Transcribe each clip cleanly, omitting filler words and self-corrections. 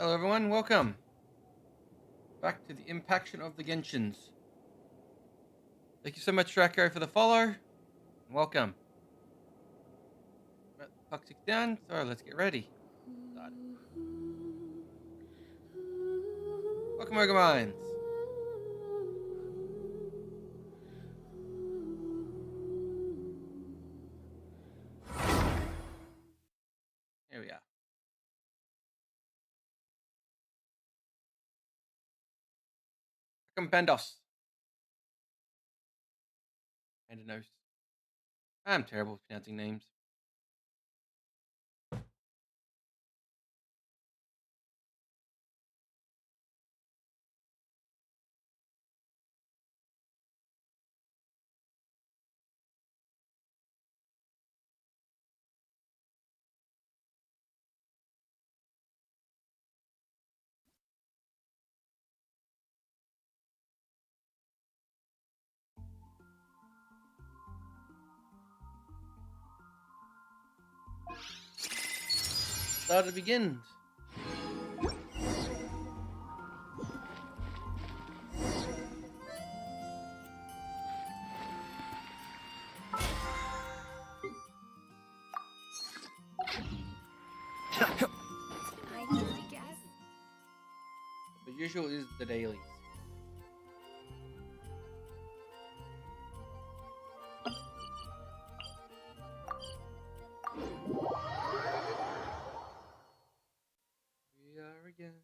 Hello everyone, welcome back to the Impaction of the Genshins. Thank you so much, Draco, for the follow. Welcome. Let the toxic down, so let's get ready. Start. Welcome, Ogre Minds. Here we are. Welcome, Pendos. And a nose. I'm terrible with pronouncing names. Start begins. I guess. The usual is the dailies. We are again.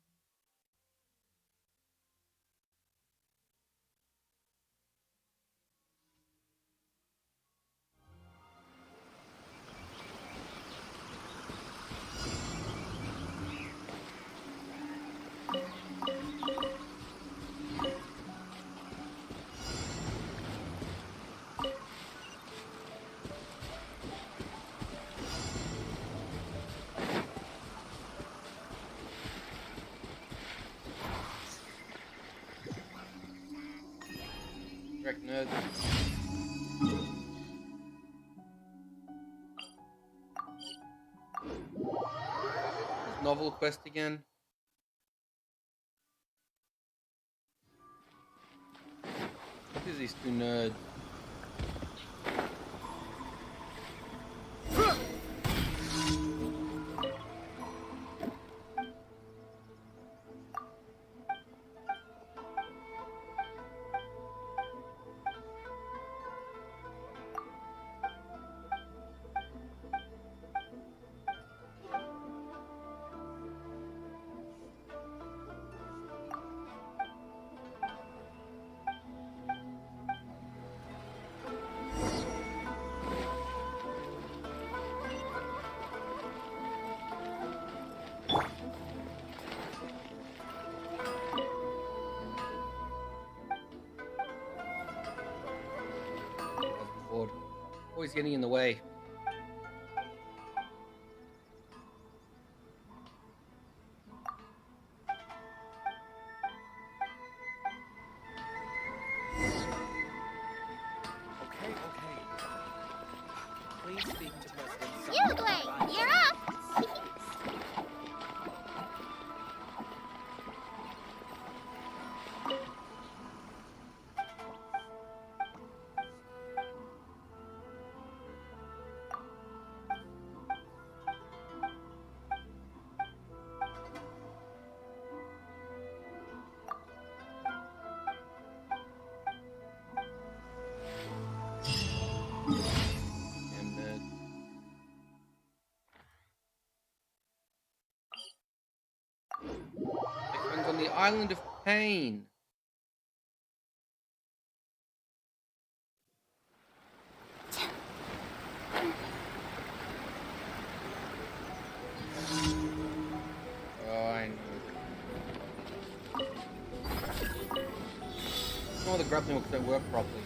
Correct, nerd. This novel quest again. What is these two nerds? Always getting in the way. Okay. Please speak to President Uglay, you're up! And next one's on the Island of Pain. Oh, I know. Some of the grappling hooks don't work properly.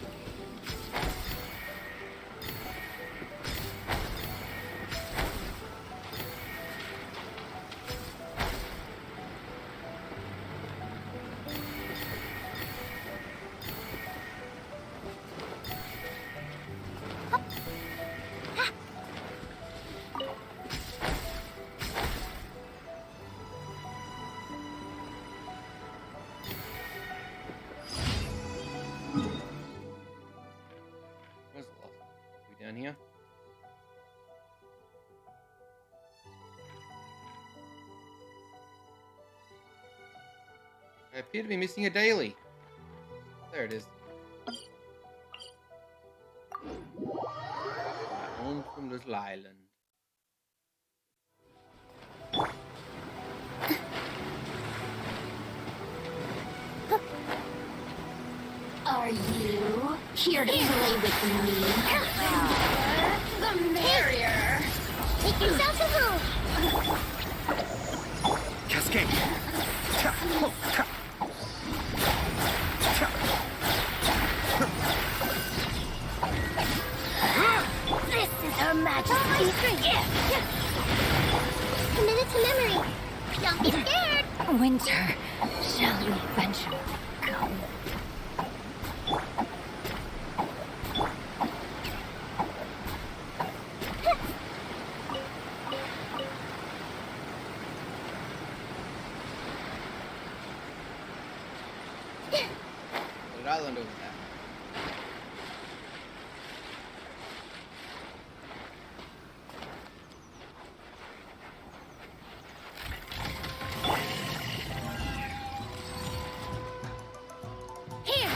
down here. I appear to be missing a daily. There it is. My home from little island. Are you here to play with me? The merrier. Take yourself to home. Cascade. Ta, ho, ta. Ta. This is Her Majesty's gift. Commit it to memory. Don't be scared. Winter shall eventually come. Little island over there. Here.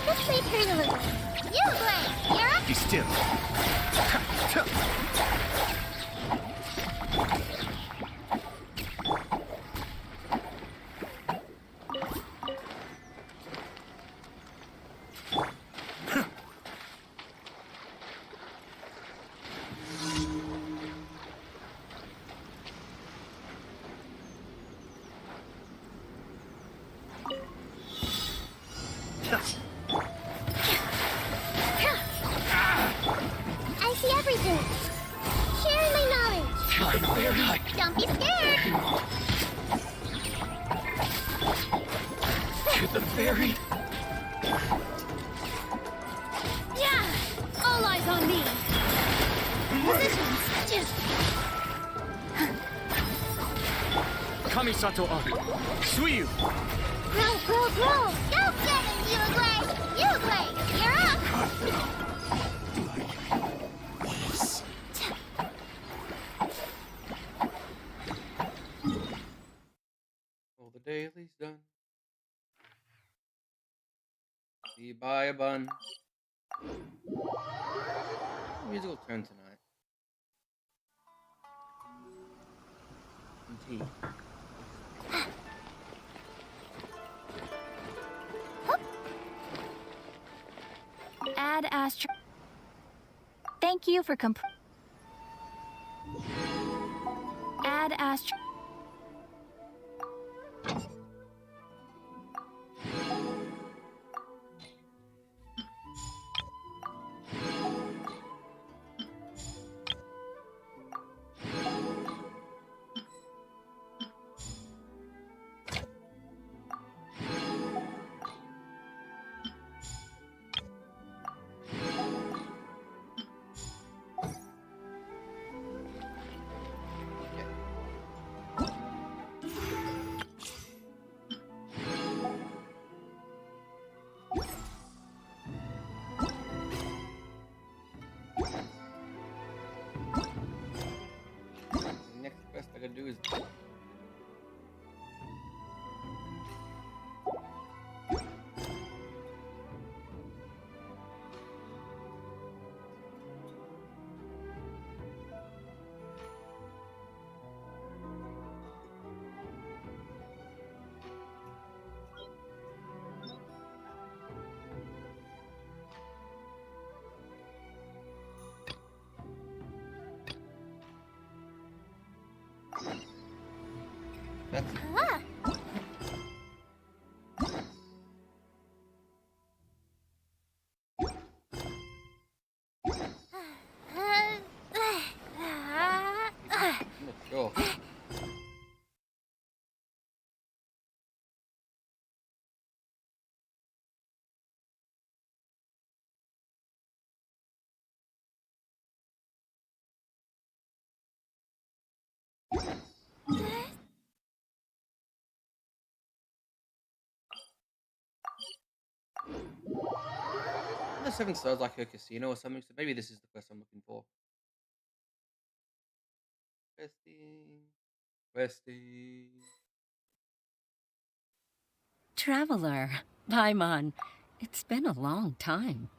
Let's play turn a little. You play. You're up. Be still. Ta, ta. I see everything. Sharing my knowledge. Don't be scared. To the very. Yeah. All eyes on me. Positions. Just Kamisato Aru. Suiyu. grow, grow, grow. Go get it, Uruguay. Uruguay, you're up. All the dailies done. See you buy a bun. Musical turn tonight. And tea. Add Astro. Thank you for Add Astro. The next quest I gotta do is that's Ah. I'm not sure. 7 stars like a casino or something, so maybe this is the quest I'm looking for. Questing. Questing. Traveler, Paimon, it's been a long time.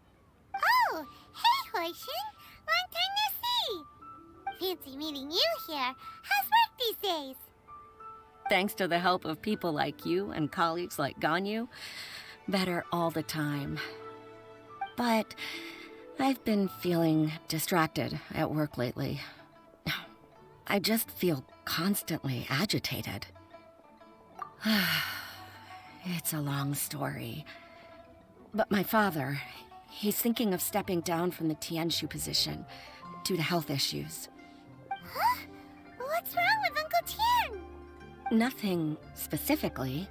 Oh, hey, Hoishin. Long time no see. Fancy meeting you here. How's work these days? Thanks to the help of people like you and colleagues like Ganyu, better all the time. But I've been feeling distracted at work lately. I just feel constantly agitated. It's a long story. But my father, he's thinking of stepping down from the Tianshu position due to health issues. Huh? What's wrong with Uncle Tian? Nothing specifically.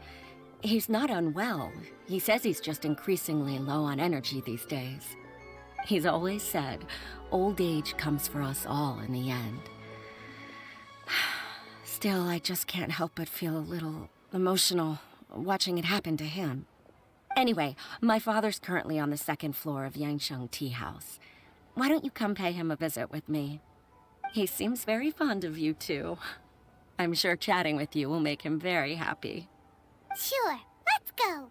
He's not unwell. He says he's just increasingly low on energy these days. He's always said, old age comes for us all in the end. Still, I just can't help but feel a little emotional watching it happen to him. Anyway, my father's currently on the 2nd floor of Yangsheng Tea House. Why don't you come pay him a visit with me? He seems very fond of you, too. I'm sure chatting with you will make him very happy. Sure, let's go.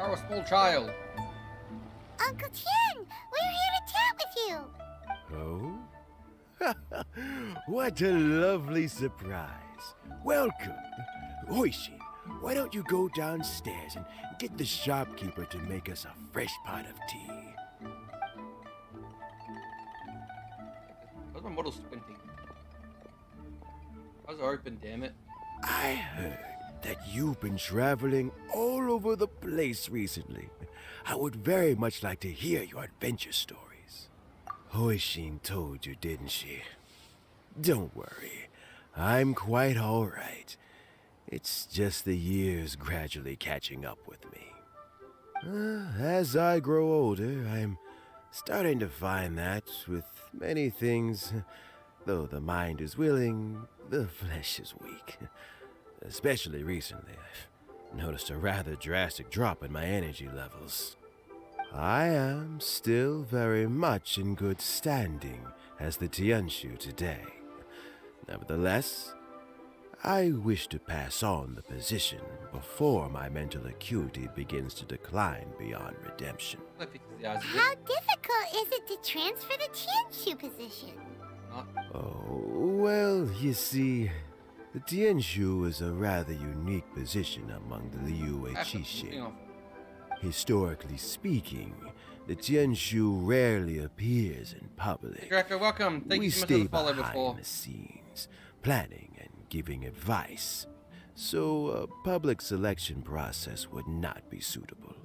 Oh, a small child. Uncle Tian, we're here to chat with you. Oh? What a lovely surprise. Welcome. Hoishi, why don't you go downstairs and get the shopkeeper to make us a fresh pot of tea? Why's my model squinting? Eyes are open, damn it. I heard that you've been traveling all over the place recently. I would very much like to hear your adventure stories. Hoishin told you, didn't she? Don't worry. I'm quite all right. It's just the years gradually catching up with me. As I grow older, I'm starting to find that with many things, though the mind is willing, the flesh is weak. Especially recently, I've noticed a rather drastic drop in my energy levels. I am still very much in good standing as the Tianshu today. Nevertheless, I wish to pass on the position before my mental acuity begins to decline beyond redemption. How difficult is it to transfer the Tianshu position? Oh, well, you see, the Tianshu is a rather unique position among the Liyue Qixing. Historically speaking, the Tianshu rarely appears in public. Draco, welcome. Thank We you so much for stay the follow behind before. the scenes, planning and giving advice, so a public selection process would not be suitable.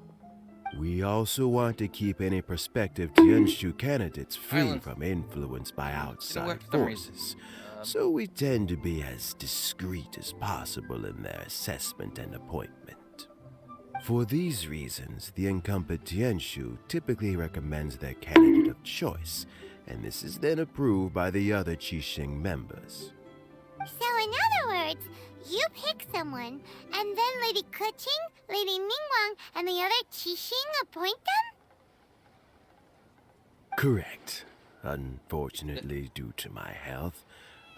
We also want to keep any prospective Tianshu candidates free from influence by outside forces, so we tend to be as discreet as possible in their assessment and appointment. For these reasons, the incumbent Tianshu typically recommends their candidate of choice, and this is then approved by the other Qixing members. So in other words, you pick someone, and then Lady Keqing, Lady Ningguang, and the other Qixing appoint them? Correct. Unfortunately, due to my health,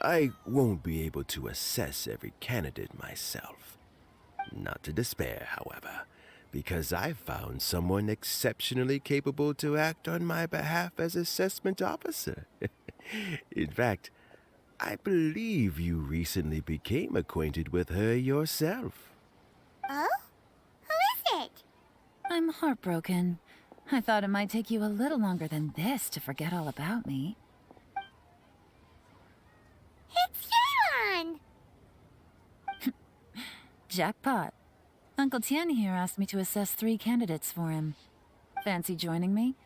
I won't be able to assess every candidate myself. Not to despair, however, because I found someone exceptionally capable to act on my behalf as assessment officer. In fact, I believe you recently became acquainted with her yourself. Oh? Who is it? I'm heartbroken. I thought it might take you a little longer than this to forget all about me. It's Yaron! Jackpot. Uncle Tian here asked me to assess 3 candidates for him. Fancy joining me?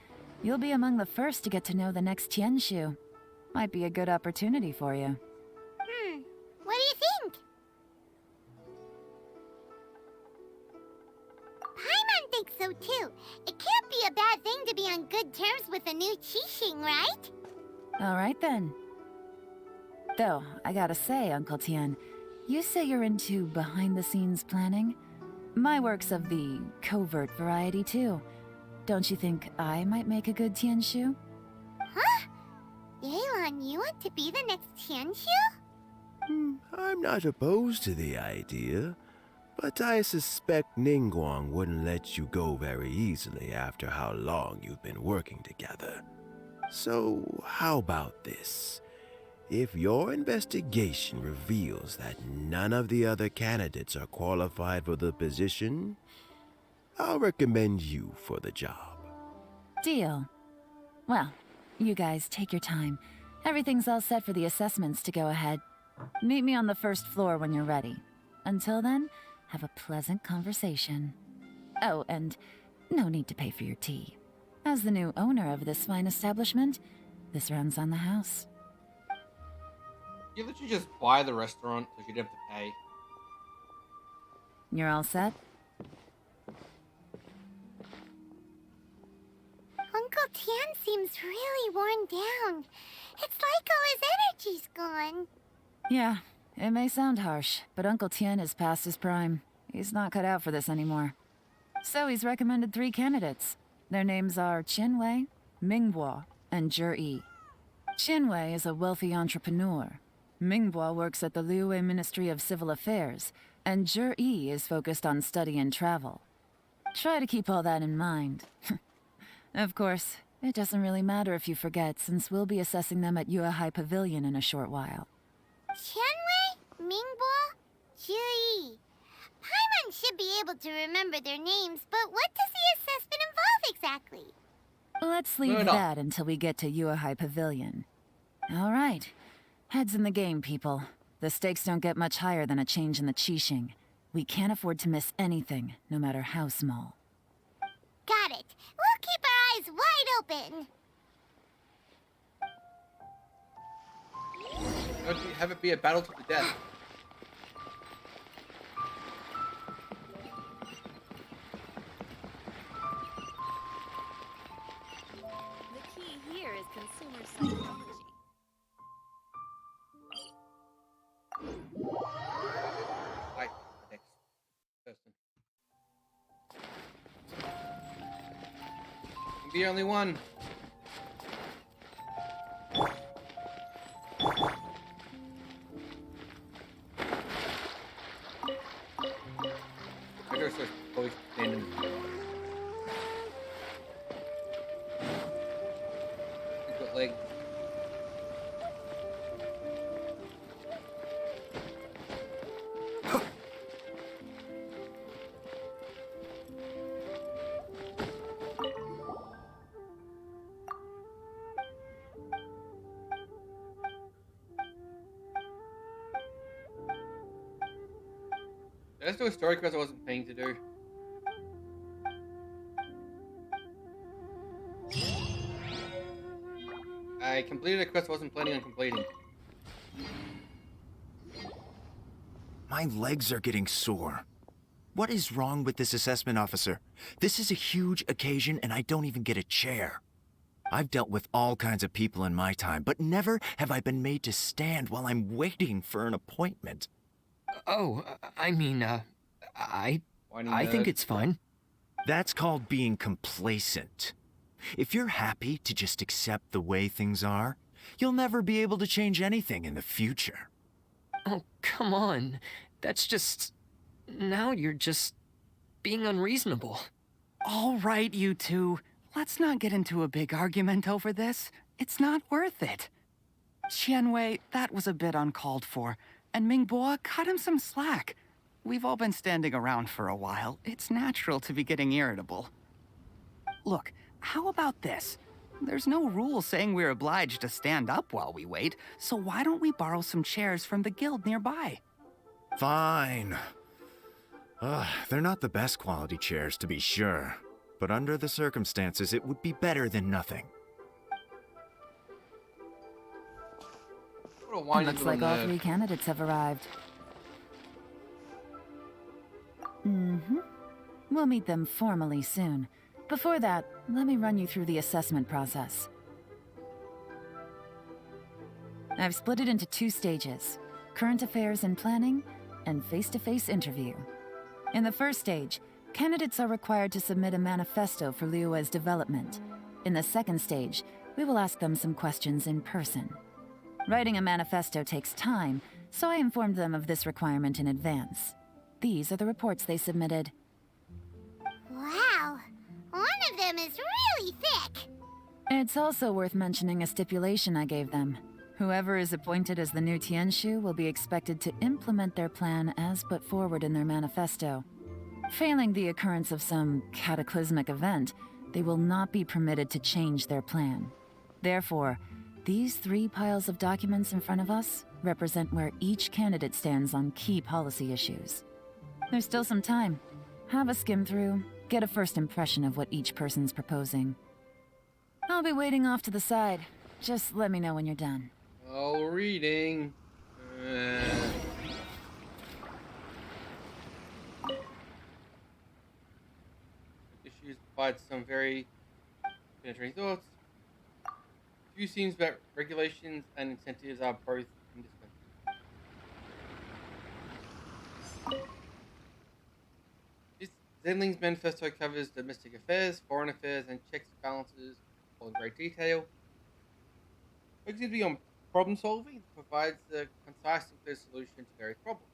You'll be among the first to get to know the next Tianshu. Might be a good opportunity for you. What do you think? think so too. It can't be a bad thing to be on good terms with a new Qixing, right? All right then. Though, I gotta say, Uncle Tian, you say you're into behind-the-scenes planning? My work's of the covert variety too. Don't you think I might make a good Tianshu? Huh? Yelan, you want to be the next Tianshu? I'm not opposed to the idea, but I suspect Ningguang wouldn't let you go very easily after how long you've been working together. So, how about this? If your investigation reveals that none of the other candidates are qualified for the position, I'll recommend you for the job. Deal. Well, you guys take your time. Everything's all set for the assessments to go ahead. Meet me on the first floor when you're ready. Until then, have a pleasant conversation. Oh, and no need to pay for your tea. As the new owner of this fine establishment, this runs on the house. You literally just buy the restaurant so you don't have to pay. You're all set? Uncle Tian seems really worn down. It's like all his energy's gone. Yeah, it may sound harsh, but Uncle Tian is past his prime. He's not cut out for this anymore. So he's recommended 3 candidates. Their names are Qinwei, Mingbo, and Zhi. Qinwei is a wealthy entrepreneur. Mingbo works at the Liyue Ministry of Civil Affairs, and Zhi is focused on study and travel. Try to keep all that in mind. Of course, it doesn't really matter if you forget, since we'll be assessing them at Yuehai Pavilion in a short while. Qianwei, Mingbo, Zhi. Paimon should be able to remember their names, but what does the assessment involve exactly? Let's leave No. that until we get to Yuehai Pavilion. All right. Heads in the game, people. The stakes don't get much higher than a change in the Qixing. We can't afford to miss anything, no matter how small. Got it. We'll keep our eyes wide open. Don't you have it be a battle to the death? The key here is consumer psychology. Right, next person. I'm the only one. My door's just always standing. He's got legs. Let's do a story quest I wasn't paying to do. I completed a quest I wasn't planning on completing. My legs are getting sore. What is wrong with this assessment officer? This is a huge occasion and I don't even get a chair. I've dealt with all kinds of people in my time, but never have I been made to stand while I'm waiting for an appointment. Oh, I mean, I Whiny think nerd. it's fine. That's called being complacent. If you're happy to just accept the way things are, you'll never be able to change anything in the future. Oh, come on. That's just... Now you're just being unreasonable. All right, you two. Let's not get into a big argument over this. It's not worth it. Qianwei, that was a bit uncalled for. And Mingbo, cut him some slack. We've all been standing around for a while. It's natural to be getting irritable. Look, how about this? There's no rule saying we're obliged to stand up while we wait, so why don't we borrow some chairs from the guild nearby? Fine. They're not the best quality chairs, to be sure. But under the circumstances, it would be better than nothing. What a It whiny looks little like all nerd. 3 candidates have arrived. We'll meet them formally soon. Before that, let me run you through the assessment process. I've split it into 2 stages: current affairs and planning, and face-to-face interview. In the first stage, candidates are required to submit a manifesto for Liyue's development. In the second stage, we will ask them some questions in person. Writing a manifesto takes time, so I informed them of this requirement in advance. These are the reports they submitted. Wow, one of them is really thick. It's also worth mentioning a stipulation I gave them. Whoever is appointed as the new Tianshu will be expected to implement their plan as put forward in their manifesto. Failing the occurrence of some cataclysmic event, they will not be permitted to change their plan. Therefore, these 3 piles of documents in front of us represent where each candidate stands on key policy issues. There's still some time. Have a skim through, get a first impression of what each person's proposing. I'll be waiting off to the side. Just let me know when you're done. All reading. Issues provide some very penetrating thoughts. Few scenes about regulations and incentives are both indispensable. This Zenling's manifesto covers domestic affairs, foreign affairs, and checks and balances all in great detail. Focusing to be on problem solving, it provides a concise and clear solution to various problems.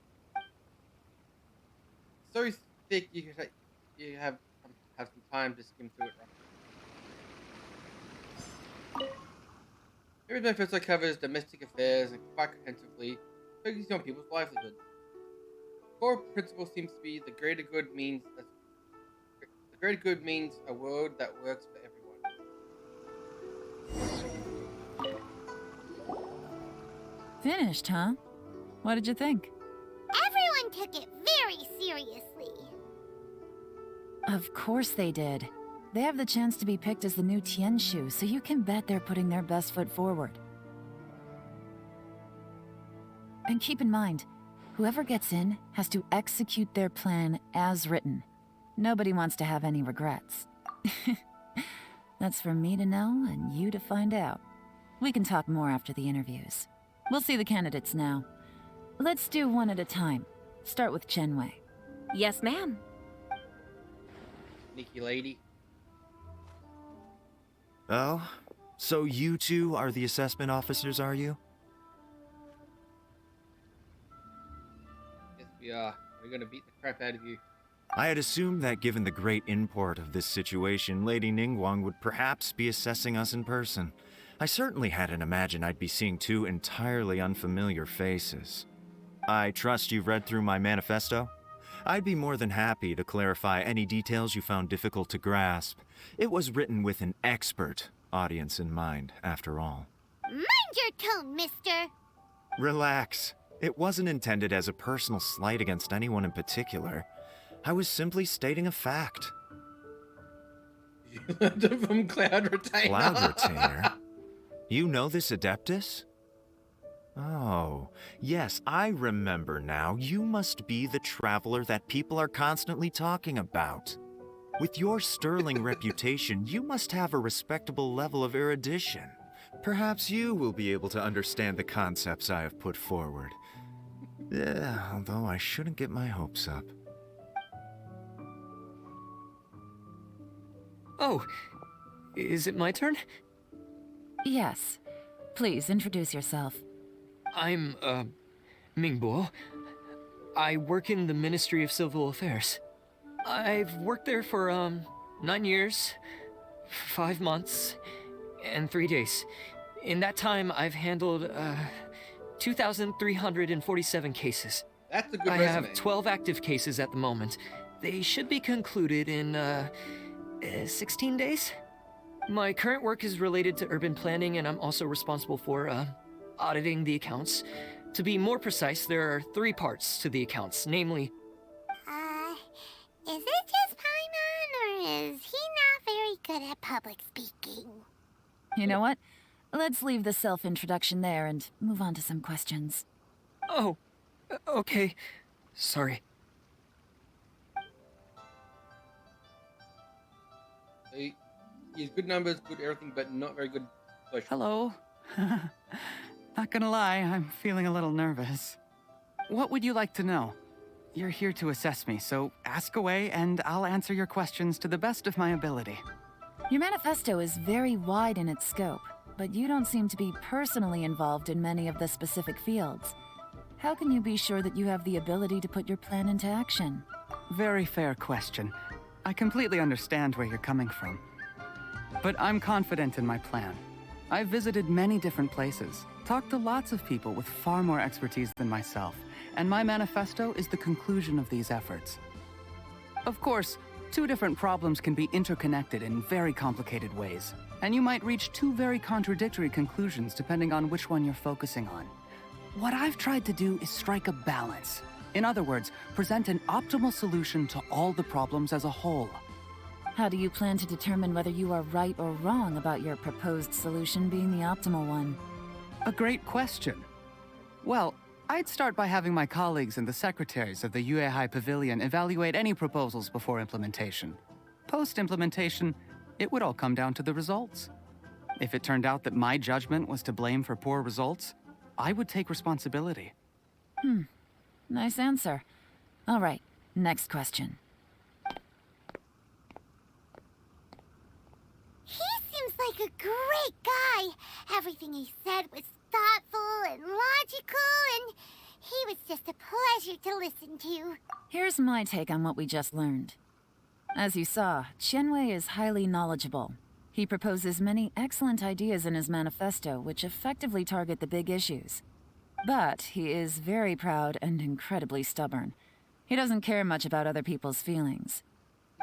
So thick you have some time to skim through it right. Every manifesto covers domestic affairs and quite comprehensively, focusing on people's livelihoods. The core principle seems to be the greater good means a world that works for everyone. Finished, huh? What did you think? Everyone took it very seriously. Of course they did. They have the chance to be picked as the new Tianshu, so you can bet they're putting their best foot forward. And keep in mind, whoever gets in has to execute their plan as written. Nobody wants to have any regrets. That's for me to know and you to find out. We can talk more after the interviews. We'll see the candidates now. Let's do one at a time. Start with Chenwei. Yes, ma'am. Sneaky lady. Oh? So you 2 are the assessment officers, are you? Yes, we are. We're gonna beat the crap out of you. I had assumed that given the great import of this situation, Lady Ningguang would perhaps be assessing us in person. I certainly hadn't imagined I'd be seeing 2 entirely unfamiliar faces. I trust you've read through my manifesto? I'd be more than happy to clarify any details you found difficult to grasp. It was written with an expert audience in mind, after all. Mind your tone, mister. Relax. It wasn't intended as a personal slight against anyone in particular. I was simply stating a fact. You learned it from Cloud Retainer. Cloud Retainer? You know this Adeptus? Oh, yes, I remember now. You must be the traveler that people are constantly talking about. With your sterling reputation, you must have a respectable level of erudition. Perhaps you will be able to understand the concepts I have put forward. Although I shouldn't get my hopes up. Oh, is it my turn? Yes. Please introduce yourself. I'm, Mingbo. I work in the Ministry of Civil Affairs. I've worked there for, 9 years, 5 months, and 3 days. In that time, I've handled, 2,347 cases. That's a good I resume. have 12 active cases at the moment. They should be concluded in, 16 days? My current work is related to urban planning, and I'm also responsible for, auditing the accounts. To be more precise, there are 3 parts to the accounts, namely... Is it just Paimon, or is he not very good at public speaking? You know what? Let's leave the self-introduction there and move on to some questions. Oh, okay. Sorry. He has good numbers, good everything, but not very good social. Hello. Not gonna lie, I'm feeling a little nervous. What would you like to know? You're here to assess me, so ask away and I'll answer your questions to the best of my ability. Your manifesto is very wide in its scope, but you don't seem to be personally involved in many of the specific fields. How can you be sure that you have the ability to put your plan into action? Very fair question. I completely understand where you're coming from. But I'm confident in my plan. I've visited many different places, talked to lots of people with far more expertise than myself, and my manifesto is the conclusion of these efforts. Of course, two different problems can be interconnected in very complicated ways, and you might reach two very contradictory conclusions depending on which one you're focusing on. What I've tried to do is strike a balance. In other words, present an optimal solution to all the problems as a whole. How do you plan to determine whether you are right or wrong about your proposed solution being the optimal one? A great question. Well, I'd start by having my colleagues and the secretaries of the Yuehai Pavilion evaluate any proposals before implementation. Post-implementation, it would all come down to the results. If it turned out that my judgment was to blame for poor results, I would take responsibility. Nice answer. All right, next question. He seems like a great guy. Everything he said was thoughtful and logical, and he was just a pleasure to listen to. Here's my take on what we just learned. As you saw, Qianwei is highly knowledgeable. He proposes many excellent ideas in his manifesto which effectively target the big issues. But he is very proud and incredibly stubborn. He doesn't care much about other people's feelings.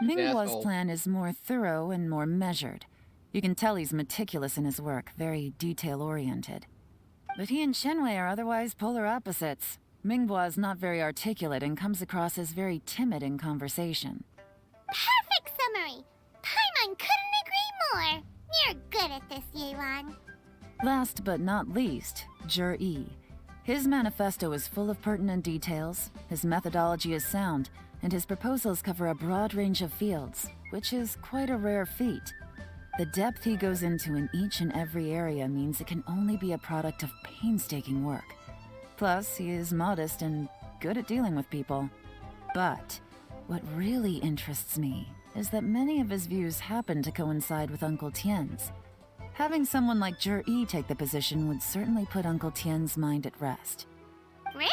Minghua's asshole. plan is more thorough and more measured. You can tell he's meticulous in his work, very detail-oriented. But he and Qianwei are otherwise polar opposites. Minghua is not very articulate and comes across as very timid in conversation. Perfect summary. Paimon couldn't agree more. You're good at this, Yewan. Last but not least, Zhi. His manifesto is full of pertinent details, his methodology is sound, and his proposals cover a broad range of fields, which is quite a rare feat. The depth he goes into in each and every area means it can only be a product of painstaking work. Plus, he is modest and good at dealing with people. But what really interests me is that many of his views happen to coincide with Uncle Tien's. Having someone like Zhi take the position would certainly put Uncle Tien's mind at rest. Great.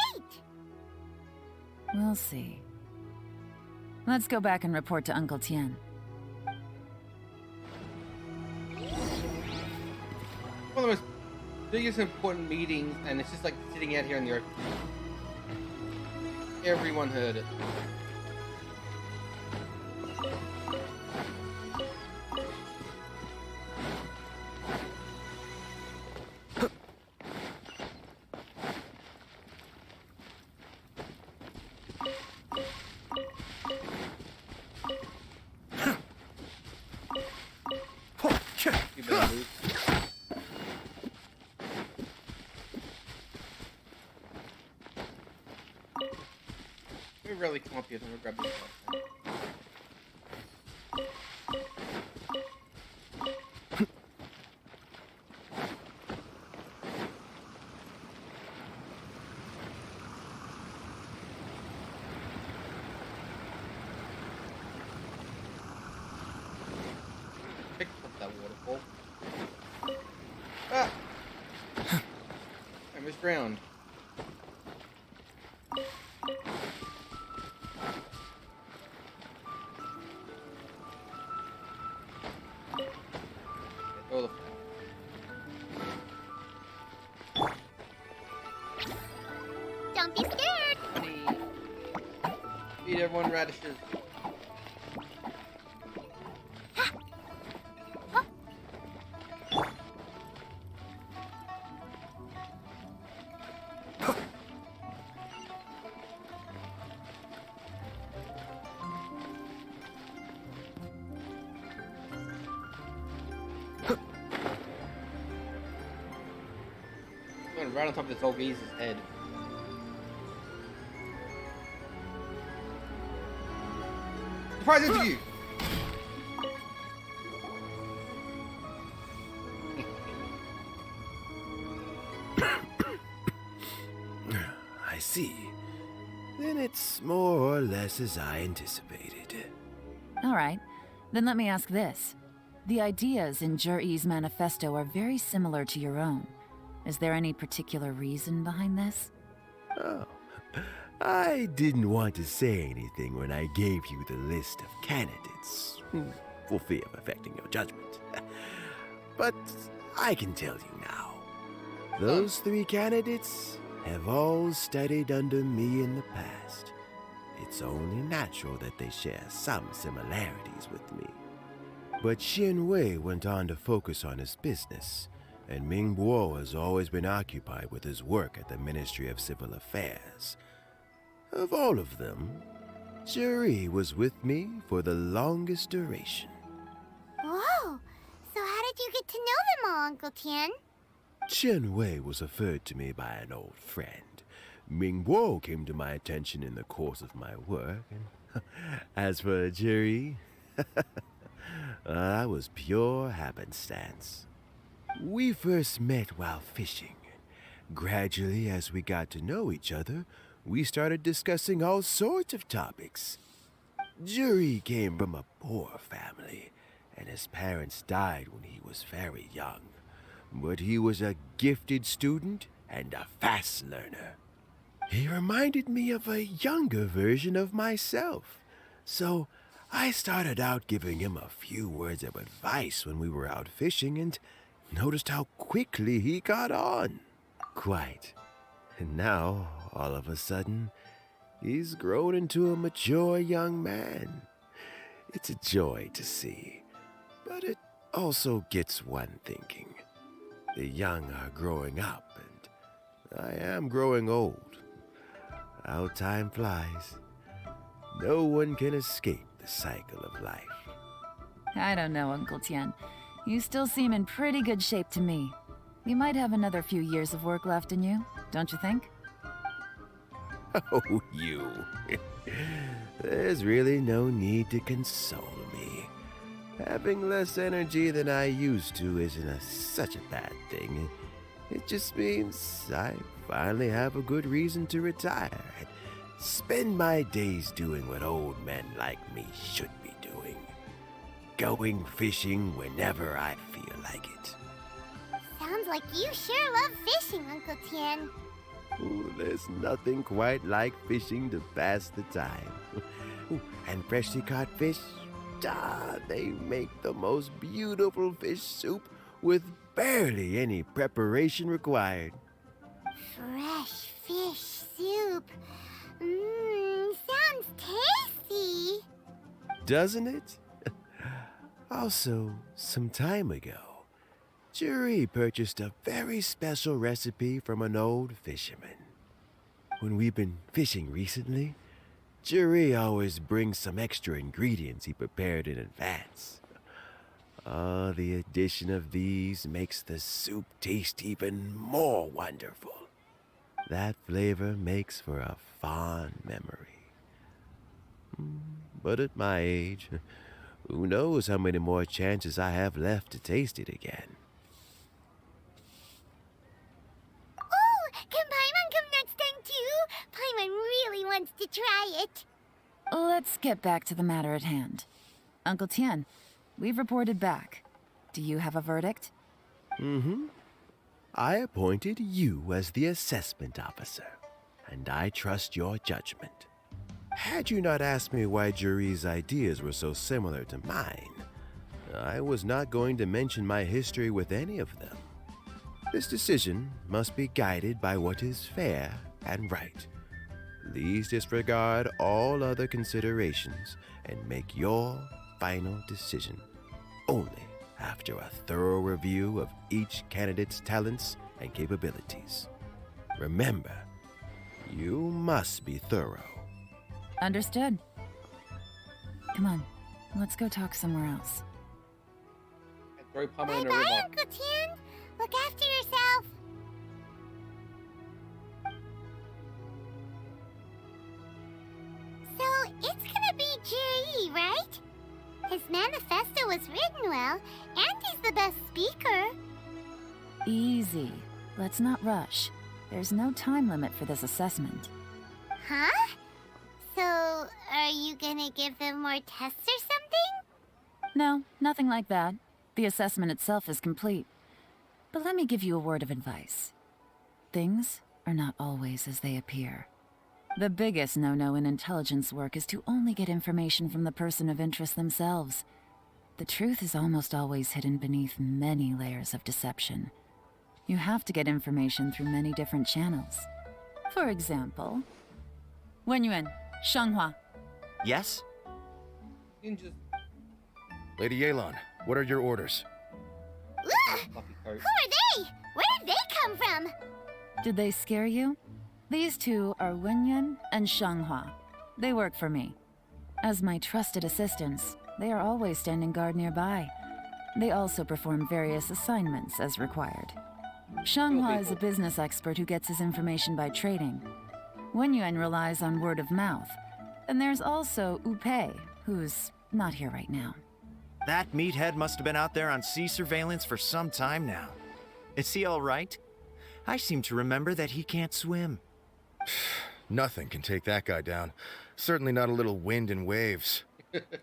We'll see. Let's go back and report to Uncle Tien. One of the most biggest important meetings, and it's just like sitting out here in the earth. Everyone heard it. You better move. We really come up here and we'll grab this stuff. Pick up that waterfall. Ah! I misdrowned. Oh, Don't be scared. feed everyone radishes. Going right on top of this old geeze's head. Surprise interview! just as I anticipated. All right, then let me ask this. The ideas in Jur-E's manifesto are very similar to your own. Is there any particular reason behind this? Oh, I didn't want to say anything when I gave you the list of candidates, for fear of affecting your judgment. But I can tell you now. Those 3 candidates have all studied under me in the past. It's only natural that they share some similarities with me. But Xin Wei went on to focus on his business, and Ming Bo has always been occupied with his work at the Ministry of Civil Affairs. Of all of them, Juri was with me for the longest duration. Whoa! So how did you get to know them all, Uncle Tian? Chen Wei was referred to me by an old friend. Ming Bo came to my attention in the course of my work, and as for Juri, that was pure happenstance. We first met while fishing. Gradually, as we got to know each other, we started discussing all sorts of topics. Juri came from a poor family, and his parents died when he was very young. But he was a gifted student and a fast learner. He reminded me of a younger version of myself, so I started out giving him a few words of advice when we were out fishing and noticed how quickly he caught on. Quite. And now, all of a sudden, he's grown into a mature young man. It's a joy to see, but it also gets one thinking. The young are growing up, and I am growing old. How time flies. No one can escape the cycle of life. I don't know, Uncle Tian. You still seem in pretty good shape to me. You might have another few years of work left in you, don't you think? Oh, you. There's really no need to console me. Having less energy than I used to isn't such a bad thing. It just means I finally have a good reason to retire and spend my days doing what old men like me should be doing. Going fishing whenever I feel like it. Sounds like you sure love fishing, Uncle Tian. Ooh, there's nothing quite like fishing to pass the time. Ooh, and freshly caught fish, they make the most beautiful fish soup with barely any preparation required. Fresh fish soup. Sounds tasty. Doesn't it? Also, some time ago, Juri purchased a very special recipe from an old fisherman. When we've been fishing recently, Juri always brings some extra ingredients he prepared in advance. The addition of these makes the soup taste even more wonderful. That flavor makes for a fond memory. But at my age, who knows how many more chances I have left to taste it again. Oh, can Paimon come next time too? Paimon really wants to try it. Let's get back to the matter at hand. Uncle Tian, we've reported back. Do you have a verdict? I appointed you as the assessment officer, and I trust your judgment. Had you not asked me why Juri's ideas were so similar to mine, I was not going to mention my history with any of them. This decision must be guided by what is fair and right. Please disregard all other considerations and make your final decision only after a thorough review of each candidate's talents and capabilities. Remember, you must be thorough. Understood. Come on, let's go talk somewhere else. And throw Paimon in a Bye-bye, river. Uncle Tian. Look after yourself. So, it's gonna be J.E., right? His manifesto was written well, and he's the best speaker. Easy. Let's not rush. There's no time limit for this assessment. Huh? So, are you gonna give them more tests or something? No, nothing like that. The assessment itself is complete. But let me give you a word of advice. Things are not always as they appear. The biggest no-no in intelligence work is to only get information from the person of interest themselves. The truth is almost always hidden beneath many layers of deception. You have to get information through many different channels. For example, Wenyuan, Shanghua. Yes? Ninjas. Lady Yelan, what are your orders? Ugh! Fluffy coat. Who are they? Where did they come from? Did they scare you? These two are Wenyuan and Shanghua. They work for me. As my trusted assistants, they are always standing guard nearby. They also perform various assignments as required. Shanghua is a business expert who gets his information by trading. Wenyuan relies on word of mouth. And there's also Upei, who's not here right now. That meathead must have been out there on sea surveillance for some time now. Is he all right? I seem to remember that he can't swim. Nothing can take that guy down. Certainly not a little wind and waves.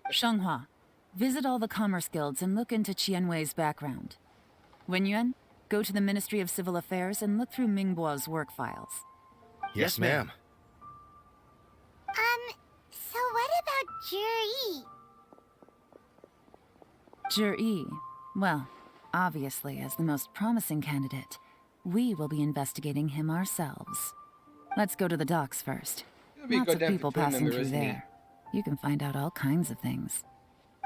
Shanghua, visit all the commerce guilds and look into Qianwei's background. Wenyuan, go to the Ministry of Civil Affairs and look through Mingbo's work files. Yes, ma'am. So what about Juri? Juri, well, obviously as the most promising candidate, we will be investigating him ourselves. Let's go to the docks first. He'll be a Lots of goddamn people patrol passing member, through isn't he? there. You can find out all kinds of things.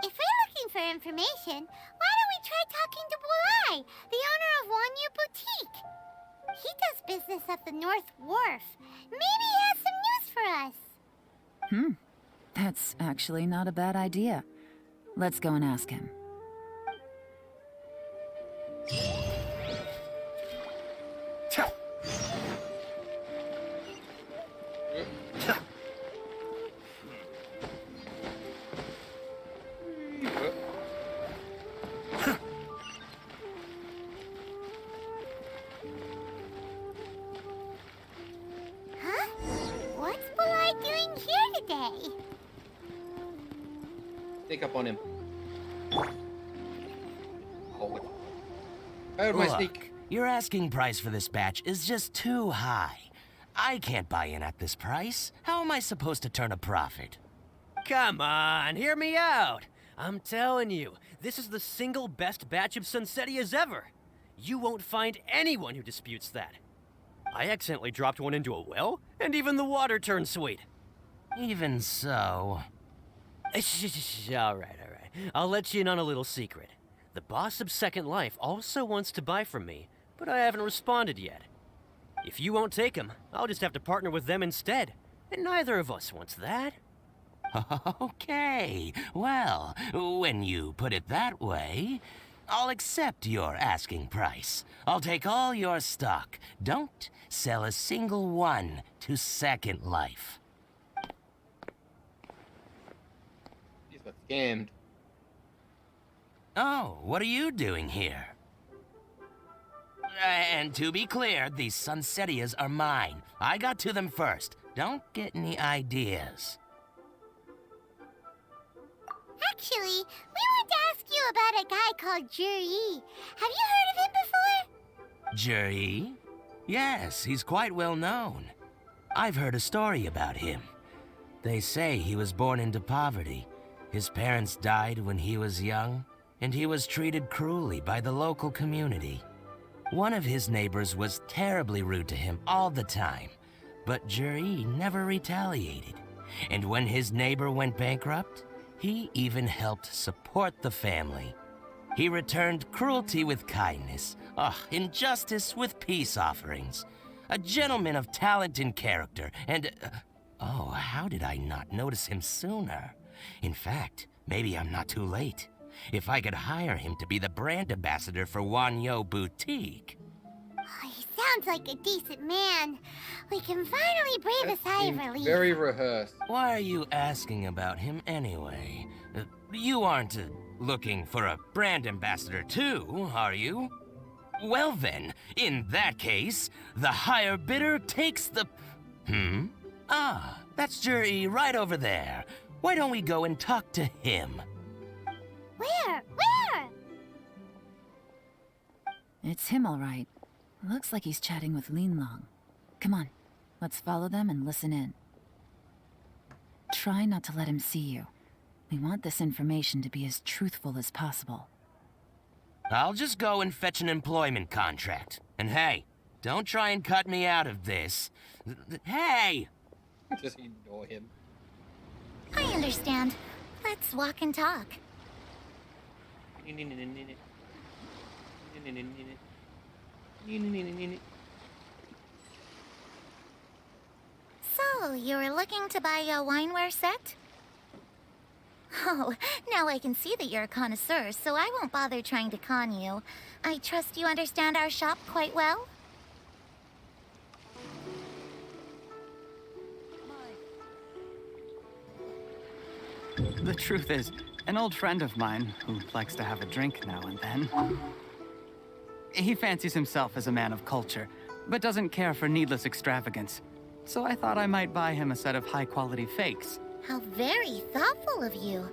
If we're looking for information, why don't we try talking to Bulai, the owner of Wanyu Boutique? He does business at the North Wharf. Maybe he has some news for us. That's actually not a bad idea. Let's go and ask him. Huh? What's Bulai doing here today? Sneak up on him. Hold it. Hold my sneak. Your asking price for this batch is just too high. I can't buy in at this price. How am I supposed to turn a profit? Come on, hear me out. I'm telling you, this is the single best batch of Sunsettias ever. You won't find anyone who disputes that. I accidentally dropped one into a well, and even the water turned sweet. Even so... All right. I'll let you in on a little secret. The boss of Second Life also wants to buy from me, but I haven't responded yet. If you won't take him, I'll just have to partner with them instead, and neither of us wants that. Okay, well, when you put it that way, I'll accept your asking price. I'll take all your stock. Don't sell a single one to Second Life. He's got scammed. Oh, what are you doing here? And to be clear, these Sunsettias are mine. I got to them first. Don't get any ideas. Actually, we want to ask you about a guy called Juri. Have you heard of him before? Juri? Yes, he's quite well known. I've heard a story about him. They say he was born into poverty. His parents died when he was young, and he was treated cruelly by the local community. One of his neighbors was terribly rude to him all the time, but Juri never retaliated. And when his neighbor went bankrupt, he even helped support the family. He returned cruelty with kindness, injustice with peace offerings. A gentleman of talent and character, and... oh, how did I not notice him sooner? In fact, maybe I'm not too late. If I could hire him to be the brand ambassador for Wanyo Boutique. Oh, he sounds like a decent man. We can finally breathe a sigh of relief. Very rehearsed. Why are you asking about him anyway? You aren't looking for a brand ambassador too, are you? Well then, in that case, the higher bidder takes the... Ah, that's Juri right over there. Why don't we go and talk to him? Where? Where? It's him, all right. Looks like he's chatting with Lin Long. Come on, let's follow them and listen in. Try not to let him see you. We want this information to be as truthful as possible. I'll just go and fetch an employment contract. And hey, don't try and cut me out of this. Hey! Just ignore him. I understand. Let's walk and talk. So, you were looking to buy a wineware set? Oh, now I can see that you're a connoisseur, so I won't bother trying to con you. I trust you understand our shop quite well? The truth is, an old friend of mine, who likes to have a drink now and then, he fancies himself as a man of culture, but doesn't care for needless extravagance. So I thought I might buy him a set of high-quality fakes. How very thoughtful of you.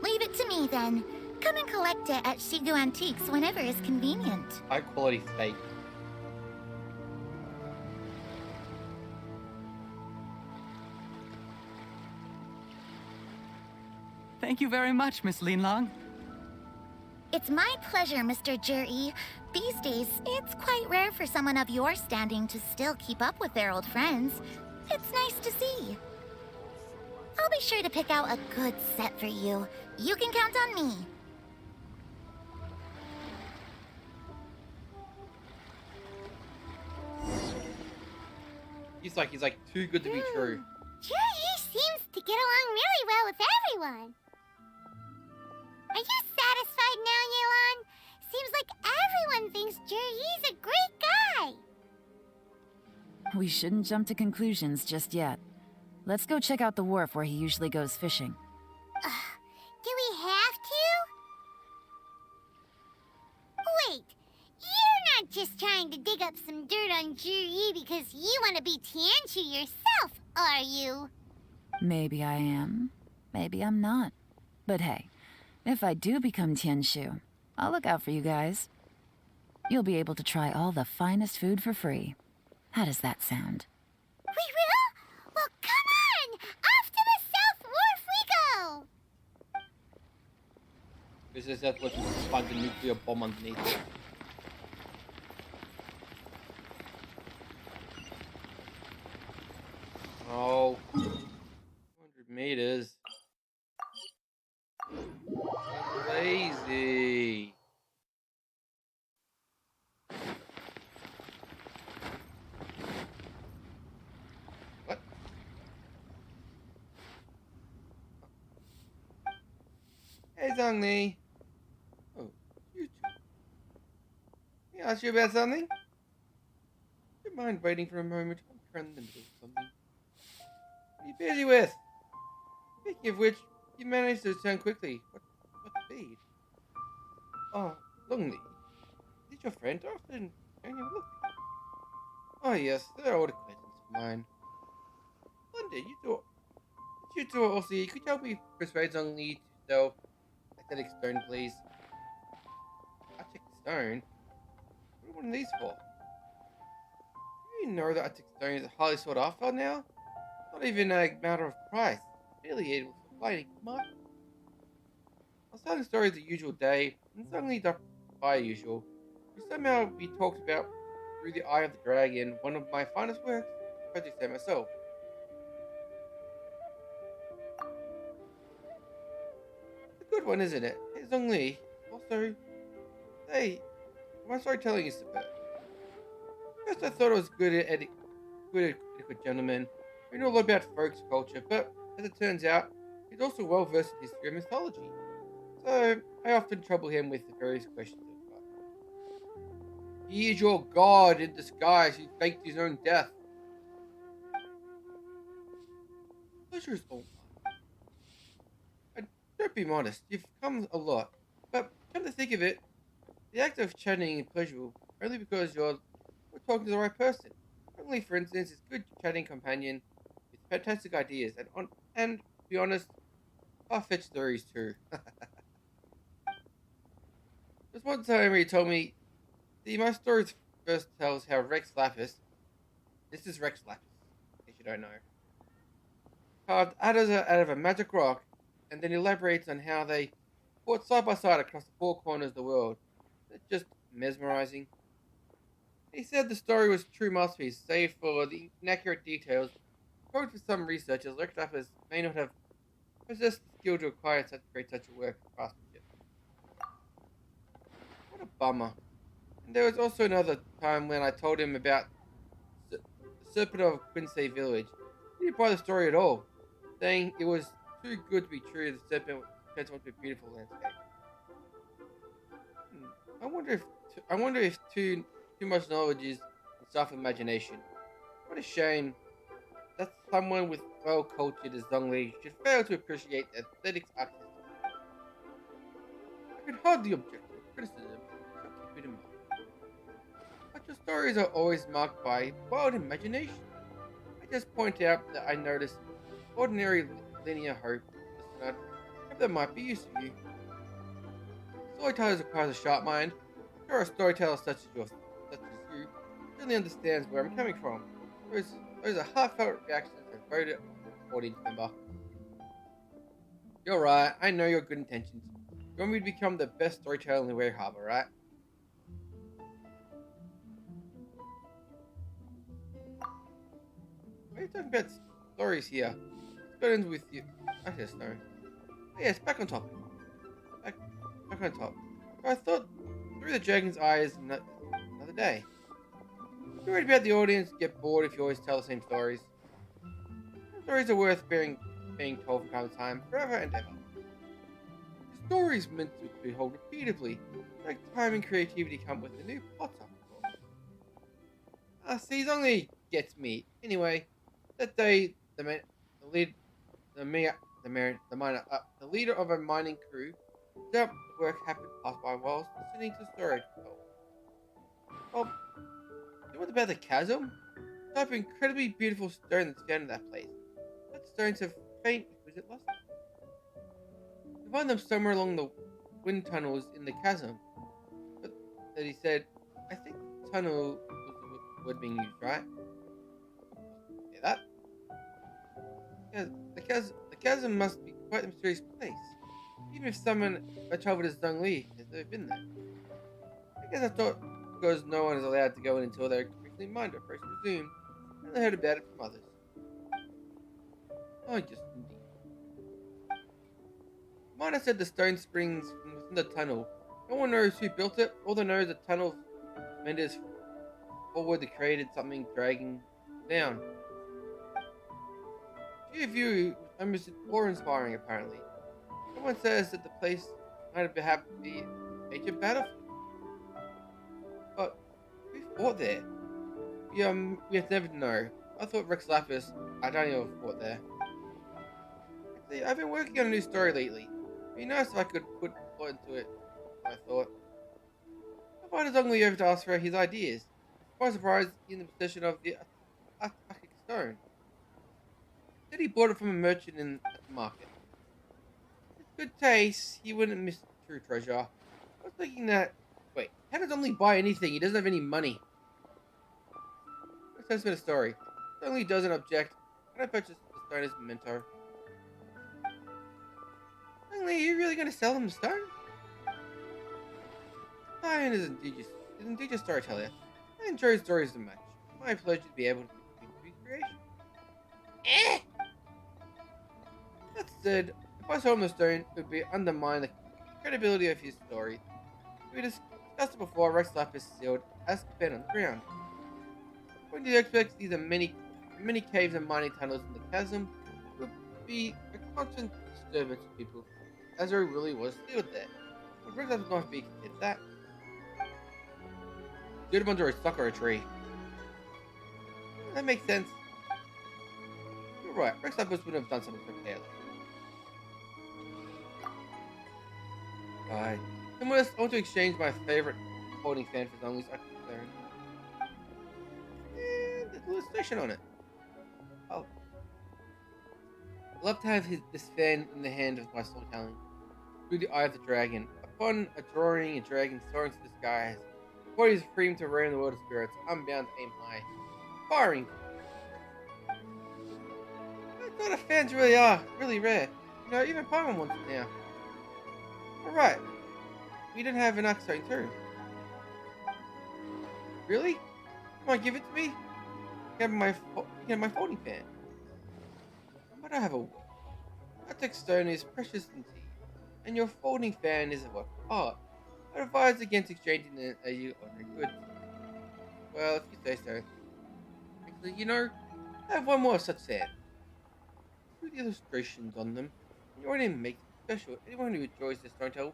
Leave it to me, then. Come and collect it at Shigu Antiques whenever is convenient. High quality fake. Thank you very much, Miss Lin Long. It's my pleasure, Mr. Juri. These days, it's quite rare for someone of your standing to still keep up with their old friends. It's nice to see. I'll be sure to pick out a good set for you. You can count on me. He's like too good to be true. Juri seems to get along really well with everyone. Are you satisfied now, Yelan? Seems like everyone thinks Juri's a great guy. We shouldn't jump to conclusions just yet. Let's go check out the wharf where he usually goes fishing. Do we have to? Wait, you're not just trying to dig up some dirt on Juri because you want to be Tianshu yourself, are you? Maybe I am. Maybe I'm not. But hey, if I do become Tianshu, I'll look out for you guys. You'll be able to try all the finest food for free. How does that sound? We will? Well, come on! Off to the South Wharf we go! This is that looking to find the nuclear bomb underneath it. Oh, 200 meters. Lazy. What? Hey, Zhongli. Oh, you two. Can I ask you about something? Do you mind waiting for a moment? I'm trying in the middle of something. What are you busy with? Speaking of which, you managed to return quickly. What speed? Oh, Lonely. Is your friend often? Can you look? Oh yes, they're old acquaintance of mine. Wonder, you two are also here. Could you help me persuade Zhongli to sell aesthetic stone, please? Arctic stone? What are one of these for? Do you know that Arctic stone is highly sought after now? Not even a matter of price. Barely able to supply any market. I was telling the story the usual day, and suddenly by usual, we somehow be talked about through the eye of the dragon, one of my finest works, if I do say myself. It's a good one, isn't it? Hey, Zhongli. Also, hey, my storytelling is superb. First, I thought I was good at etiquette gentleman. I know a lot about folks' culture, but as it turns out, he's also well versed in history and mythology. So I often trouble him with the various questions I've got. He is your god in disguise who faked his own death. Pleasure is all mine. And don't be modest, you've come a lot. But come to think of it, the act of chatting is pleasurable only because we're talking to the right person. Only, for instance, is a good chatting companion with fantastic ideas, and to be honest, far-fetched stories too. There's one time where he told me, see, my story first tells how Rex Lapis, this is Rex Lapis, in case you don't know, carved out of a magic rock, and then elaborates on how they fought side by side across the four corners of the world. It's just mesmerizing. He said the story was a true masterpiece, save for the inaccurate details. According to some researchers, Rex Lapis may not have possessed the skill to acquire such a work of craftsmanship. What a bummer. And there was also another time when I told him about the Serpent of Quincy Village. He didn't buy the story at all, saying it was too good to be true. The serpent turns out to be a beautiful landscape. Hmm. I wonder if too much knowledge is self imagination. What a shame that someone with well cultured as Zhongli should fail to appreciate the aesthetics artistic. I could hardly object to criticism, so keep it in mind. But your stories are always marked by wild imagination. I just point out that I notice ordinary linear hope, listener, hope that might be useful to you. Storytellers requires a sharp mind. I'm sure a storyteller such as you, really understands where I'm coming from. Those are heartfelt reactions and voted audience member. You're right, I know your good intentions. You want me to become the best storyteller in the Way Harbor, right? Why are you talking about stories here? Let's go in with you. I just know. Oh, yes, back on topic. Back, back on top. So I thought through the dragon's eyes another day. You're worried about the audience get bored if you always tell the same stories. Some stories are worth being told from time to time, forever and ever. The story's meant to be told repeatedly, like time and creativity come with a new plots after all. See, it only gets me. Anyway, that day, the lead, the me, the miner, the leader of a mining crew, set up work happened to pass by whilst listening to the story told. Well, what about the chasm? Type of incredibly beautiful stone that's found in that place. That stone's a faint exquisite luster. You find them somewhere along the wind tunnels in the chasm. But that he said, I think tunnel was the word being used, right? Yeah, that. Yeah, the chasm must be quite a mysterious place. Even if someone I traveled as Zhang Li has never been there. I guess I thought because no one is allowed to go in until they're extremely minded, first presumed, and I heard about it from others. Oh, yes, indeed. Miner said the stone springs from within the tunnel. No one knows who built it. All they know is the tunnel vendors forward they created something dragging down. Few view almost awe-inspiring, apparently. Someone says that the place might have be a major battlefield. But who fought there? We have never know. I thought Rex Lapis, I don't know if fought there. Actually, I've been working on a new story lately. It'd be nice if I could put thought into it, I thought. I invited Zhongli over to ask for his ideas. Quite surprised in the possession of the Arctic stone. Said he bought it from a merchant at the market. With good taste, he wouldn't miss the true treasure. I was thinking that, wait, how does Zhongli buy anything? He doesn't have any money. Makes sense for the story. Zhongli doesn't object. Can I purchase the stone as a memento? Zhongli, are you really going to sell him the stone? Diane is indeed a storyteller. I enjoy stories so much. My pleasure to be able to contribute to creation. Eh! That said, if I sold him the stone, it would be undermine the credibility of his story. We discussed it before. Rex Lapis is sealed as been on the ground. When do you expect these are many caves and mining tunnels in the chasm would be a constant disturbance to people, as there really was sealed there. Would Rex Lapis not be considered that? Sealed him under a stock or a tree. That makes sense. You're right. Rex Lapis would have done something so careless. Right. I want to exchange my favorite holding fan for Zhongli's Iron. And there's a illustration on it. Oh. I love to have this fan in the hand of my storytelling. Through the eye of the dragon. Upon a drawing a dragon soaring to the skies, bodies free to roam the world of spirits, unbound to aim high. Firing! I thought the fans really are really rare. You know, even Paimon wants it now. Alright, we don't have an Arc too. Really? Come on, give it to me? You have my folding fan. But I have a word. Arctic stone is precious indeed, and your folding fan is a work of art. I advise against exchanging it as you ordinary goods. Well, if you say so. Actually, you know, I have one more such fan. With the illustrations on them, and your name makes it special. Anyone who enjoys this storytelling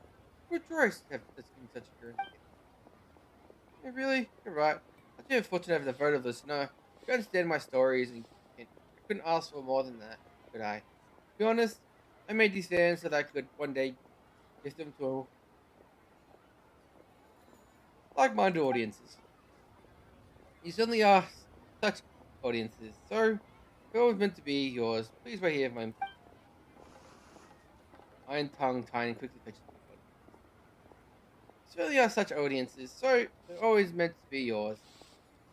will rejoice to have in such a currency. Yeah, really? You're right. I'm too fortunate to have the vote of listener. You understand my stories, and I couldn't ask for more than that, could I? To be honest, I made these fans so that I could one day give them to like-minded audiences. You certainly are such audiences, so if it was meant to be yours, please wait here for my iron tongue tiny quickly fetches the food. You certainly are such audiences, so they're always meant to be yours.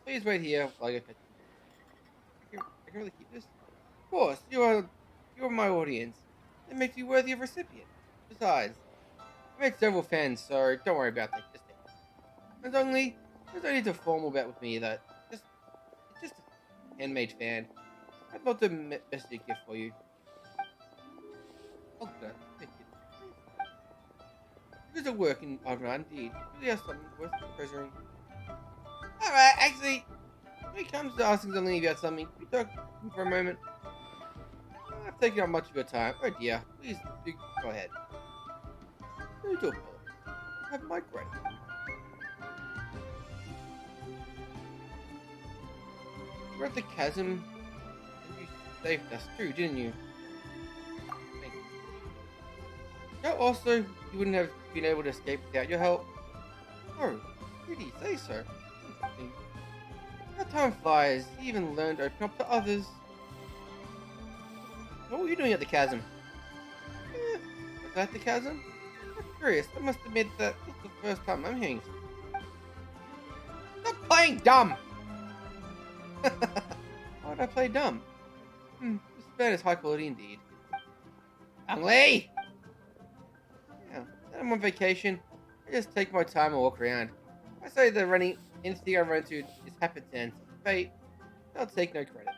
Please wait here while I go fetch them. I can really keep this? Of course, you're my audience. That makes you worthy of recipient. Besides, I made several fans, so don't worry about that. Just take it. There's no need to formal bet with me that it's just a handmade fan. I'd love to best a gift for you. Oh, good. Thank you. It is a working around indeed. You really have something worth treasuring. Alright, actually, when it comes to asking something about something, can we talk for a moment? I've taken up much of your time. Oh dear, please do go ahead. No, do apologize. I have my great. We're at the chasm, and you saved us too, didn't you? Thank you. No, also, you wouldn't have been able to escape without your help. Oh, did he say so? Interesting. How time flies. You even learned to open up to others. What were you doing at the chasm? Was that the chasm? I'm curious. I must admit that this is the first time I'm hearing. Stop playing dumb! Why would I play dumb? This band is high quality indeed. Young Lee! Yeah, when I'm on vacation, I just take my time and walk around. I say that running anything I run into is happenstance, fate. I'll take no credit.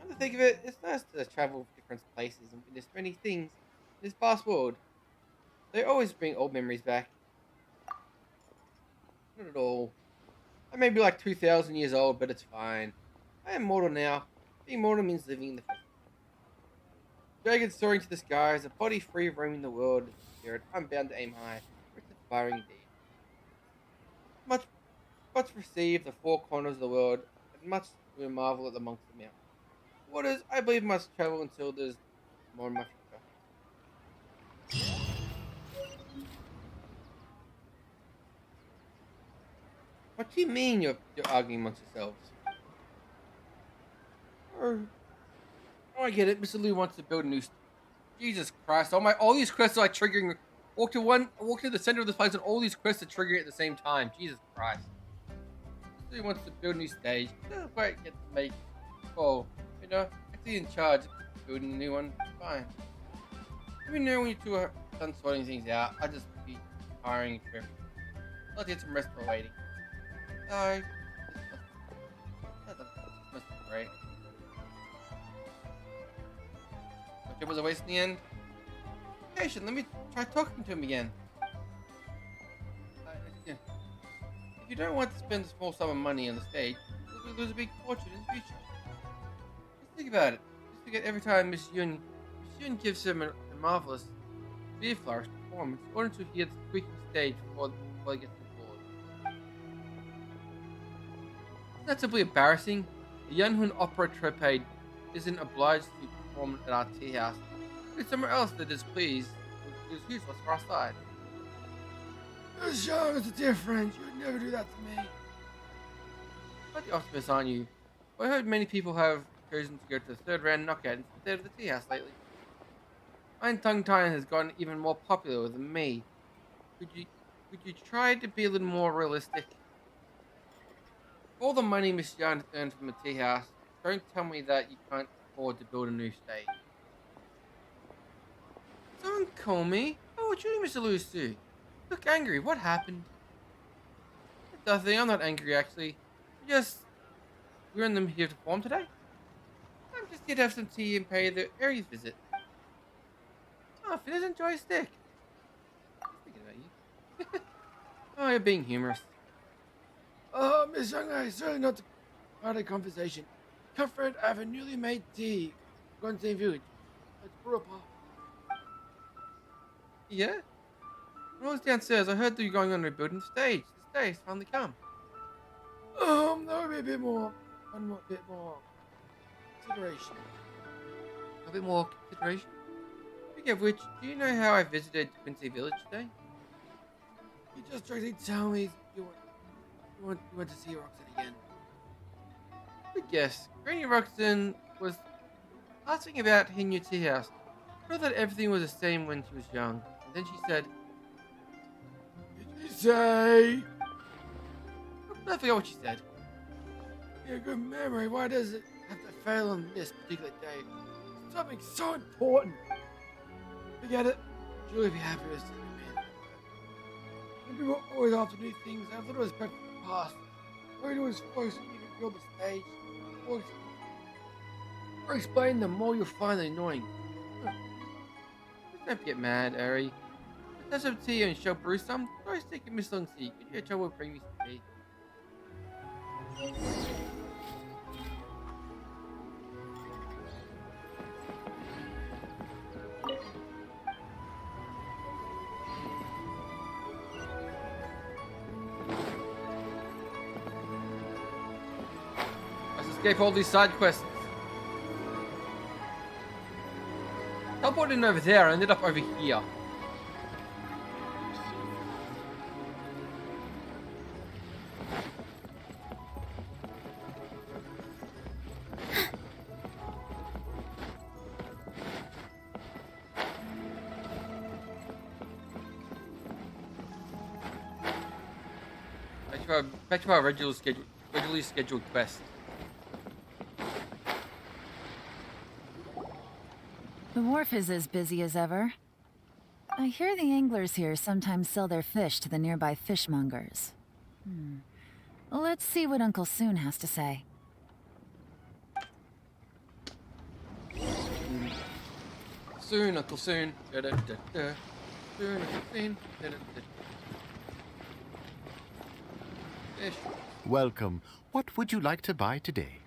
Come to think of it, it's nice to travel to different places and witness many things in this vast world. They always bring old memories back. Not at all. I may be like 2,000 years old, but it's fine. I am mortal now. Being mortal means living in the present. Dragon soaring to the skies, a body free roaming the world as a spirit, unbound to aim high. It's inspiring indeed. Much receive the four corners of the world, and much to marvel at amongst the mountains. Waters, I believe, must travel until there's more in my future. What do you mean you're arguing amongst yourselves? Oh, I get it. Mr. Liu wants to build a new. Jesus Christ! All these quests are like triggering. Walk to the center of this place, and all these quests are triggering at the same time. Jesus Christ! Mr. Liu wants to build a new stage. Wait, get to make. Oh, you know, actually in charge of building a new one. Fine. Let me know when you two are done sorting things out. I'll just be hiring for. I'll get some rest while waiting. Sorry. That must be great. It was a waste in the end. Patient, let me try talking to him again. If you don't want to spend a small sum of money on the stage, you'll lose a big fortune in the future. Just think about it. Just think every time Miss Yun gives him a marvelous beer flourish performance in order to hear the squeaking stage before he gets on board. Isn't that simply embarrassing? The Yanhun Opera Trepade isn't obliged to perform at our tea house. It's somewhere else that is pleased is useless for our side. Show us a difference. You'd never do that to me. Quite the optimist, aren't you? I heard many people have chosen to go to the third round knockout instead of the tea house lately. Mine tongue tying has gotten even more popular than me. Could you could you try to be a little more realistic? All the money Miss Yarn has earned from the tea house, don't tell me that you can't afford to build a new stage. Don't call me. Oh, what you, Mr. Lucy? Look angry. What happened? Nothing. I'm not angry actually. We're in them here to perform today. I'm just here to have some tea and pay the Aries visit. Oh, Finn enjoy a stick. Just thinking about you. Oh, you're being humorous. Oh, Miss Young, certainly not to start a conversation. Comfort, I have a newly made tea. Go on same village. Let's brew up. Yeah? When I was downstairs, I heard that you're going on rebuilding the stage. The stage finally come. That would be a bit more, bit more consideration. A bit more consideration? Speaking of which, do you know how I visited Quincy Village today? You just directly tell me you want to see Roxanne again. Good guess. Granny Roxanne was asking about her new tea house. I thought that everything was the same when she was young. And then she said, "Did you say?" I forgot what she said. Yeah, good memory. Why does it have to fail on this particular day? Something so important. Forget it. Julie will be happy to see you, man. When people are always after new things, I thought it was back from the past. All you do is focus on you to build the stage. Or explain them, more you'll find them annoying. Huh. Just don't get mad, Ari. Let's have some tea and show Bruce some. Try sticking Miss Long Sea. Could you have trouble bringing me some tea? Let's escape all these side quests. Teleported over there, I ended up over here. Back to our regularly scheduled quest. The wharf is as busy as ever. I hear the anglers here sometimes sell their fish to the nearby fishmongers. Let's see what Uncle Soon has to say. Soon, Uncle Soon. Da, da, da, da. Soon, Uncle Soon. Da, da, da. Fish. Welcome. What would you like to buy today?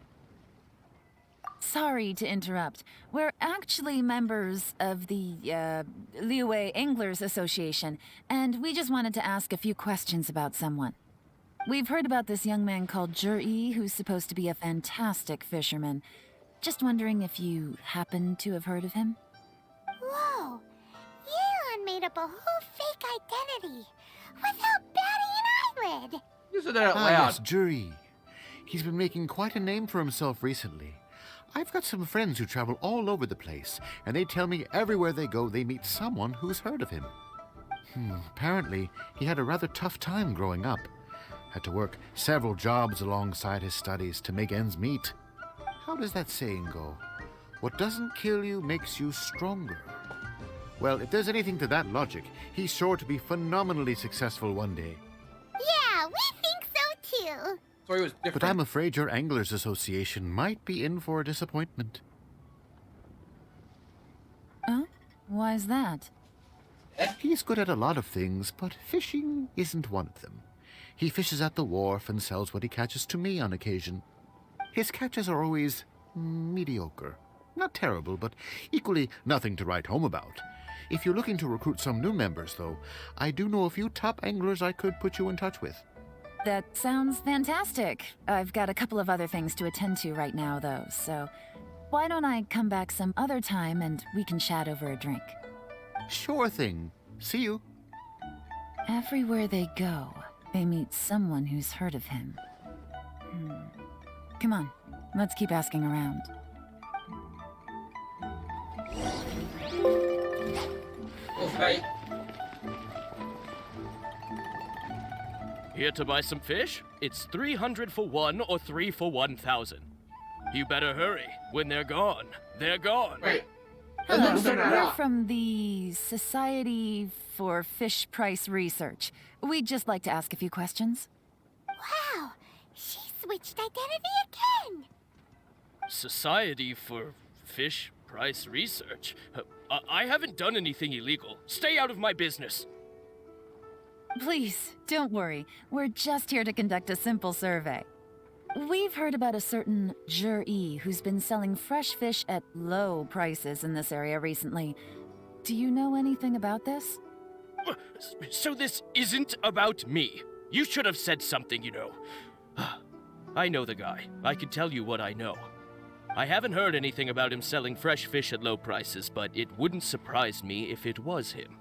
Sorry to interrupt. We're actually members of the, Liyue Anglers Association, and we just wanted to ask a few questions about someone. We've heard about this young man called Zhi, who's supposed to be a fantastic fisherman. Just wondering if you happen to have heard of him? Whoa! Yeon made up a whole fake identity without batting an eyelid! You said that out loud. Yes, Zhi. He's been making quite a name for himself recently. I've got some friends who travel all over the place, and they tell me everywhere they go they meet someone who's heard of him. Apparently, he had a rather tough time growing up. Had to work several jobs alongside his studies to make ends meet. How does that saying go? What doesn't kill you makes you stronger. Well, if there's anything to that logic, he's sure to be phenomenally successful one day. Yeah, we think so too. Story was different. But I'm afraid your Anglers Association might be in for a disappointment. Oh? Why's that? He's good at a lot of things, but fishing isn't one of them. He fishes at the wharf and sells what he catches to me on occasion. His catches are always mediocre. Not terrible, but equally nothing to write home about. If you're looking to recruit some new members, though, I do know a few top anglers I could put you in touch with. That sounds fantastic. I've got a couple of other things to attend to right now, though, so why don't I come back some other time and we can chat over a drink? Sure thing. See you. Everywhere they go, they meet someone who's heard of him. Come on, let's keep asking around. Right. Here to buy some fish? It's 300 for one or 3 for 1,000. You better hurry. When they're gone, they're gone. Right. Hello, Let's turn that we're off. from the Society for Fish Price Research. We'd just like to ask a few questions. Wow, she switched identity again. Society for Fish Price Research? I haven't done anything illegal. Stay out of my business. Please, don't worry. We're just here to conduct a simple survey. We've heard about a certain Jur-E who's been selling fresh fish at low prices in this area recently. Do you know anything about this? So this isn't about me. You should have said something, you know. I know the guy. I can tell you what I know. I haven't heard anything about him selling fresh fish at low prices, but it wouldn't surprise me if it was him.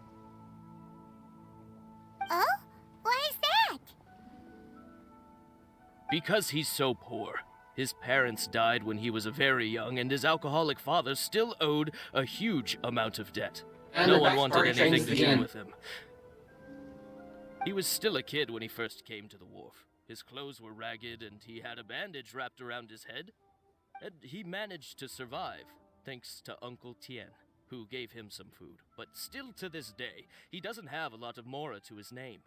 Oh? Why is that? Because he's so poor. His parents died when he was very young, and his alcoholic father still owed a huge amount of debt. And No the one wanted backstory anything changes to do again. with him. He was still a kid when he first came to the wharf. His clothes were ragged, and he had a bandage wrapped around his head. And he managed to survive, thanks to Uncle Tien, who gave him some food. But still to this day, he doesn't have a lot of mora to his name.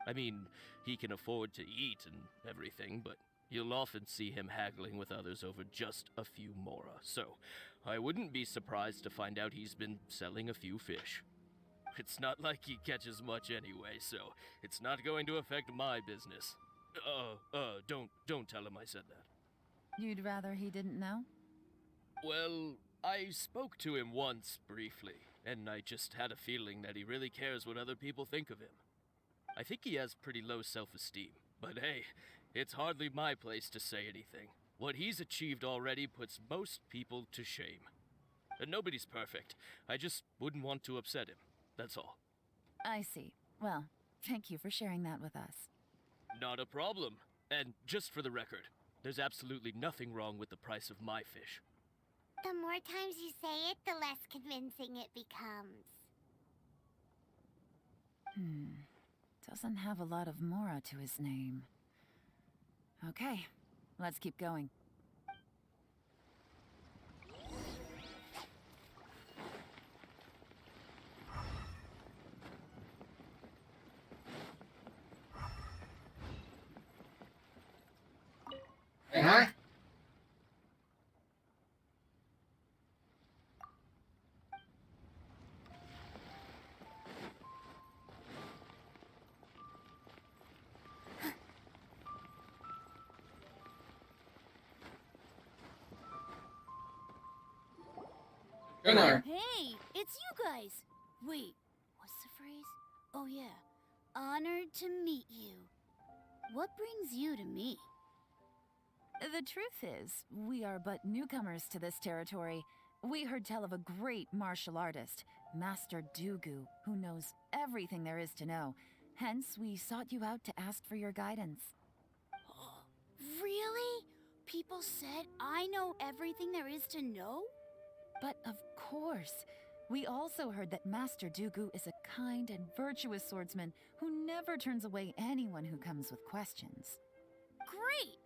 I mean, he can afford to eat and everything, but you'll often see him haggling with others over just a few mora. So, I wouldn't be surprised to find out he's been selling a few fish. It's not like he catches much anyway, so it's not going to affect my business. Don't tell him I said that. You'd rather he didn't know? Well, I spoke to him once, briefly, and I just had a feeling that he really cares what other people think of him. I think he has pretty low self-esteem, but hey, it's hardly my place to say anything. What he's achieved already puts most people to shame. And nobody's perfect. I just wouldn't want to upset him, that's all. I see. Well, thank you for sharing that with us. Not a problem. And just for the record, there's absolutely nothing wrong with the price of my fish. The more times you say it, the less convincing it becomes. Doesn't have a lot of mora to his name. Okay, let's keep going. Hey, hi. Gunnar. Hey, it's you guys. Wait, what's the phrase? Oh yeah, honored to meet you. What brings you to me? The truth is, we are but newcomers to this territory. We heard tell of a great martial artist, Master Dugu, who knows everything there is to know. Hence, we sought you out to ask for your guidance. Really? People said I know everything there is to know? But of course, we also heard that Master Dugu is a kind and virtuous swordsman who never turns away anyone who comes with questions. Great!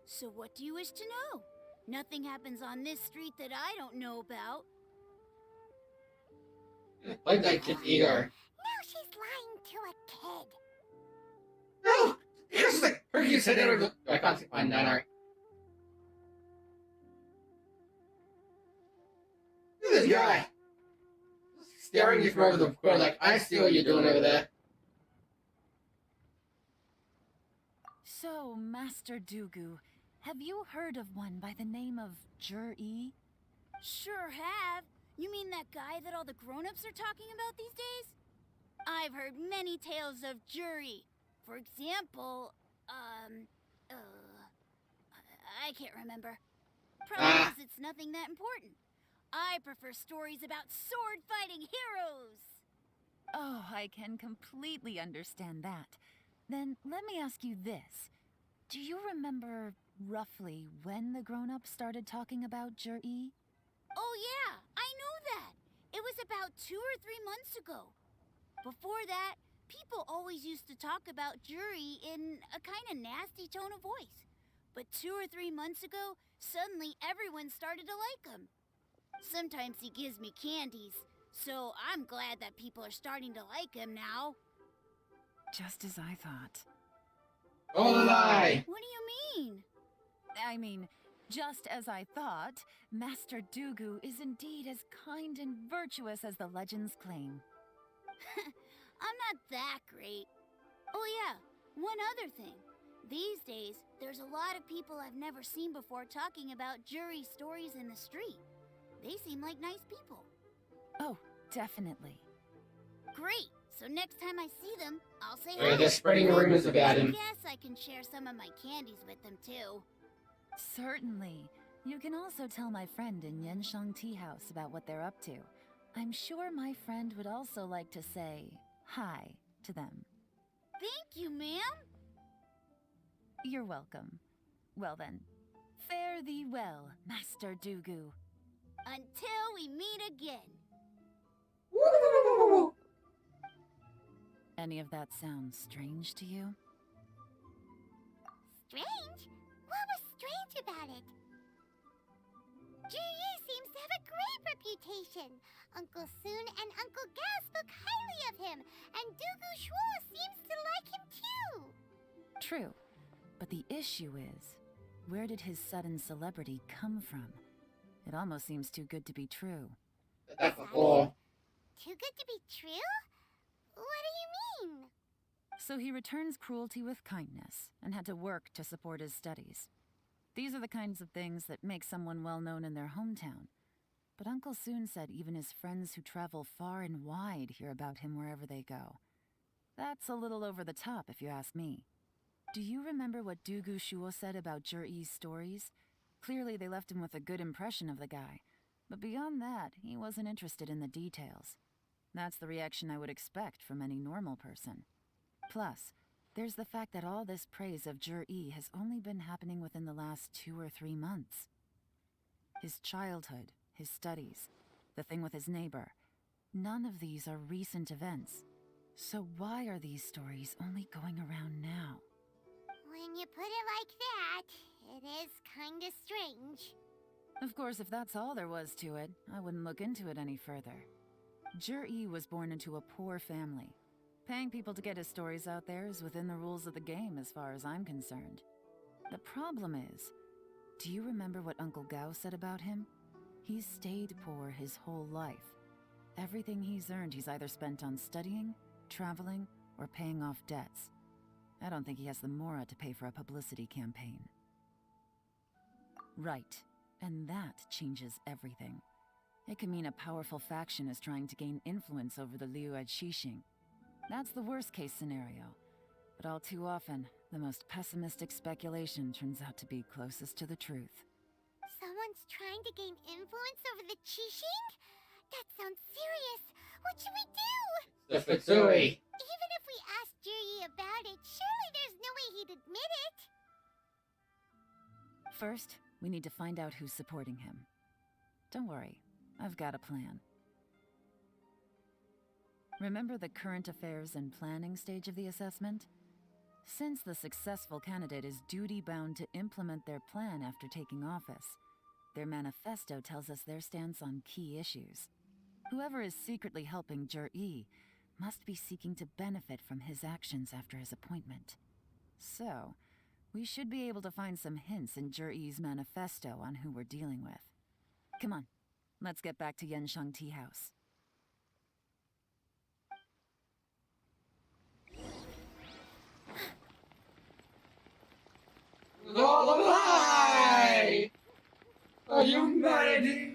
So what do you wish to know? Nothing happens on this street that I don't know about. Like that kid Igor. Now she's lying to a kid. No! This is like Hercules said it. I can't find that art. Look at this guy. Staring you from over the corner like, I see what you're doing over there. So, Master Dugu, have you heard of one by the name of Jur-E? Sure have. You mean that guy that all the grown-ups are talking about these days? I've heard many tales of Juri. For example, I can't remember. Problem is, it's nothing that important. I prefer stories about sword-fighting heroes. Oh, I can completely understand that. Then let me ask you this. Do you remember roughly when the grown-ups started talking about Jur-E? Oh yeah, I know that. It was about 2 or 3 months ago. Before that, people always used to talk about Jury in a kind of nasty tone of voice. But 2 or 3 months ago, suddenly everyone started to like him. Sometimes he gives me candies, so I'm glad that people are starting to like him now. Just as I thought. Oh, lie! What do you mean? I mean, just as I thought, Master Dugu is indeed as kind and virtuous as the legends claim. I'm not that great. Oh yeah, one other thing. These days, there's a lot of people I've never seen before talking about Jury stories in the street. They seem like nice people. Oh, definitely. Great! So next time I see them, I'll say Hey, hi. they're spreading rumors about I him. guess I can share some of my candies with them too. Certainly. You can also tell my friend in Yenshang Tea House about what they're up to. I'm sure my friend would also like to say hi to them. Thank you, ma'am. You're welcome. Well then, fare thee well, Master Dugu. Until we meet again. Any of that sound strange to you? Strange? What was strange about it? Juyi seems to have a great reputation. Uncle Soon and Uncle Gao spoke highly of him, and Dugu Shuo seems to like him too. True. But the issue is, where did his sudden celebrity come from? It almost seems too good to be true. That's before. Too good to be true? What do you mean? So he returns cruelty with kindness, and had to work to support his studies. These are the kinds of things that make someone well known in their hometown. But Uncle Soon said even his friends who travel far and wide hear about him wherever they go. That's a little over the top, if you ask me. Do you remember what Dugu Shuo said about Jur-E's stories? Clearly they left him with a good impression of the guy. But beyond that, he wasn't interested in the details. That's the reaction I would expect from any normal person. Plus, there's the fact that all this praise of Jur-E has only been happening within the last 2 or 3 months. His childhood, his studies, the thing with his neighbor, none of these are recent events. So why are these stories only going around now? When you put it like that, it is kinda strange. Of course, if that's all there was to it, I wouldn't look into it any further. Jur-E was born into a poor family. Paying people to get his stories out there is within the rules of the game as far as I'm concerned. The problem is, do you remember what Uncle Gao said about him? He's stayed poor his whole life. Everything he's earned he's either spent on studying, traveling, or paying off debts. I don't think he has the mora to pay for a publicity campaign. Right, and that changes everything. It can mean a powerful faction is trying to gain influence over the Liu Shixing. That's the worst-case scenario. But all too often, the most pessimistic speculation turns out to be closest to the truth. Someone's trying to gain influence over the Qixing? That sounds serious. What should we do? The Fitsui. Even if we asked Juyi about it, surely there's no way he'd admit it. First, we need to find out who's supporting him. Don't worry, I've got a plan. Remember the current affairs and planning stage of the assessment? Since the successful candidate is duty-bound to implement their plan after taking office, their manifesto tells us their stance on key issues. Whoever is secretly helping Jur-E must be seeking to benefit from his actions after his appointment. So, we should be able to find some hints in Jur-E's manifesto on who we're dealing with. Come on, let's get back to Yenshang Tea House. Lullaby! Are you ready?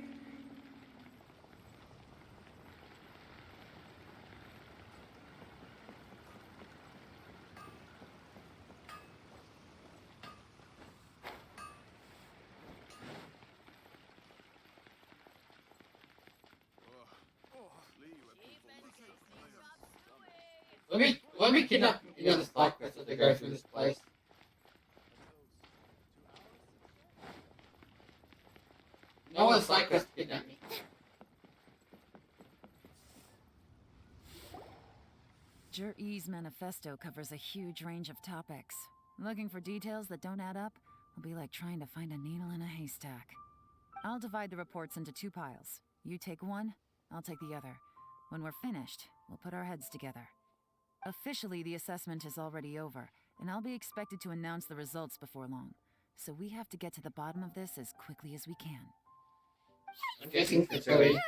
Let me kidnap the Stik as they go through this place. No one's Stik to kidnap me. Jur-E's manifesto covers a huge range of topics. Looking for details that don't add up will be like trying to find a needle in a haystack. I'll divide the reports into 2 piles. You take one, I'll take the other. When we're finished, we'll put our heads together. Officially, the assessment is already over, and I'll be expected to announce the results before long. So we have to get to the bottom of this as quickly as we can. I'm guessing for Zoe.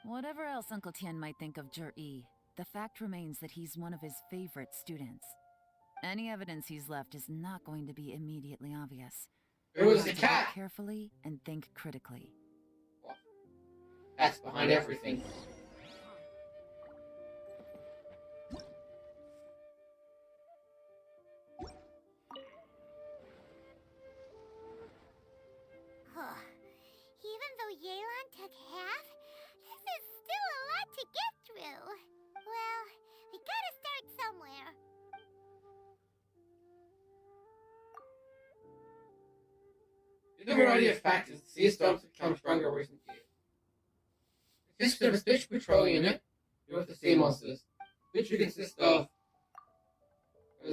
Whatever else Uncle Tien might think of Jur-E, the fact remains that he's one of his favorite students. Any evidence he's left is not going to be immediately obvious. It was We the have to look cat! carefully and think critically. That's behind everything. Even though Yelan took half, this is still a lot to get through. Well, we gotta start somewhere. Due to a variety of factors, the sea storms have become stronger in recent years. It consists of a fish patrol unit, deal with the sea monsters, which should consist of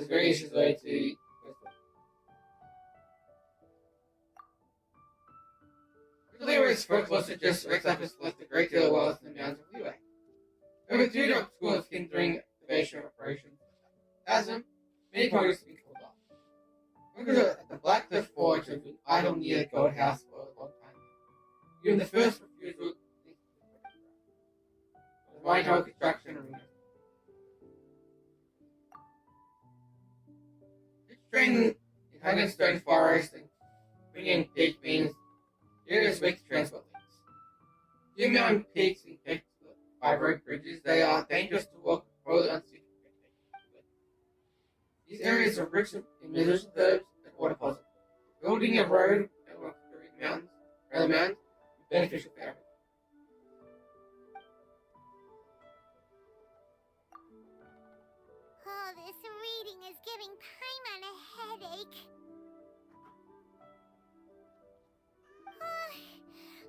various issues related to Leeway's folk law suggests Rex has left a great deal of wealth in the mountains of Leeway. Over 2 dock schools hindering evasion operations. Chasm, many projects have been called off. Workers at the Black Cliff Forge have been idle near the Gold House for a long time. Given the first refusal, my whole construction arena. Training in Hungerstone Forest and bringing peak means various weak transport links. 2 mountain peaks infected by road bridges, they are dangerous to walk probably unsuited for recreation. These areas are rich in minerals, herbs, and water deposits. Building a road along the mountains, around the mountains, is beneficial for everyone. Oh, this reading is giving Paimon a headache.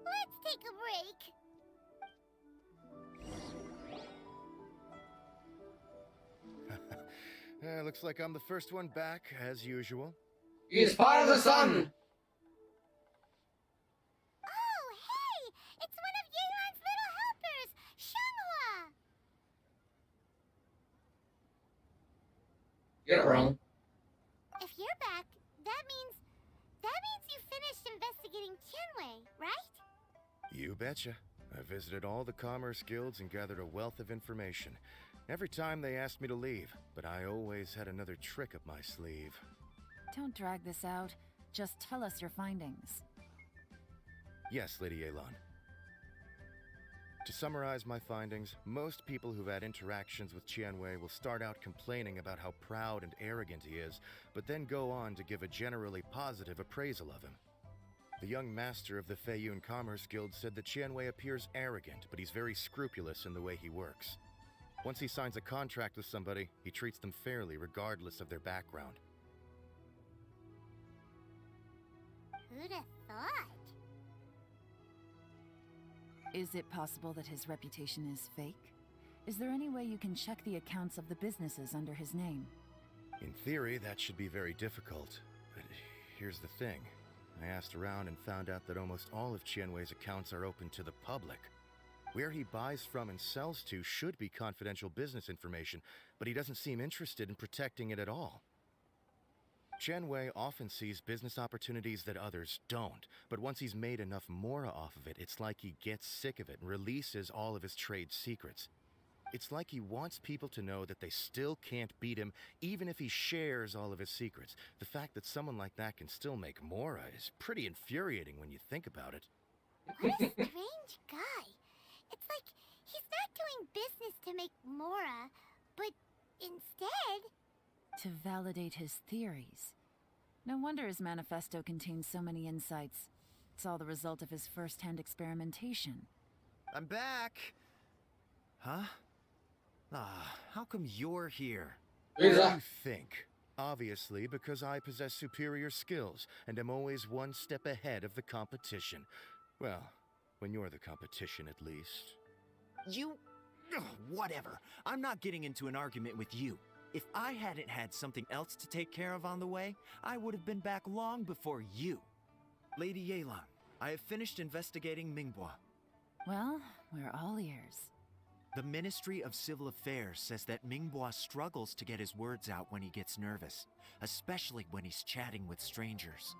Let's take a break. Looks like I'm the first one back, as usual. He's part of the sun! Oh, hey! It's one of Yelan's little helpers, Shanghua! Get it wrong. If you're back, that means you finished investigating Tianwei, right? You betcha. I visited all the commerce guilds and gathered a wealth of information. Every time they asked me to leave, but I always had another trick up my sleeve. Don't drag this out. Just tell us your findings. Yes, Lady Yelan. To summarize my findings, most people who've had interactions with Tianwei will start out complaining about how proud and arrogant he is, but then go on to give a generally positive appraisal of him. The young master of the Feiyun Commerce Guild said that Tianwei appears arrogant, but he's very scrupulous in the way he works. Once he signs a contract with somebody, he treats them fairly regardless of their background. Who'd have thought? Is it possible that his reputation is fake? Is there any way you can check the accounts of the businesses under his name? In theory, that should be very difficult. But here's the thing. I asked around and found out that almost all of Tianwei's accounts are open to the public. Where he buys from and sells to should be confidential business information, but he doesn't seem interested in protecting it at all. Tianwei often sees business opportunities that others don't, but once he's made enough mora off of it, it's like he gets sick of it and releases all of his trade secrets. It's like he wants people to know that they still can't beat him, even if he shares all of his secrets. The fact that someone like that can still make mora is pretty infuriating when you think about it. What a strange guy. It's like he's not doing business to make mora, but instead... To validate his theories. No wonder his manifesto contains so many insights. It's all the result of his first-hand experimentation. I'm back! Huh? How come you're here? What do you think? Obviously, because I possess superior skills, and am always one step ahead of the competition. Well, when you're the competition, at least. Ugh, whatever. I'm not getting into an argument with you. If I hadn't had something else to take care of on the way, I would have been back long before you. Lady Yelan, I have finished investigating Minghua. Well, we're all ears. The Ministry of Civil Affairs says that Minghua struggles to get his words out when he gets nervous, especially when he's chatting with strangers.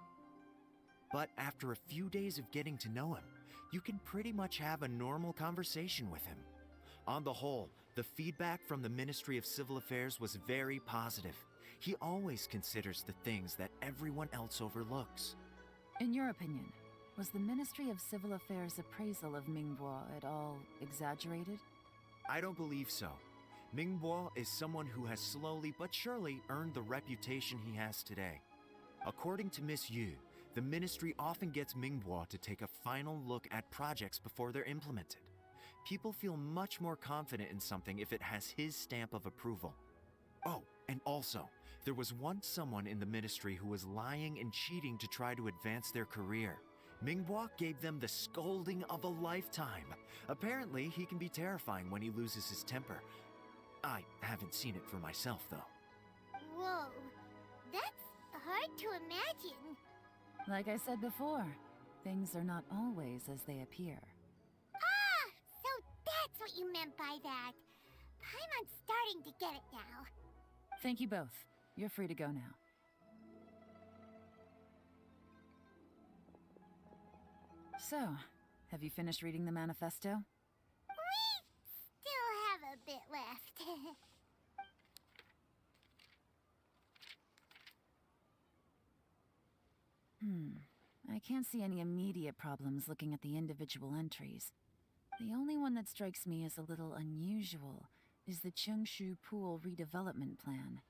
But after a few days of getting to know him, you can pretty much have a normal conversation with him. On the whole, the feedback from the Ministry of Civil Affairs was very positive. He always considers the things that everyone else overlooks. In your opinion, was the Ministry of Civil Affairs' appraisal of Minghua at all exaggerated? I don't believe so. Minghua is someone who has slowly but surely earned the reputation he has today. According to Miss Yu, the Ministry often gets Minghua to take a final look at projects before they're implemented. People feel much more confident in something if it has his stamp of approval. Oh, and also, there was once someone in the Ministry who was lying and cheating to try to advance their career. Minghua gave them the scolding of a lifetime. Apparently, he can be terrifying when he loses his temper. I haven't seen it for myself, though. Whoa, that's hard to imagine. Like I said before, things are not always as they appear. Ah, so that's what you meant by that. Paimon's starting to get it now. Thank you both. You're free to go now. So, have you finished reading the manifesto? We still have a bit left. I can't see any immediate problems looking at the individual entries. The only one that strikes me as a little unusual is the Cheongshu Pool redevelopment plan.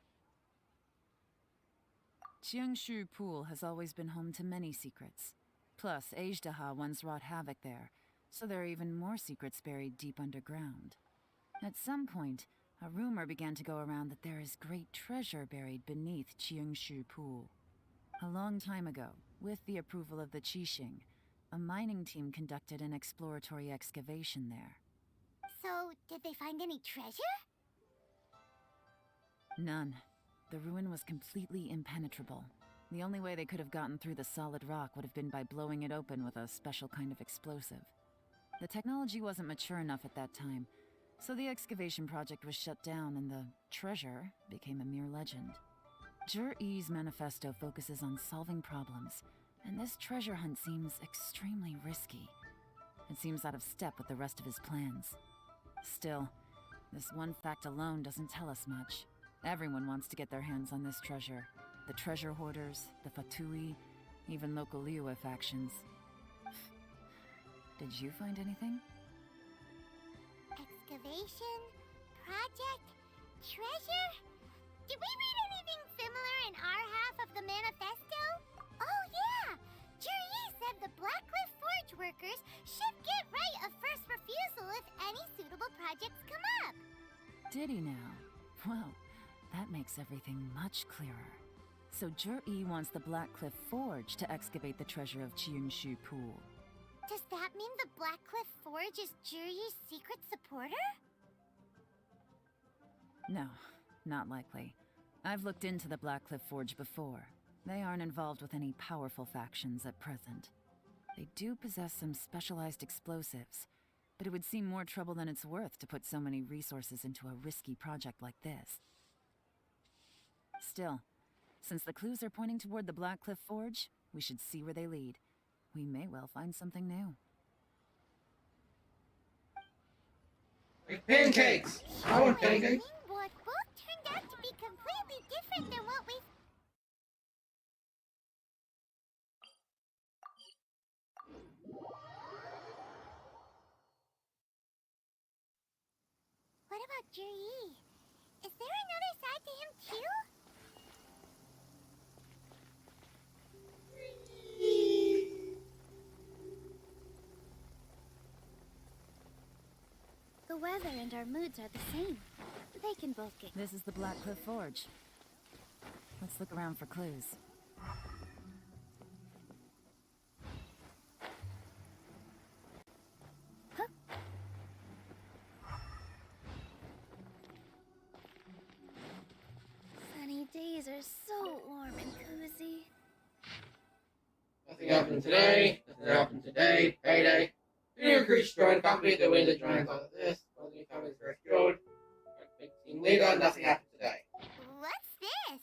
Cheongshu Pool has always been home to many secrets. Plus, Ajdaha once wrought havoc there, so there are even more secrets buried deep underground. At some point, a rumor began to go around that there is great treasure buried beneath Cheongshu Pool. A long time ago, with the approval of the Qixing, a mining team conducted an exploratory excavation there. So, did they find any treasure? None. The ruin was completely impenetrable. The only way they could have gotten through the solid rock would have been by blowing it open with a special kind of explosive. The technology wasn't mature enough at that time, so the excavation project was shut down and the treasure became a mere legend. Zhi-Yi's manifesto focuses on solving problems, and this treasure hunt seems extremely risky. It seems out of step with the rest of his plans. Still, this one fact alone doesn't tell us much. Everyone wants to get their hands on this treasure. The treasure hoarders, the Fatui, even local Liyue factions. Did you find anything? Excavation? Project? Treasure? Did we read anything similar in our half of the manifesto? Oh yeah! Zhi-Yi said the Blackcliff Forge workers should get right of first refusal if any suitable projects come up. Did he now? Well, that makes everything much clearer. So Zhi-Yi wants the Blackcliff Forge to excavate the treasure of Cheongshu Pool. Does that mean the Blackcliff Forge is Zhi-Yi's secret supporter? No, not likely. I've looked into the Blackcliff Forge before. They aren't involved with any powerful factions at present. They do possess some specialized explosives, but it would seem more trouble than it's worth to put so many resources into a risky project like this. Still, since the clues are pointing toward the Blackcliff Forge, we should see where they lead. We may well find something new. Like pancakes! I want pancakes! What both turned out to be completely different than what we... What about Zhi-Yi? Is there another side to him too? The weather and our moods are the same. They can both get... This is the Blackcliff Forge. Let's look around for clues. happened today. Nothing happened today. Payday. The new creature joined company. The wind that joins all of this. All the newcomers rescued. Big team leader. Nothing happened today. What's this?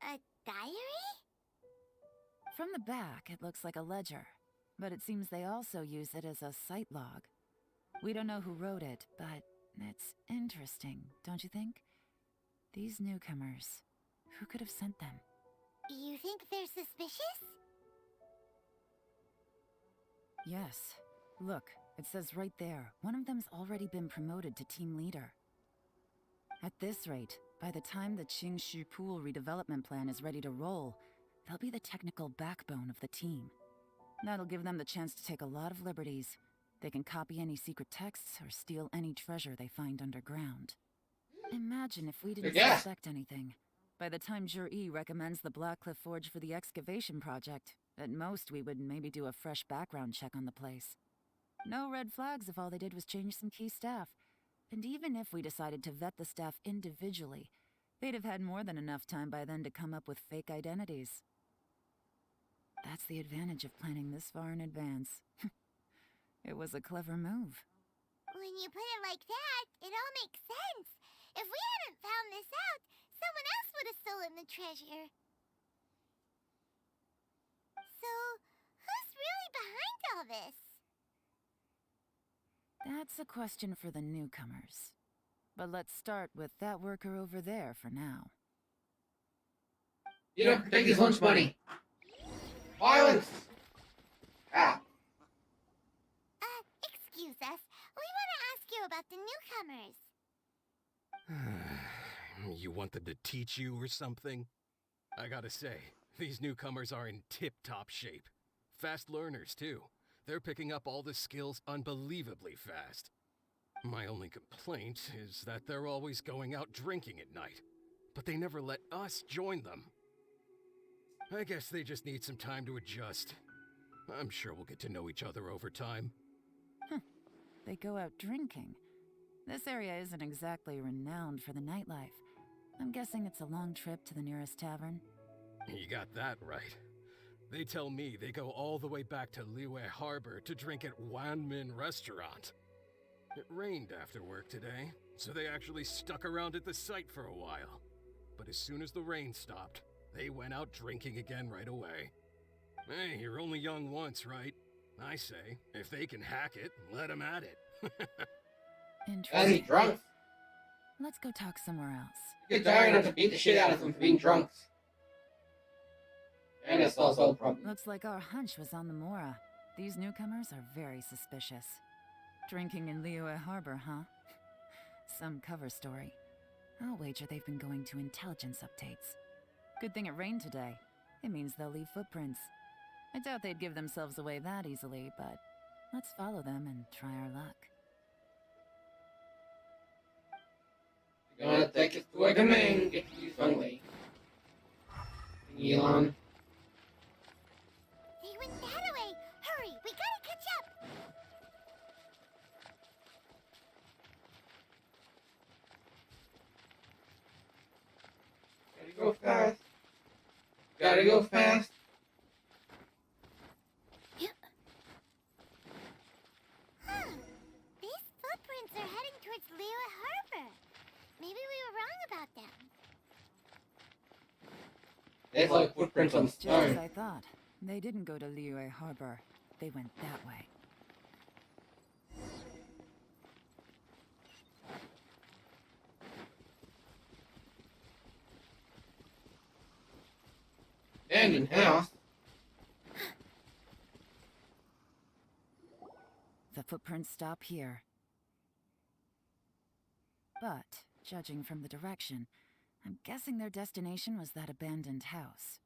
A diary? From the back, it looks like a ledger, but it seems they also use it as a site log. We don't know who wrote it, but it's interesting, don't you think? These newcomers, who could have sent them? You think they're suspicious? Yes. Look, it says right there, one of them's already been promoted to team leader. At this rate, by the time the Qingshu Pool redevelopment plan is ready to roll, they'll be the technical backbone of the team. That'll give them the chance to take a lot of liberties. They can copy any secret texts or steal any treasure they find underground. Imagine if we didn't suspect anything. By the time Jur-E recommends the Blackcliff Forge for the excavation project, at most we would maybe do a fresh background check on the place. No red flags if all they did was change some key staff. And even if we decided to vet the staff individually, they'd have had more than enough time by then to come up with fake identities. That's the advantage of planning this far in advance. It was a clever move. When you put it like that, it all makes sense. If we hadn't found this out, someone else would have stolen the treasure. So, who's really behind all this? That's a question for the newcomers. But let's start with that worker over there for now. You don't protect his lunch money. Violence! Ah. Excuse us. We want to ask you about the newcomers. You want them to teach you or something? I gotta say, these newcomers are in tip-top shape. Fast learners, too. They're picking up all the skills unbelievably fast. My only complaint is that they're always going out drinking at night, but they never let us join them. I guess they just need some time to adjust. I'm sure we'll get to know each other over time. They go out drinking. This area isn't exactly renowned for the nightlife. I'm guessing it's a long trip to the nearest tavern. You got that right. They tell me they go all the way back to Liyue Harbor to drink at Wanmin Restaurant. It rained after work today, so they actually stuck around at the site for a while. But as soon as the rain stopped, they went out drinking again right away. Hey, you're only young once, right? I say, if they can hack it, let them at it. Interesting. Drunk. Let's go talk somewhere else. Get tired enough to beat the shit out of them for being drunks. And it solves all problems. Looks like our hunch was on the Mora. These newcomers are very suspicious. Drinking in Liyue Harbor, huh? Some cover story. I'll wager they've been going to intelligence updates. Good thing it rained today. It means they'll leave footprints. I doubt they'd give themselves away that easily, but let's follow them and try our luck. You're gonna take us to a domain, get to use only. Elon. They went that way. Hurry, we gotta catch up. Gotta go fast. Gotta go fast. These footprints are heading towards Liyue Harbor. Maybe we were wrong about them. There's like footprints on Just as stone. I thought. They didn't go to Liyue Harbor. They went that way. Abandoned house. The footprints stop here. But, judging from the direction, I'm guessing their destination was that abandoned house.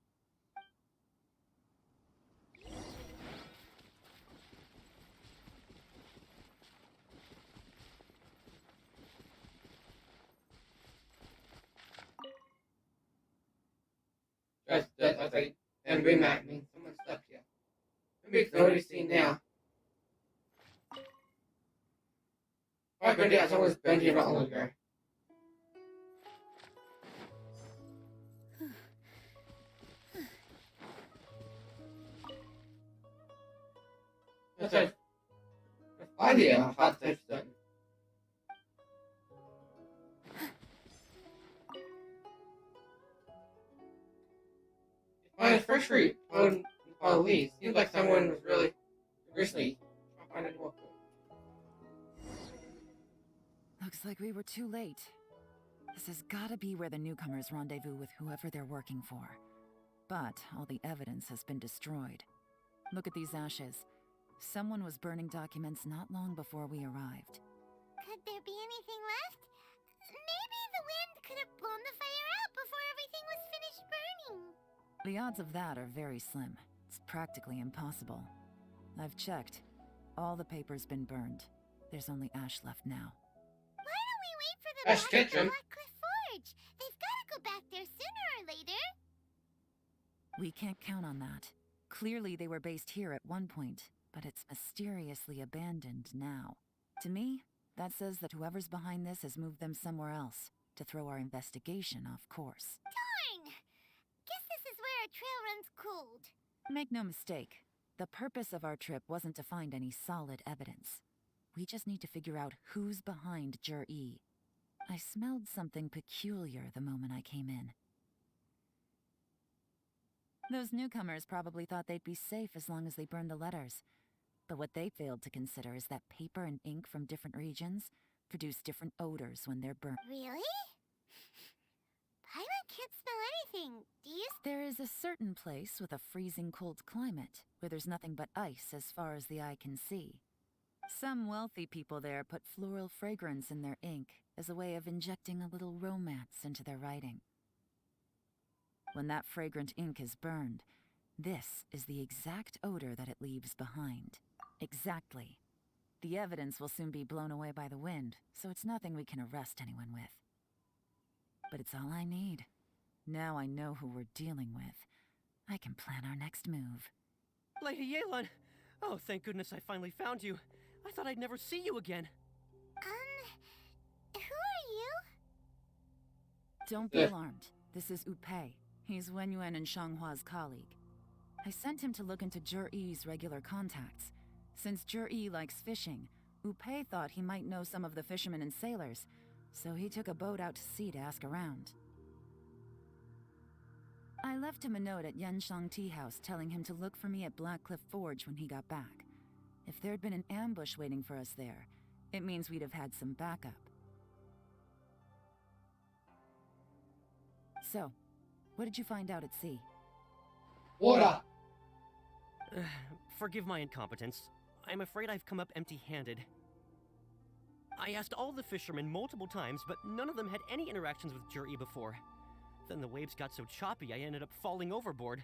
That's like, and remap me. Someone's stuck here. Maybe it's already seen now. I found out someone's been here not long ago. hard to say. My freshly on Lee seems like someone was really recently trying to find anyone. Looks like we were too late. This has gotta be where the newcomers rendezvous with whoever they're working for. But all the evidence has been destroyed. Look at these ashes. Someone was burning documents not long before we arrived. Could there be anything left? Maybe the wind could have blown the fire out before everything was finished burning. The odds of that are very slim. It's practically impossible. I've checked. All the paper's been burned. There's only ash left now. Why don't we wait for the body at Blackcliff Forge? They've got to go back there sooner or later. We can't count on that. Clearly they were based here at one point, but it's mysteriously abandoned now. To me, that says that whoever's behind this has moved them somewhere else, to throw our investigation off course. Darn! Guess this is where our trail runs cold. Make no mistake, the purpose of our trip wasn't to find any solid evidence. We just need to figure out who's behind Jur-E. I smelled something peculiar the moment I came in. Those newcomers probably thought they'd be safe as long as they burned the letters. But what they failed to consider is that paper and ink from different regions produce different odors when they're burnt. Really? Paimon can't smell anything. Do you? There is a certain place with a freezing cold climate where there's nothing but ice as far as the eye can see. Some wealthy people there put floral fragrance in their ink as a way of injecting a little romance into their writing. When that fragrant ink is burned, this is the exact odor that it leaves behind. Exactly. The evidence will soon be blown away by the wind, so it's nothing we can arrest anyone with. But it's all I need. Now I know who we're dealing with. I can plan our next move. Lady Yelan! Oh, thank goodness I finally found you. I thought I'd never see you again. Who are you? Don't be alarmed. This is Upei. He's Wenyuan and Shanghua's colleague. I sent him to look into Jur-E's regular contacts. Since Jur-E likes fishing, Upei thought he might know some of the fishermen and sailors, so he took a boat out to sea to ask around. I left him a note at Yanshang Tea House telling him to look for me at Blackcliff Forge when he got back. If there'd been an ambush waiting for us there, it means we'd have had some backup. So, what did you find out at sea? Water! Forgive my incompetence. I'm afraid I've come up empty-handed. I asked all the fishermen multiple times, but none of them had any interactions with Jur-E before. Then the waves got so choppy I ended up falling overboard.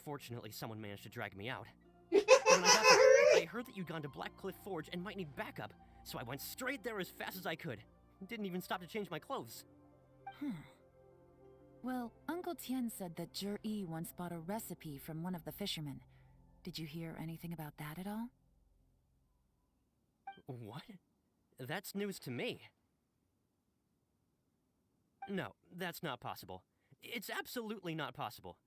Fortunately, someone managed to drag me out. When I got there, I heard that you'd gone to Blackcliff Forge and might need backup, so I went straight there as fast as I could. Didn't even stop to change my clothes. Well, Uncle Tien said that Jur-E once bought a recipe from one of the fishermen. Did you hear anything about that at all? What? That's news to me. No, that's not possible. It's absolutely not possible.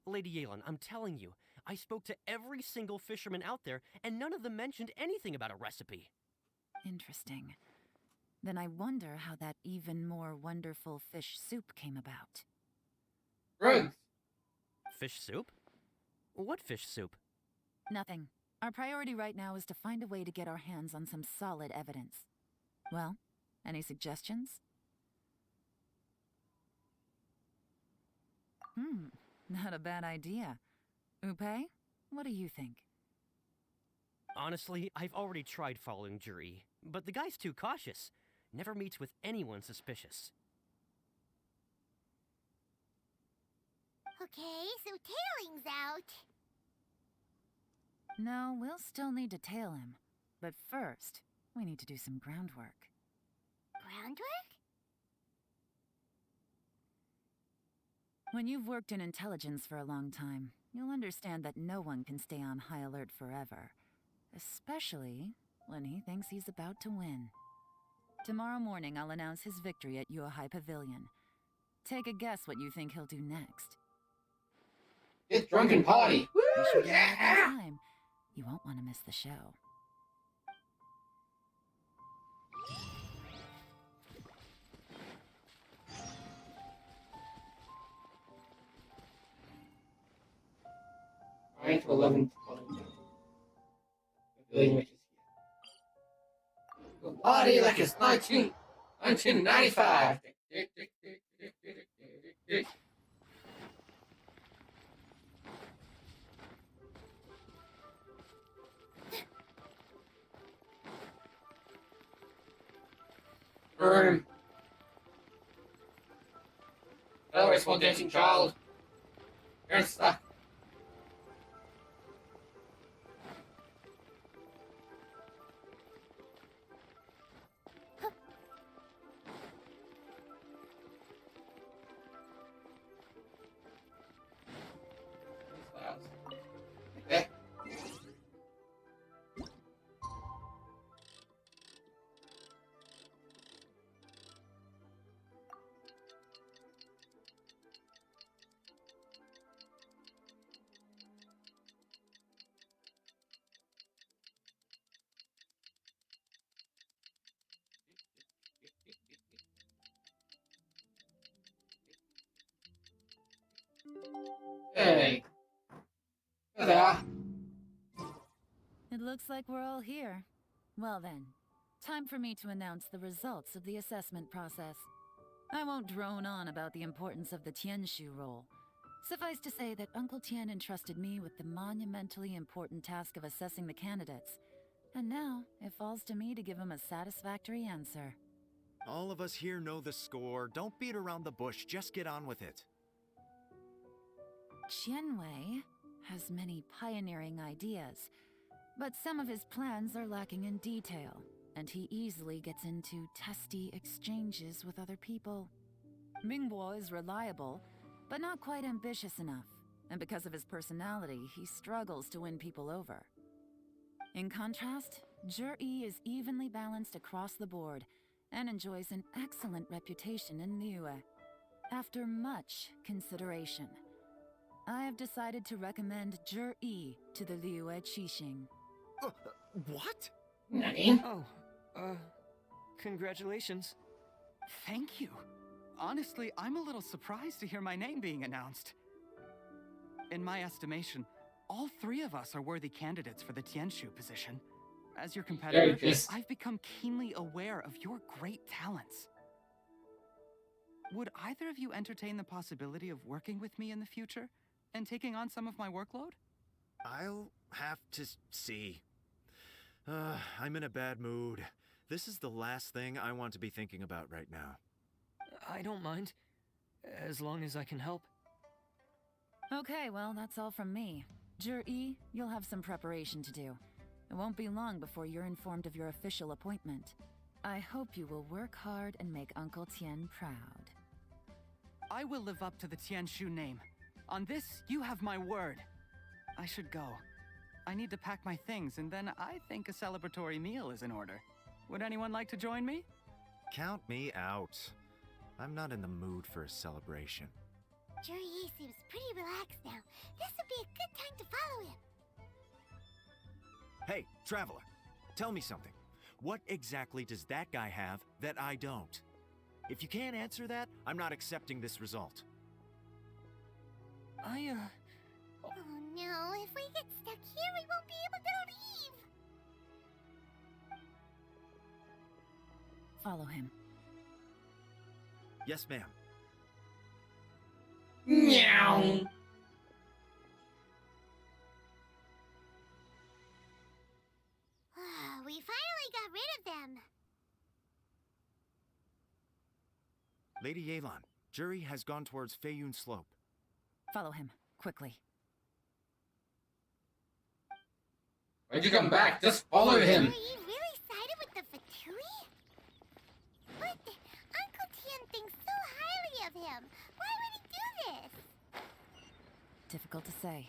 Lady Yelan, I'm telling you, I spoke to every single fisherman out there, and none of them mentioned anything about a recipe. Interesting. Then I wonder how that even more wonderful fish soup came about. Runs! Fish soup? What fish soup? Nothing. Our priority right now is to find a way to get our hands on some solid evidence. Well, any suggestions? Not a bad idea. Upei, what do you think? Honestly, I've already tried following Jur-E, but the guy's too cautious. Never meets with anyone suspicious. Okay, so tailing's out. No, we'll still need to tail him. But first, we need to do some groundwork. Groundwork? When you've worked in intelligence for a long time, you'll understand that no one can stay on high alert forever. Especially when he thinks he's about to win. Tomorrow morning, I'll announce his victory at Yuehai Pavilion. Take a guess what you think he'll do next. Get drunk and party! You should Woo! get out Yeah! on time. You won't want to miss the show. 9 to 11. Party like it's 1995. Burn him. Another small dancing child. You're stuck. Hey. There they are. It looks like we're all here. Well then, time for me to announce the results of the assessment process. I won't drone on about the importance of the Tianshu role. Suffice to say that Uncle Tian entrusted me with the monumentally important task of assessing the candidates. And now, it falls to me to give him a satisfactory answer. All of us here know the score. Don't beat around the bush, just get on with it. Qianwei has many pioneering ideas, but some of his plans are lacking in detail, and he easily gets into testy exchanges with other people. Mingbo is reliable, but not quite ambitious enough, and because of his personality, he struggles to win people over. In contrast, Zhi is evenly balanced across the board, and enjoys an excellent reputation in Liyue. After much consideration, I have decided to recommend Zhi to the Liyue Qixing. What? Oh, congratulations. Thank you. Honestly, I'm a little surprised to hear my name being announced. In my estimation, all three of us are worthy candidates for the Tianshu position. As your competitor, I've become keenly aware of your great talents. Would either of you entertain the possibility of working with me in the future and taking on some of my workload? I'll have to see. I'm in a bad mood. This is the last thing I want to be thinking about right now. I don't mind, as long as I can help. Okay, well, that's all from me. Zhi, you'll have some preparation to do. It won't be long before you're informed of your official appointment. I hope you will work hard and make Uncle Tian proud. I will live up to the Tianshu name. On this, you have my word. I should go. I need to pack my things, and then I think a celebratory meal is in order. Would anyone like to join me? Count me out. I'm not in the mood for a celebration. Zhi seems pretty relaxed now. This would be a good time to follow him. Hey, Traveler, tell me something. What exactly does that guy have that I don't? If you can't answer that, I'm not accepting this result. Oh no, if we get stuck here, we won't be able to leave. Follow him. Yes, ma'am. Meow. We finally got rid of them. Lady Yelan, Zhi has gone towards Feiyun Slope. Follow him, quickly. Why'd you come back? Just follow him. Are you really sided with the Fatui? But Uncle Tian thinks so highly of him. Why would he do this? Difficult to say,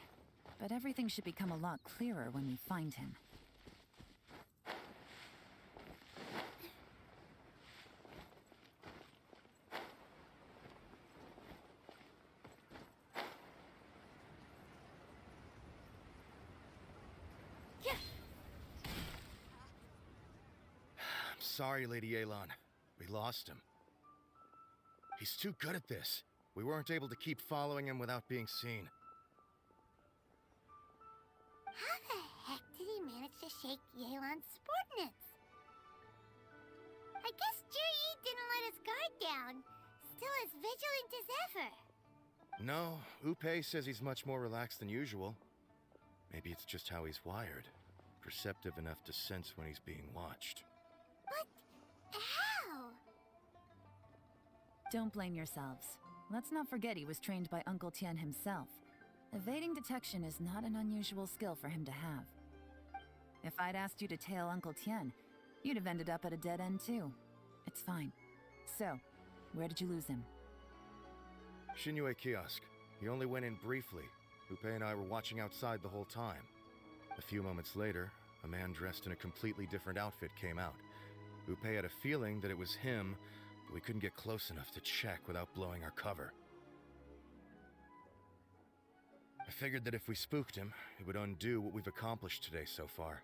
but everything should become a lot clearer when we find him. Sorry, Lady Yelan. We lost him. He's too good at this. We weren't able to keep following him without being seen. How the heck did he manage to shake Yelan's subordinates? I guess Juri didn't let his guard down. Still as vigilant as ever. No, Upe says he's much more relaxed than usual. Maybe it's just how he's wired. Perceptive enough to sense when he's being watched. But how? Don't blame yourselves. Let's not forget he was trained by Uncle Tien himself. Evading detection is not an unusual skill for him to have. If I'd asked you to tail Uncle Tien, you'd have ended up at a dead end too. It's fine. So, where did you lose him? Shinue Kiosk. He only went in briefly. Upe and I were watching outside the whole time. A few moments later, a man dressed in a completely different outfit came out. Upe had a feeling that it was him, but we couldn't get close enough to check without blowing our cover. I figured that if we spooked him, it would undo what we've accomplished today so far.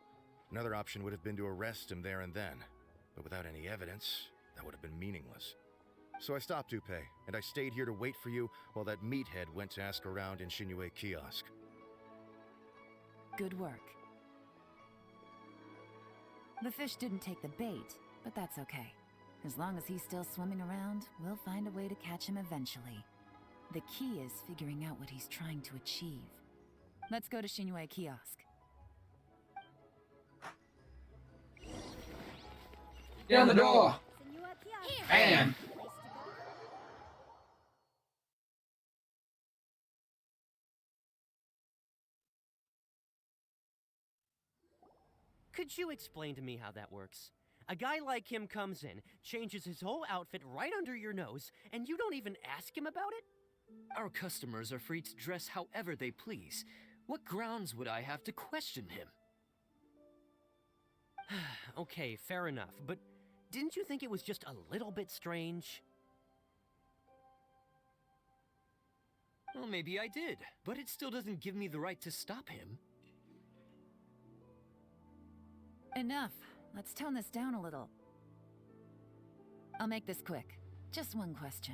Another option would have been to arrest him there and then, but without any evidence, that would have been meaningless. So I stopped Upe, and I stayed here to wait for you while that meathead went to ask around in Shinue Kiosk. Good work. The fish didn't take the bait, but that's okay. As long as he's still swimming around, we'll find a way to catch him eventually. The key is figuring out what he's trying to achieve. Let's go to Shinue Kiosk. Down the door! Bam! Could you explain to me how that works? A guy like him comes in, changes his whole outfit right under your nose, and you don't even ask him about it? Our customers are free to dress however they please. What grounds would I have to question him? Okay, fair enough, but didn't you think it was just a little bit strange? Well, maybe I did, but it still doesn't give me the right to stop him. Enough. Let's tone this down a little. I'll make this quick. Just one question.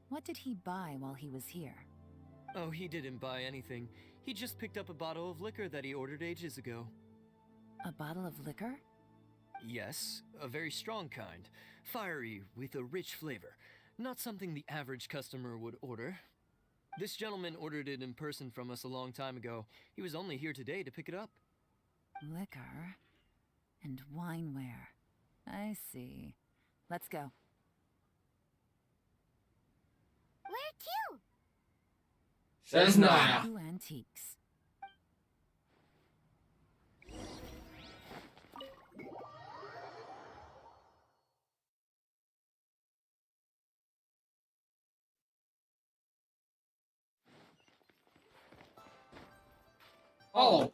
What did he buy while he was here? Oh, he didn't buy anything. He just picked up a bottle of liquor that he ordered ages ago. A bottle of liquor? Yes, a very strong kind. Fiery, with a rich flavor. Not something the average customer would order. This gentleman ordered it in person from us a long time ago. He was only here today to pick it up. Liquor and wineware. I see. Let's go. Where to? Says Naya. Two antiques. Oh.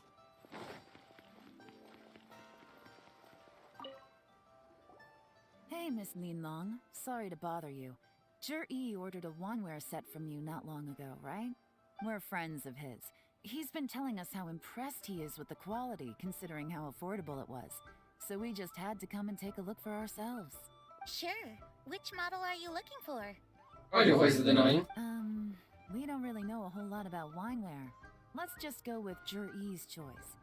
Hey, Miss Linlong. Sorry to bother you. Jur-E ordered a wanware set from you not long ago, right? We're friends of his. He's been telling us how impressed he is with the quality, considering how affordable it was. So we just had to come and take a look for ourselves. Sure. Which model are you looking for? Oh, your voice is annoying. We don't really know a whole lot about wineware. Let's just go with Jur-E's choice.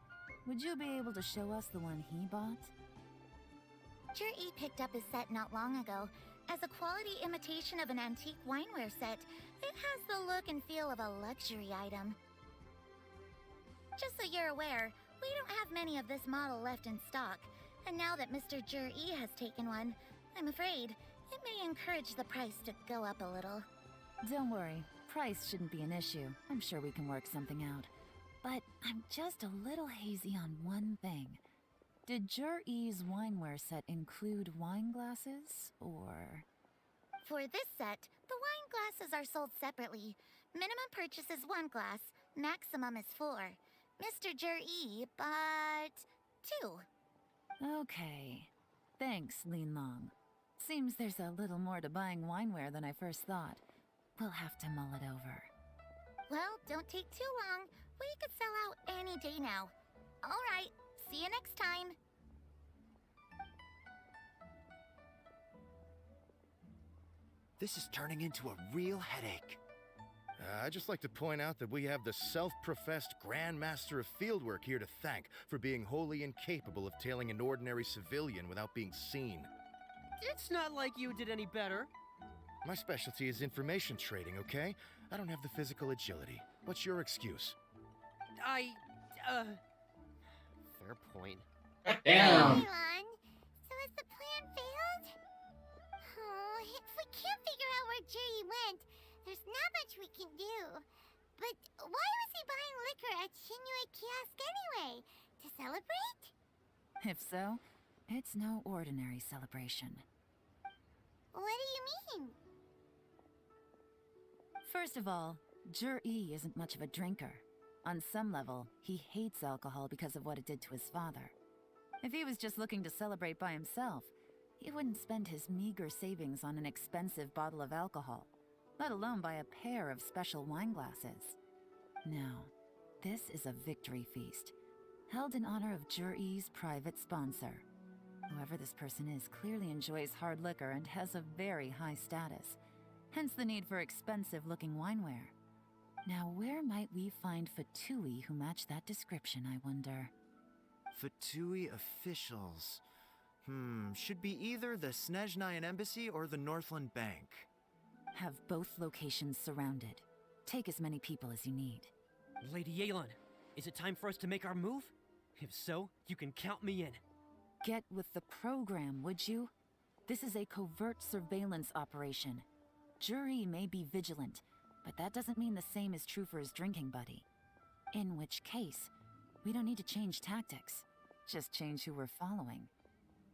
Would you be able to show us the one he bought? Jur-E picked up his set not long ago. As a quality imitation of an antique wineware set, it has the look and feel of a luxury item. Just so you're aware, we don't have many of this model left in stock, and now that Mr. Jur-E has taken one, I'm afraid it may encourage the price to go up a little. Don't worry, price shouldn't be an issue. I'm sure we can work something out. But I'm just a little hazy on one thing. Did Jur-E's wineware set include wine glasses, or...? For this set, the wine glasses are sold separately. Minimum purchase is 1 glass, maximum is 4. Mr. Jur-E bought 2. Okay. Thanks, Linlong. Seems there's a little more to buying wineware than I first thought. We'll have to mull it over. Well, don't take too long. We could sell out any day now. Alright, see you next time. This is turning into a real headache. I'd just like to point out that we have the self-professed Grand Master of Fieldwork here to thank for being wholly incapable of tailing an ordinary civilian without being seen. It's not like you did any better. My specialty is information trading, okay? I don't have the physical agility. What's your excuse? Fair point. Damn. Elon, so has the plan failed? Oh, if we can't figure out where Jerry went, there's not much we can do. But why was he buying liquor at Shinue Kiosk anyway? To celebrate? If so, it's no ordinary celebration. What do you mean? First of all, Jur-E isn't much of a drinker. On some level, he hates alcohol because of what it did to his father. If he was just looking to celebrate by himself, he wouldn't spend his meager savings on an expensive bottle of alcohol, let alone buy a pair of special wine glasses. No, this is a victory feast, held in honor of Jur-E's private sponsor. Whoever this person is clearly enjoys hard liquor and has a very high status, hence the need for expensive-looking wineware. Now, where might we find Fatui who match that description, I wonder? Fatui officials. Should be either the Snezhnayan Embassy or the Northland Bank. Have both locations surrounded. Take as many people as you need. Lady Yelan, is it time for us to make our move? If so, you can count me in. Get with the program, would you? This is a covert surveillance operation. Jur-E may be vigilant, but that doesn't mean the same is true for his drinking buddy. In which case, we don't need to change tactics. Just change who we're following.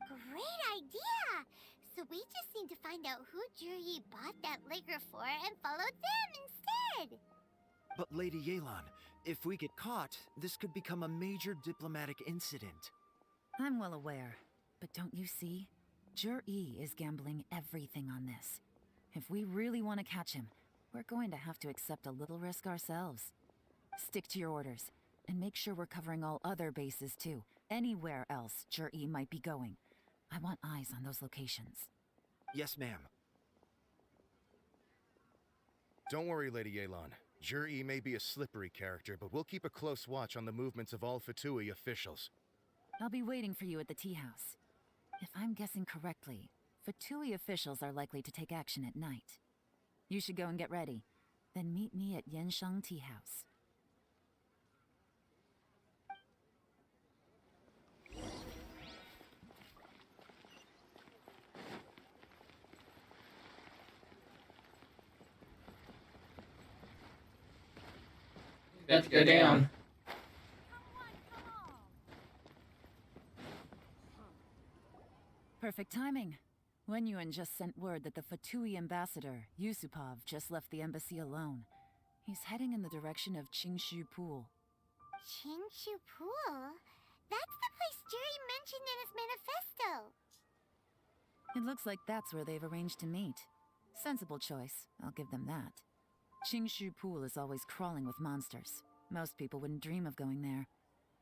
Great idea! So we just need to find out who Juri bought that liquor for and follow them instead! But Lady Yelan, if we get caught, this could become a major diplomatic incident. I'm well aware, but don't you see? Jur-E is gambling everything on this. If we really want to catch him, we're going to have to accept a little risk ourselves. Stick to your orders, and make sure we're covering all other bases too. Anywhere else Jur-E might be going. I want eyes on those locations. Yes, ma'am. Don't worry, Lady Yelan. Jur-E may be a slippery character, but we'll keep a close watch on the movements of all Fatui officials. I'll be waiting for you at the tea house. If I'm guessing correctly, Fatui officials are likely to take action at night. You should go and get ready. Then meet me at Yenshang Tea House. About to go down. Perfect timing. Wenyuan just sent word that the Fatui ambassador, Yusupov, just left the embassy alone. He's heading in the direction of Qingshu Pool. Qingshu Pool? That's the place Juri mentioned in his manifesto! It looks like that's where they've arranged to meet. Sensible choice, I'll give them that. Qingshu Pool is always crawling with monsters. Most people wouldn't dream of going there.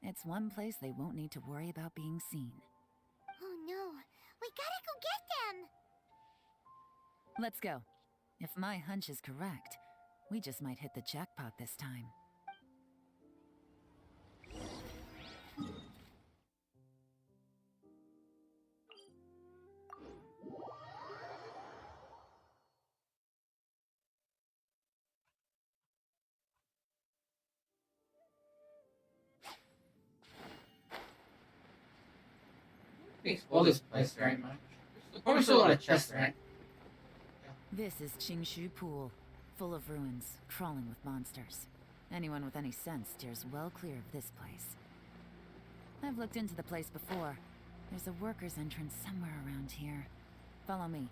It's one place they won't need to worry about being seen. Oh no, we gotta go get them! Let's go. If my hunch is correct, we just might hit the jackpot this time. Didn't explore this place very much. There's probably still a lot of chests around. This is Qingshu Pool, full of ruins, crawling with monsters. Anyone with any sense steers well clear of this place. I've looked into the place before. There's a worker's entrance somewhere around here. Follow me.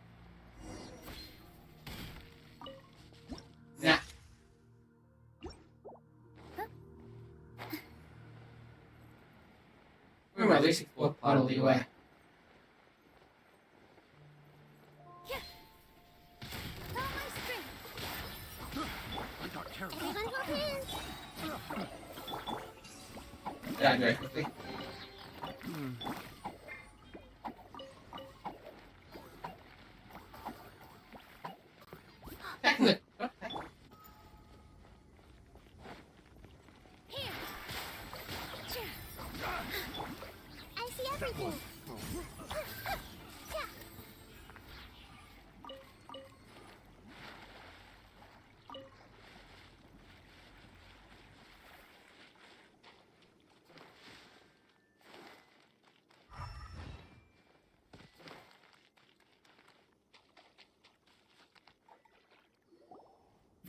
Nah. We were at least explore part of the way. Yeah, very quickly.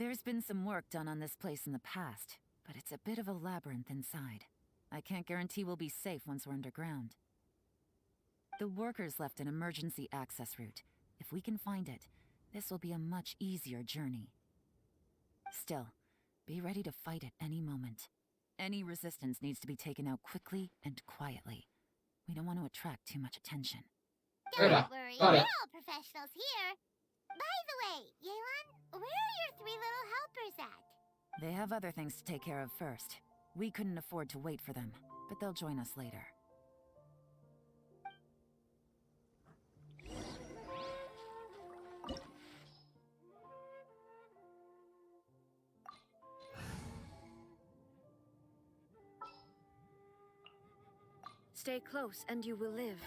There's been some work done on this place in the past, but it's a bit of a labyrinth inside. I can't guarantee we'll be safe once we're underground. The workers left an emergency access route. If we can find it, this will be a much easier journey. Still, be ready to fight at any moment. Any resistance needs to be taken out quickly and quietly. We don't want to attract too much attention. Don't worry, we're all professionals here. By the way, Yelan, where are your 3 little helpers at? They have other things to take care of first. We couldn't afford to wait for them, but they'll join us later. Stay close and you will live.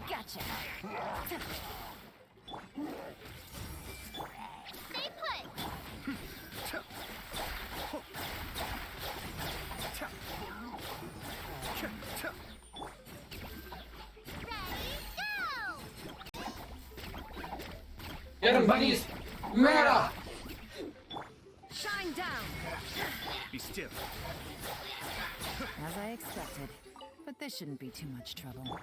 Gotcha! Stay put! Get him, buddies! Murder! Shine down! Be still. As I expected, but this shouldn't be too much trouble.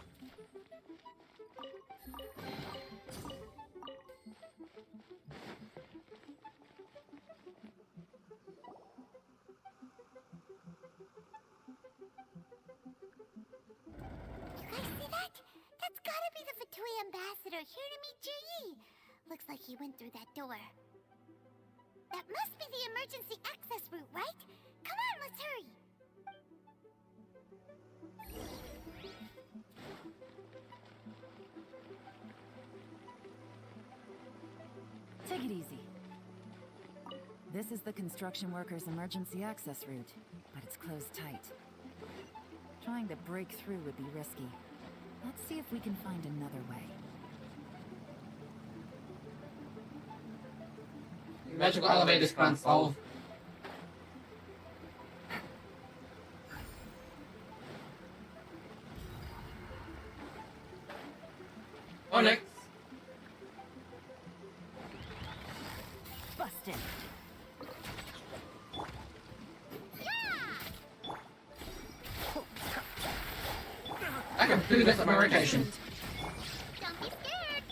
You guys see that? That's gotta be the Fatui ambassador here to meet Ji. Looks like he went through that door. That must be the emergency access route, right? Come on, let's hurry. Take it easy. This is the construction workers' emergency access route, but it's closed tight. Trying to break through would be risky. Let's see if we can find another way. Magical elevators can't solve. Onyx! Busted! I completed this at my rotation. Don't be scared.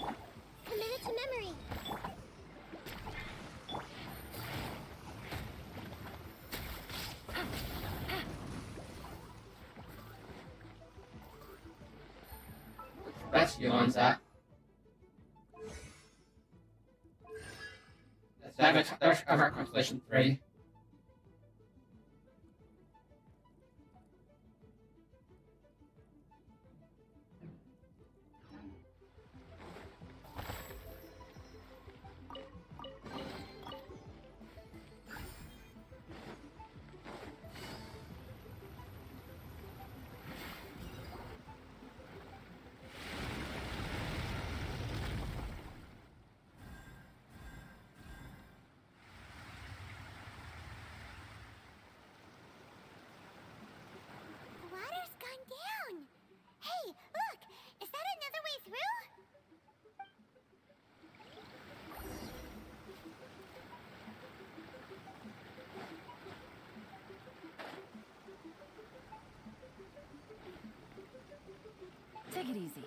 Commit it to memory. Rescue lines at. Let's cover Constellation 3. The water's gone down. Hey, look! Is that another way through? Take it easy.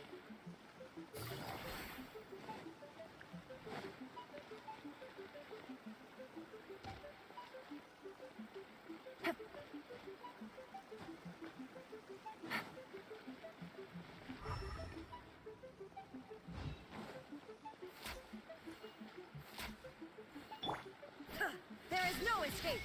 There is no escape!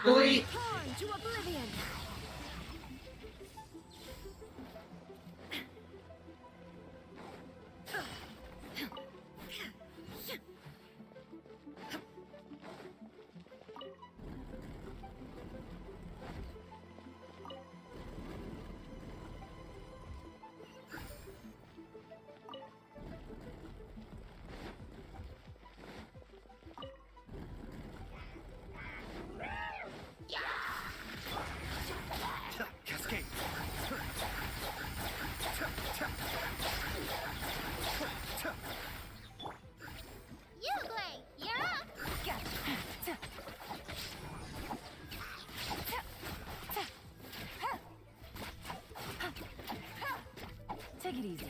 Really? Torn to oblivion. Cascade. Uruguay, you're up. Take it easy.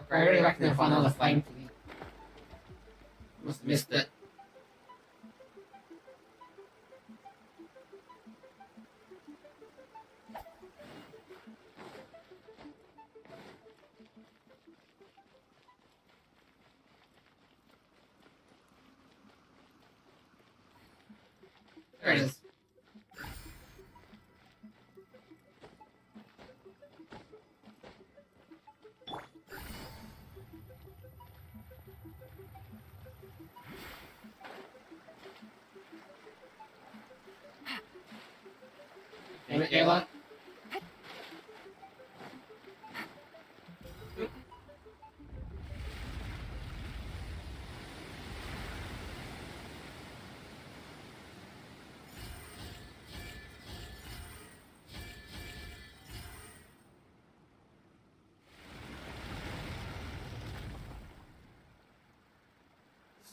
I really reckon they'll find another flame for me. Must have missed it. There it is. Damn it, Ayla.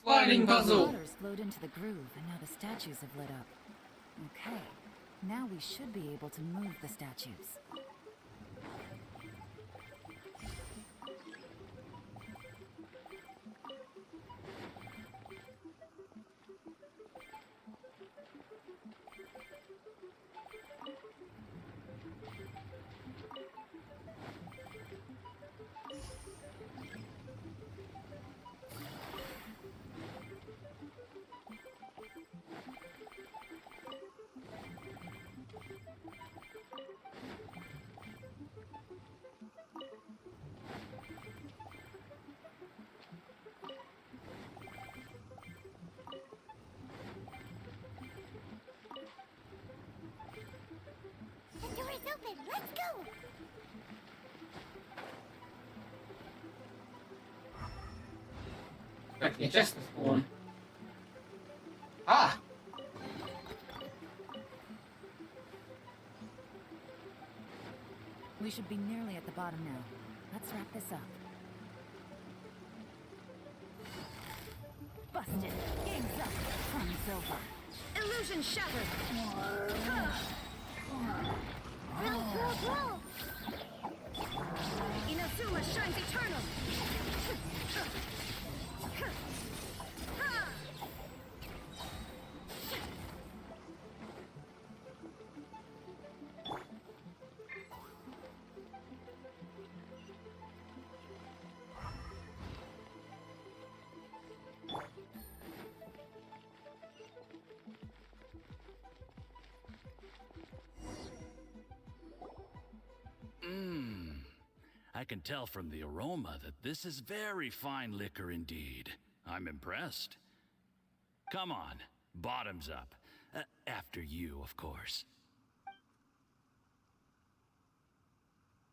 Sliding puzzle. Waters flowed into the groove, and now the statues have lit up. Okay, now we should be able to move the statues. The door is open. Let's go. Expecting a chest to spawn. Ah! We should be nearly at the bottom now. Let's wrap this up. Busted. Game's up. Fun's over. Illusion shattered. Roll, roll, roll. Inazuma shines eternal. I can tell from the aroma that this is very fine liquor indeed. I'm impressed. Come on, bottoms up. After you, of course.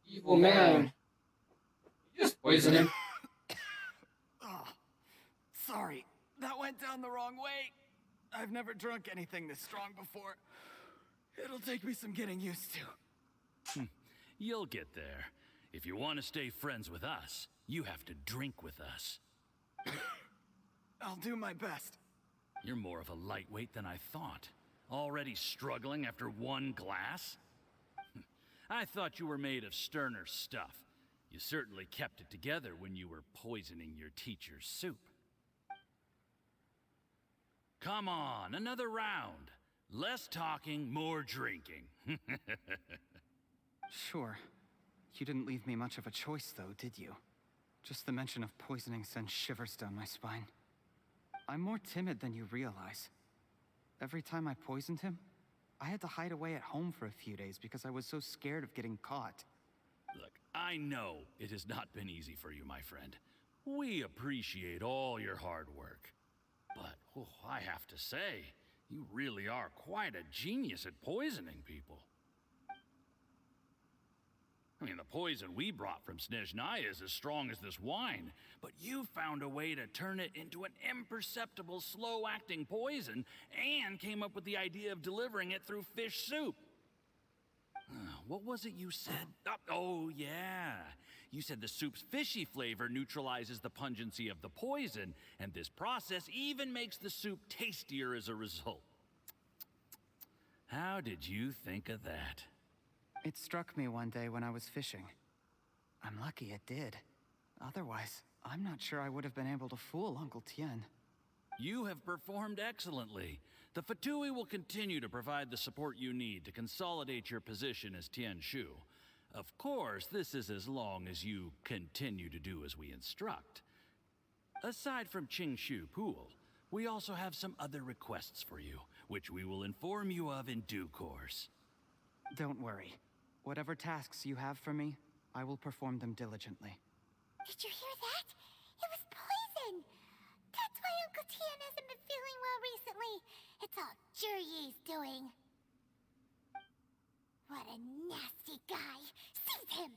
Evil man. You just poison him. Oh, sorry, that went down the wrong way. I've never drunk anything this strong before. It'll take me some getting used to. You'll get there. If you want to stay friends with us, you have to drink with us. I'll do my best. You're more of a lightweight than I thought. Already struggling after one glass? I thought you were made of sterner stuff. You certainly kept it together when you were poisoning your teacher's soup. Come on, another round. Less talking, more drinking. Sure. You didn't leave me much of a choice, though, did you? Just the mention of poisoning sends shivers down my spine. I'm more timid than you realize. Every time I poisoned him, I had to hide away at home for a few days because I was so scared of getting caught. Look, I know it has not been easy for you, my friend. We appreciate all your hard work. But, I have to say, you really are quite a genius at poisoning people. I mean, the poison we brought from Snezhnaya is as strong as this wine, but you found a way to turn it into an imperceptible, slow-acting poison and came up with the idea of delivering it through fish soup. What was it you said? Oh, yeah. You said the soup's fishy flavor neutralizes the pungency of the poison, and this process even makes the soup tastier as a result. How did you think of that? It struck me one day when I was fishing. I'm lucky it did. Otherwise, I'm not sure I would have been able to fool Uncle Tien. You have performed excellently. The Fatui will continue to provide the support you need to consolidate your position as Tien Shu. Of course, this is as long as you continue to do as we instruct. Aside from Qingshu Pool, we also have some other requests for you, which we will inform you of in due course. Don't worry. Whatever tasks you have for me, I will perform them diligently. Did you hear that? It was poison! That's why Uncle Tien hasn't been feeling well recently. It's all Jurye's doing. What a nasty guy! Seize him!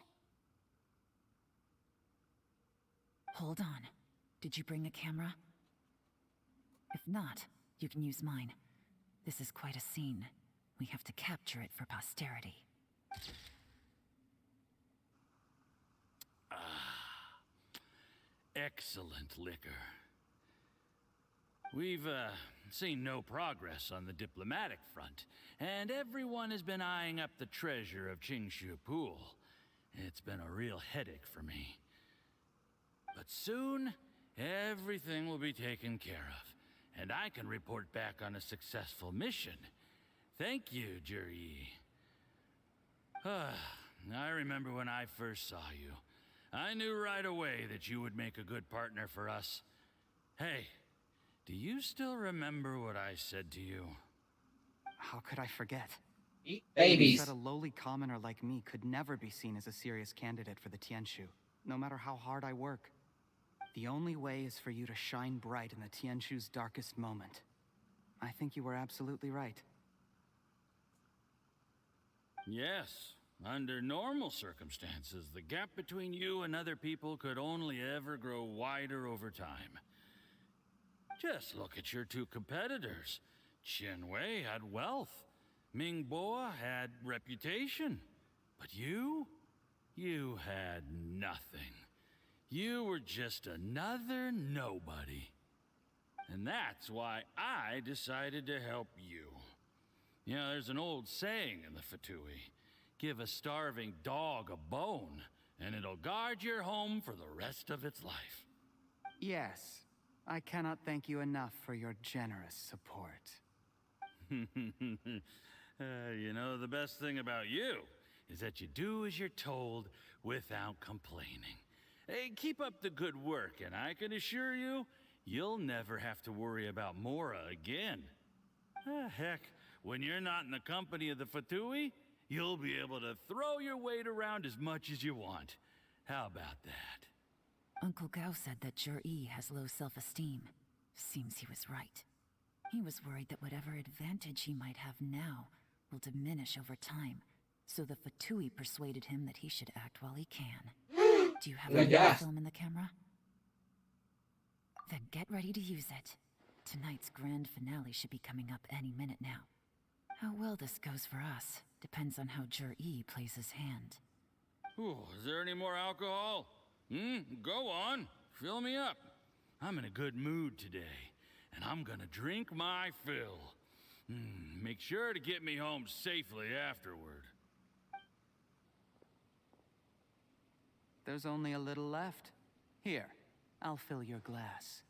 Hold on. Did you bring a camera? If not, you can use mine. This is quite a scene. We have to capture it for posterity. Excellent liquor. We've, seen no progress on the diplomatic front, and everyone has been eyeing up the treasure of Qingshu Pool. It's been a real headache for me. But soon, everything will be taken care of, and I can report back on a successful mission. Thank you, Jurye. I remember when I first saw you. I knew right away that you would make a good partner for us. Hey, do you still remember what I said to you? How could I forget? Eat babies. You said a lowly commoner like me could never be seen as a serious candidate for the Tianshu, no matter how hard I work. The only way is for you to shine bright in the Tianshu's darkest moment. I think you were absolutely right. Yes. Under normal circumstances, the gap between you and other people could only ever grow wider over time. Just look at your two competitors. Qianwei had wealth. Mingbo had reputation. But you had nothing. You were just another nobody. And that's why I decided to help you. You know, there's an old saying in the Fatui. Give a starving dog a bone, and it'll guard your home for the rest of its life. Yes. I cannot thank you enough for your generous support. You know, the best thing about you is that you do as you're told without complaining. Hey, keep up the good work, and I can assure you, you'll never have to worry about Mora again. Heck, when you're not in the company of the Fatui, you'll be able to throw your weight around as much as you want. How about that? Uncle Gao said that Jur-E has low self-esteem. Seems he was right. He was worried that whatever advantage he might have now will diminish over time, so the Fatui persuaded him that he should act while he can. Do you have any film in the camera? Then get ready to use it. Tonight's grand finale should be coming up any minute now. How well this goes for us depends on how Jur-E plays his hand. Ooh, is there any more alcohol? Go on. Fill me up. I'm in a good mood today, and I'm gonna drink my fill. Make sure to get me home safely afterward. There's only a little left. Here, I'll fill your glass.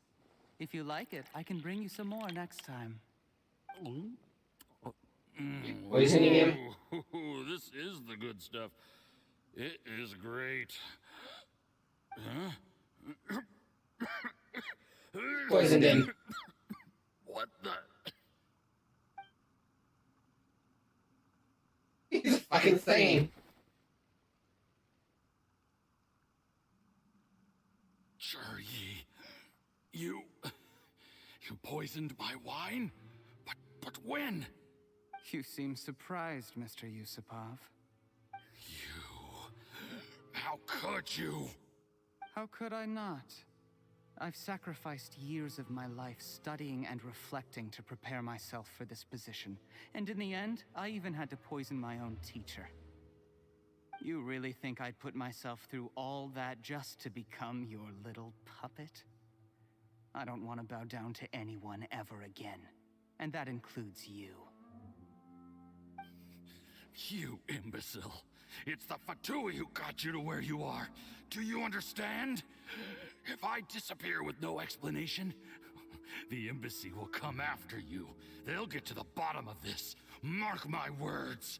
If you like it, I can bring you some more next time. Poisoning him? Ooh, this is the good stuff. It is great. Huh? Poisoned him. What the? He's fucking insane. Jur-E, you poisoned my wine? But when? You seem surprised, Mr. Yusupov. How could you? How could I not? I've sacrificed years of my life studying and reflecting to prepare myself for this position, and in the end, I even had to poison my own teacher. You really think I'd put myself through all that just to become your little puppet? I don't want to bow down to anyone ever again, and that includes you. You imbecile. It's the Fatui who got you to where you are. Do you understand? If I disappear with no explanation, the embassy will come after you. They'll get to the bottom of this. Mark my words.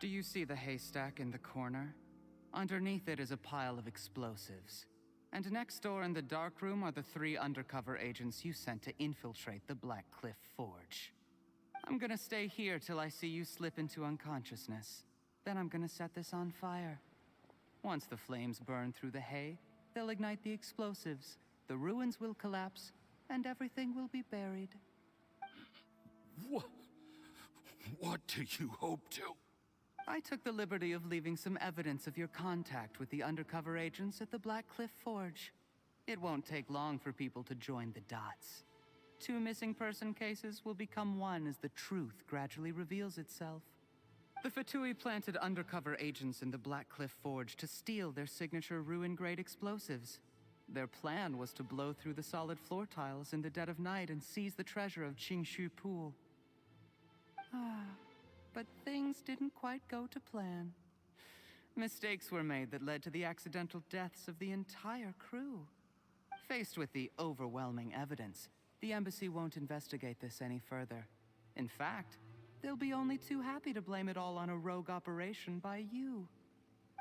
Do you see the haystack in the corner? Underneath it is a pile of explosives. And next door in the dark room are the 3 undercover agents you sent to infiltrate the Black Cliff Forge. I'm gonna stay here till I see you slip into unconsciousness. Then I'm gonna set this on fire. Once the flames burn through the hay, they'll ignite the explosives, the ruins will collapse, and everything will be buried. What do you hope to? I took the liberty of leaving some evidence of your contact with the undercover agents at the Black Cliff Forge. It won't take long for people to join the dots. 2 missing person cases will become one as the truth gradually reveals itself. The Fatui planted undercover agents in the Black Cliff Forge to steal their signature ruin-grade explosives. Their plan was to blow through the solid floor tiles in the dead of night and seize the treasure of Qingshu Pool. But things didn't quite go to plan. Mistakes were made that led to the accidental deaths of the entire crew. Faced with the overwhelming evidence, the embassy won't investigate this any further. In fact, they'll be only too happy to blame it all on a rogue operation by you.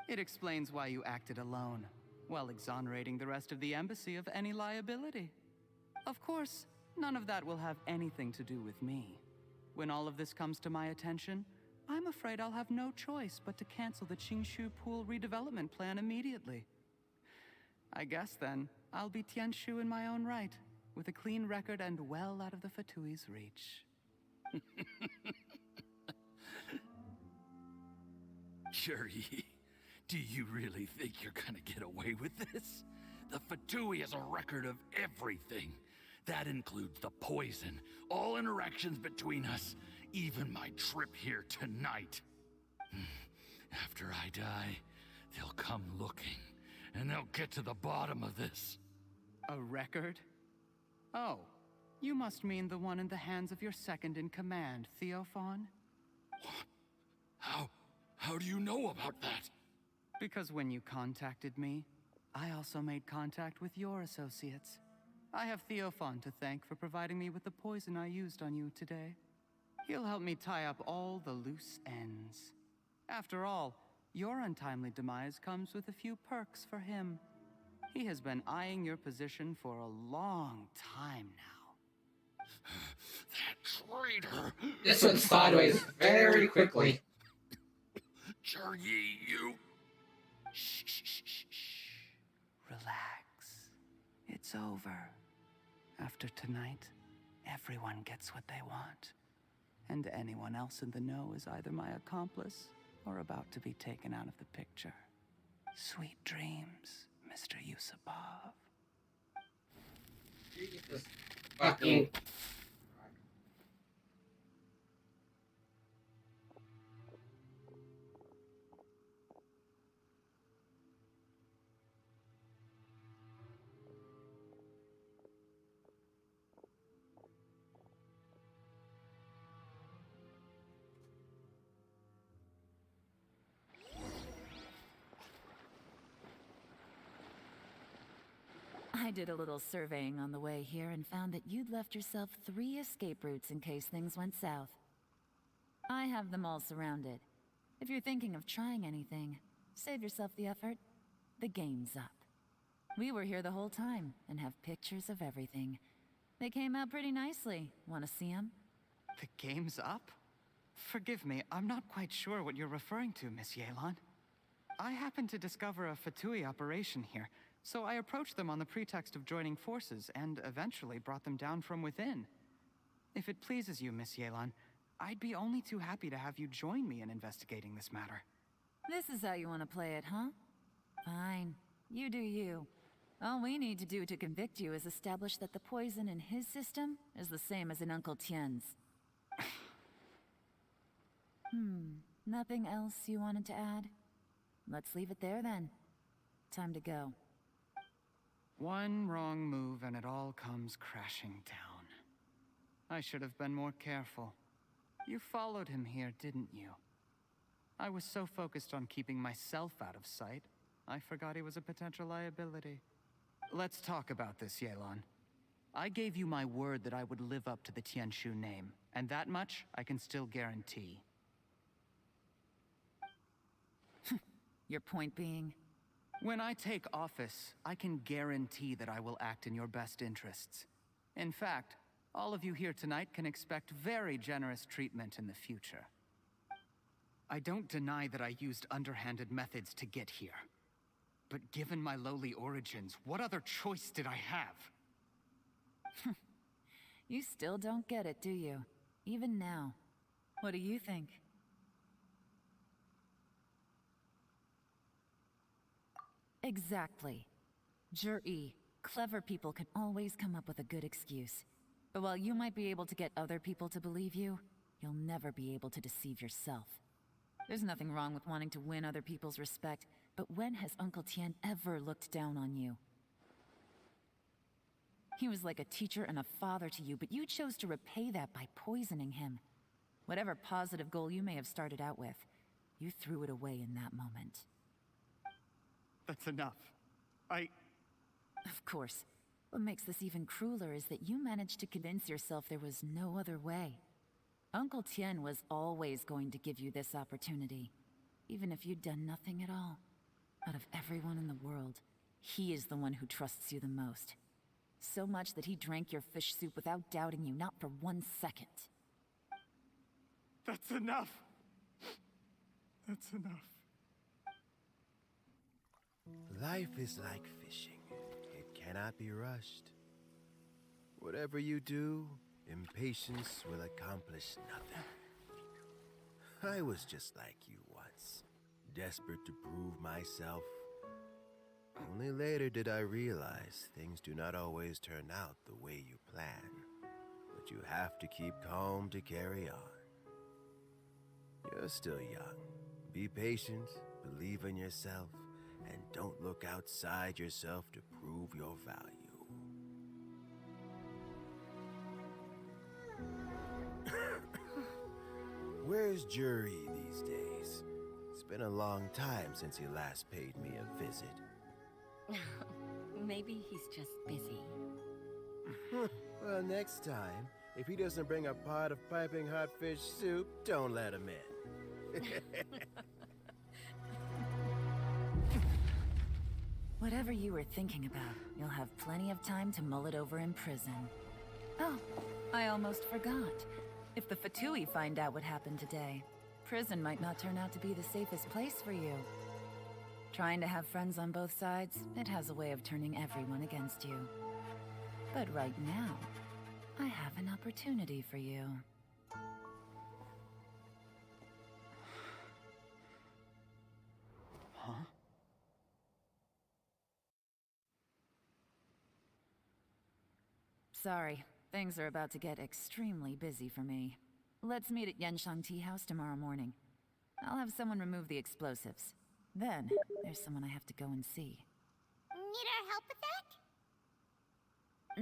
It explains why you acted alone, while exonerating the rest of the embassy of any liability. Of course, none of that will have anything to do with me. When all of this comes to my attention, I'm afraid I'll have no choice but to cancel the Qingshu Pool redevelopment plan immediately. I guess then, I'll be Tianshu in my own right, with a clean record and well out of the Fatui's reach. Jur-E, do you really think you're gonna get away with this? The Fatui has a record of everything. That includes the poison, all interactions between us, even my trip here tonight. After I die, they'll come looking, and they'll get to the bottom of this. A record? Oh, you must mean the one in the hands of your second-in-command, Theophan? How do you know about that? Because when you contacted me, I also made contact with your associates. I have Theophan to thank for providing me with the poison I used on you today. He'll help me tie up all the loose ends. After all, your untimely demise comes with a few perks for him. He has been eyeing your position for a long time now. That traitor! This went sideways very quickly. Jur-E, you... Shh. it's over. After tonight, everyone gets what they want. And anyone else in the know is either my accomplice or about to be taken out of the picture. Sweet dreams, Mr. Yusupov. Jesus fucking. I did a little surveying on the way here and found that you'd left yourself 3 escape routes in case things went south. I have them all surrounded. If you're thinking of trying anything, save yourself the effort. The game's up. We were here the whole time and have pictures of everything. They came out pretty nicely. Want to see them? The game's up? Forgive me, I'm not quite sure what you're referring to, Miss Yelan. I happened to discover a Fatui operation here, so I approached them on the pretext of joining forces and eventually brought them down from within. If it pleases you, Miss Yelan, I'd be only too happy to have you join me in investigating this matter. This is how you want to play it, huh? Fine. You do you. All we need to do to convict you is establish that the poison in his system is the same as in Uncle Tien's. Nothing else you wanted to add? Let's leave it there then. Time to go. One wrong move and it all comes crashing down. I should have been more careful. You followed him here, didn't you? I was so focused on keeping myself out of sight, I forgot he was a potential liability. Let's talk about this, Yelan. I gave you my word that I would live up to the Tianshu name, and that much I can still guarantee. Your point being? When I take office, I can guarantee that I will act in your best interests. In fact, all of you here tonight can expect very generous treatment in the future. I don't deny that I used underhanded methods to get here. But given my lowly origins, what other choice did I have? You still don't get it, do you? Even now. What do you think? Exactly. Jur-E, clever people can always come up with a good excuse. But while you might be able to get other people to believe you, you'll never be able to deceive yourself. There's nothing wrong with wanting to win other people's respect, but when has Uncle Tien ever looked down on you? He was like a teacher and a father to you, but you chose to repay that by poisoning him. Whatever positive goal you may have started out with, you threw it away in that moment. That's enough. Of course. What makes this even crueler is that you managed to convince yourself there was no other way. Uncle Tien was always going to give you this opportunity, even if you'd done nothing at all. Out of everyone in the world, he is the one who trusts you the most. So much that he drank your fish soup without doubting you, not for 1 second. That's enough. That's enough. Life is like fishing. It cannot be rushed. Whatever you do, impatience will accomplish nothing. I was just like you once, desperate to prove myself. Only later did I realize things do not always turn out the way you plan, but you have to keep calm to carry on. You're still young. Be patient, believe in yourself, and don't look outside yourself to prove your value. Where's Jury these days? It's been a long time since he last paid me a visit. Maybe he's just busy. Well, next time, if he doesn't bring a pot of piping hot fish soup, don't let him in. Whatever you were thinking about, you'll have plenty of time to mull it over in prison. Oh, I almost forgot. If the Fatui find out what happened today, prison might not turn out to be the safest place for you. Trying to have friends on both sides, it has a way of turning everyone against you. But right now, I have an opportunity for you. Huh? Sorry, things are about to get extremely busy for me. Let's meet at Yenshang Tea House tomorrow morning. I'll have someone remove the explosives. Then, there's someone I have to go and see. Need our help with that?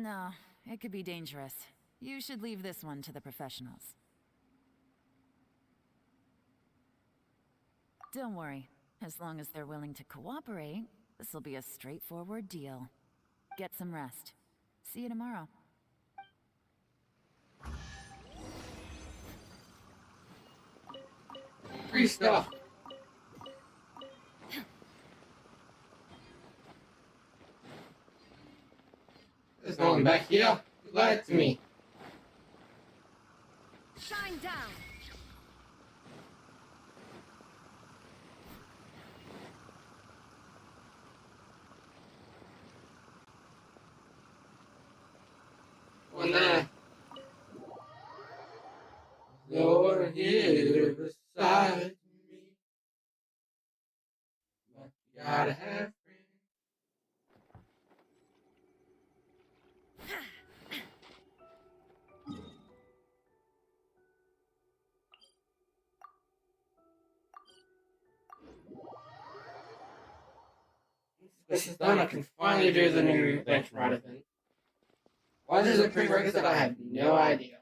No, it could be dangerous. You should leave this one to the professionals. Don't worry. As long as they're willing to cooperate, this'll be a straightforward deal. Get some rest. See you tomorrow. Free stuff. There's no one back here. You lied to me. Shine down! One there. No one here beside me. But you gotta have friends. This is done, I can finally do the new bench ride event. Why this is a prerequisite, I have no idea.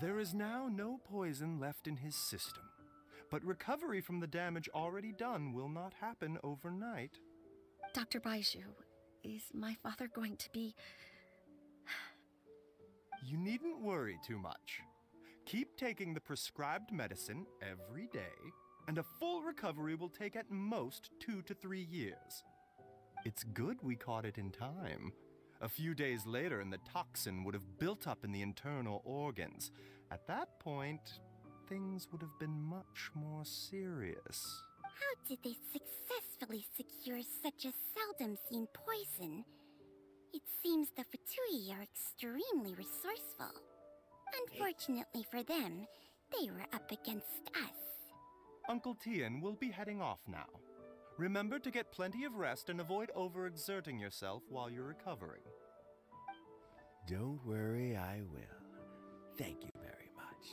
There is now no poison left in his system, but recovery from the damage already done will not happen overnight. Dr. Baiju, is my father going to be... You needn't worry too much. Keep taking the prescribed medicine every day, and a full recovery will take at most 2 to 3 years. It's good we caught it in time. A few days later, and the toxin would have built up in the internal organs. At that point, things would have been much more serious. How did they successfully secure such a seldom-seen poison? It seems the Fatui are extremely resourceful. Unfortunately for them, they were up against us. Uncle Tian will be heading off now. Remember to get plenty of rest and avoid overexerting yourself while you're recovering. Don't worry, I will. Thank you very much.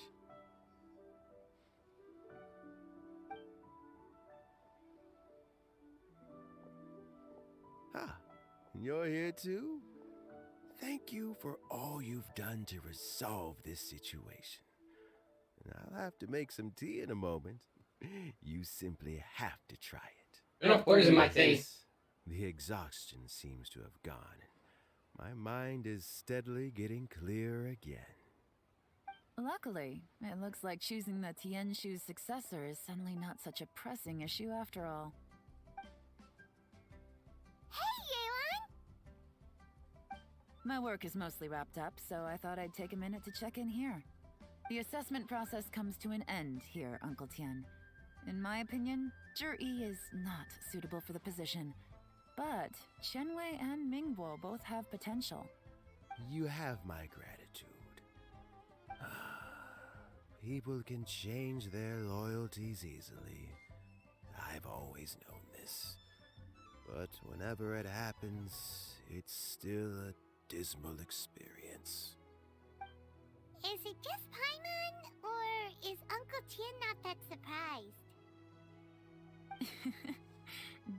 Ah, you're here too? Thank you for all you've done to resolve this situation. And I'll have to make some tea in a moment. You simply have to try it. You're not poisoning my face. The exhaustion seems to have gone. My mind is steadily getting clear again. Luckily, it looks like choosing the Tianshu's successor is suddenly not such a pressing issue after all. Hey, Yelan! My work is mostly wrapped up, so I thought I'd take a minute to check in here. The assessment process comes to an end here, Uncle Tian. In my opinion, Zhi is not suitable for the position. But Qianwei and Mingbo both have potential. You have my gratitude. People can change their loyalties easily. I've always known this. But whenever it happens, it's still a dismal experience. Is it just Paimon, or is Uncle Tian not that surprised?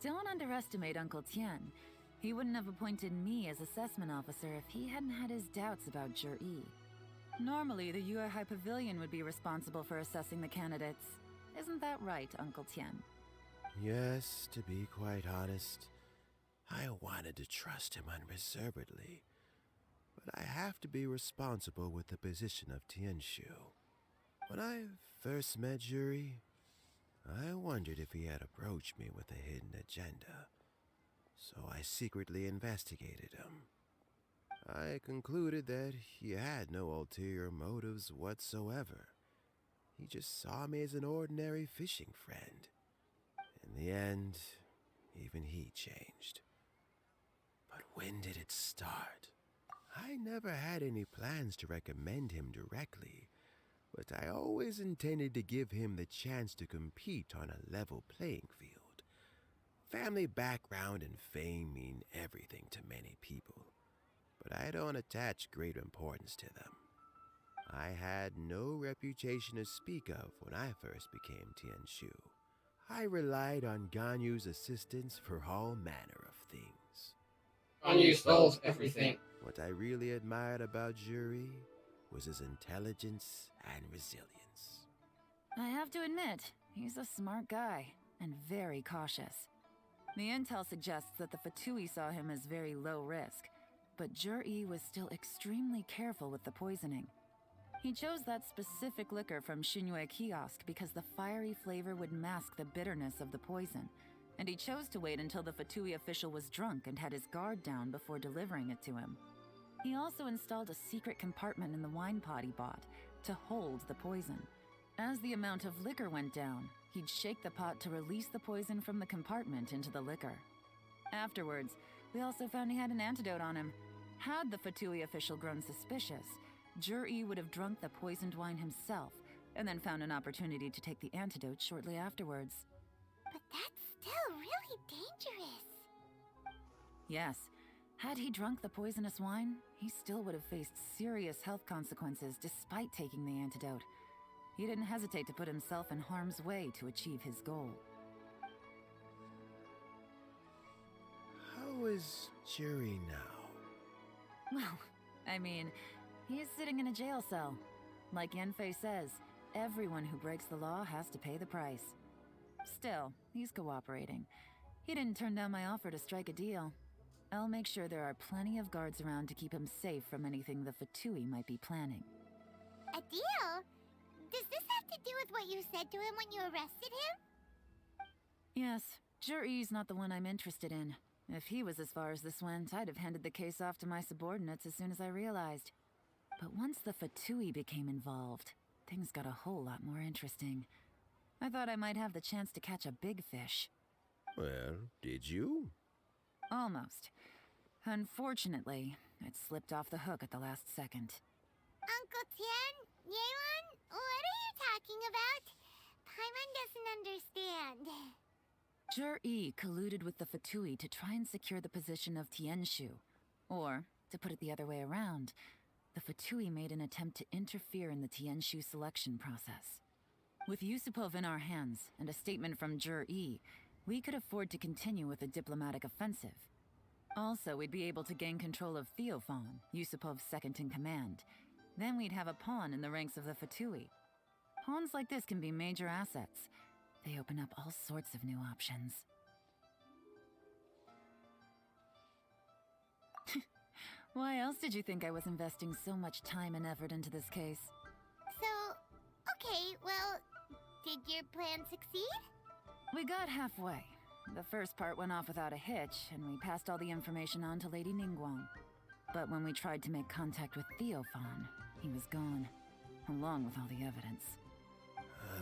Don't underestimate Uncle Tian. He wouldn't have appointed me as assessment officer if he hadn't had his doubts about Zhi. Normally, the Yue High Pavilion would be responsible for assessing the candidates. Isn't that right, Uncle Tian? Yes, to be quite honest, I wanted to trust him unreservedly. But I have to be responsible with the position of Tianshu. When I first met Juri, I wondered if he had approached me with a hidden agenda, so I secretly investigated him. I concluded that he had no ulterior motives whatsoever. He just saw me as an ordinary fishing friend. In the end, even he changed. But when did it start? I never had any plans to recommend him directly, but I always intended to give him the chance to compete on a level playing field. Family background and fame mean everything to many people, but I don't attach great importance to them. I had no reputation to speak of when I first became Tianshu. I relied on Ganyu's assistance for all manner of things. Ganyu stole everything. What I really admired about Juri was his intelligence and resilience. I have to admit, he's a smart guy, and very cautious. The intel suggests that the Fatui saw him as very low risk, but Jur-E was still extremely careful with the poisoning. He chose that specific liquor from Shinue Kiosk because the fiery flavor would mask the bitterness of the poison, and he chose to wait until the Fatui official was drunk and had his guard down before delivering it to him. He also installed a secret compartment in the wine pot he bought to hold the poison. As the amount of liquor went down, he'd shake the pot to release the poison from the compartment into the liquor. Afterwards, we also found he had an antidote on him. Had the Fatui official grown suspicious, Jur-E would have drunk the poisoned wine himself, and then found an opportunity to take the antidote shortly afterwards. But that's still really dangerous. Yes, had he drunk the poisonous wine, he still would have faced serious health consequences despite taking the antidote. He didn't hesitate to put himself in harm's way to achieve his goal. How is Juri now? Well, I mean, he is sitting in a jail cell. Like Yanfei says, everyone who breaks the law has to pay the price. Still, he's cooperating. He didn't turn down my offer to strike a deal. I'll make sure there are plenty of guards around to keep him safe from anything the Fatui might be planning. A deal? Does this have to do with what you said to him when you arrested him? Yes, Jur-E's not the one I'm interested in. If he was as far as this went, I'd have handed the case off to my subordinates as soon as I realized. But once the Fatui became involved, things got a whole lot more interesting. I thought I might have the chance to catch a big fish. Well, did you? Almost. Unfortunately, it slipped off the hook at the last second. Uncle Tian? Yeon? What are you talking about? Paimon doesn't understand. Jur-E colluded with the Fatui to try and secure the position of Tianshu. Or, to put it the other way around, the Fatui made an attempt to interfere in the Tianshu selection process. With Yusupov in our hands and a statement from Jur-E, we could afford to continue with a diplomatic offensive. Also, we'd be able to gain control of Theophan, Yusupov's second-in-command. Then we'd have a pawn in the ranks of the Fatui. Pawns like this can be major assets. They open up all sorts of new options. Why else did you think I was investing so much time and effort into this case? So, okay, well, did your plan succeed? We got halfway. The first part went off without a hitch, and we passed all the information on to Lady Ningguang. But when we tried to make contact with Theophan, he was gone, along with all the evidence.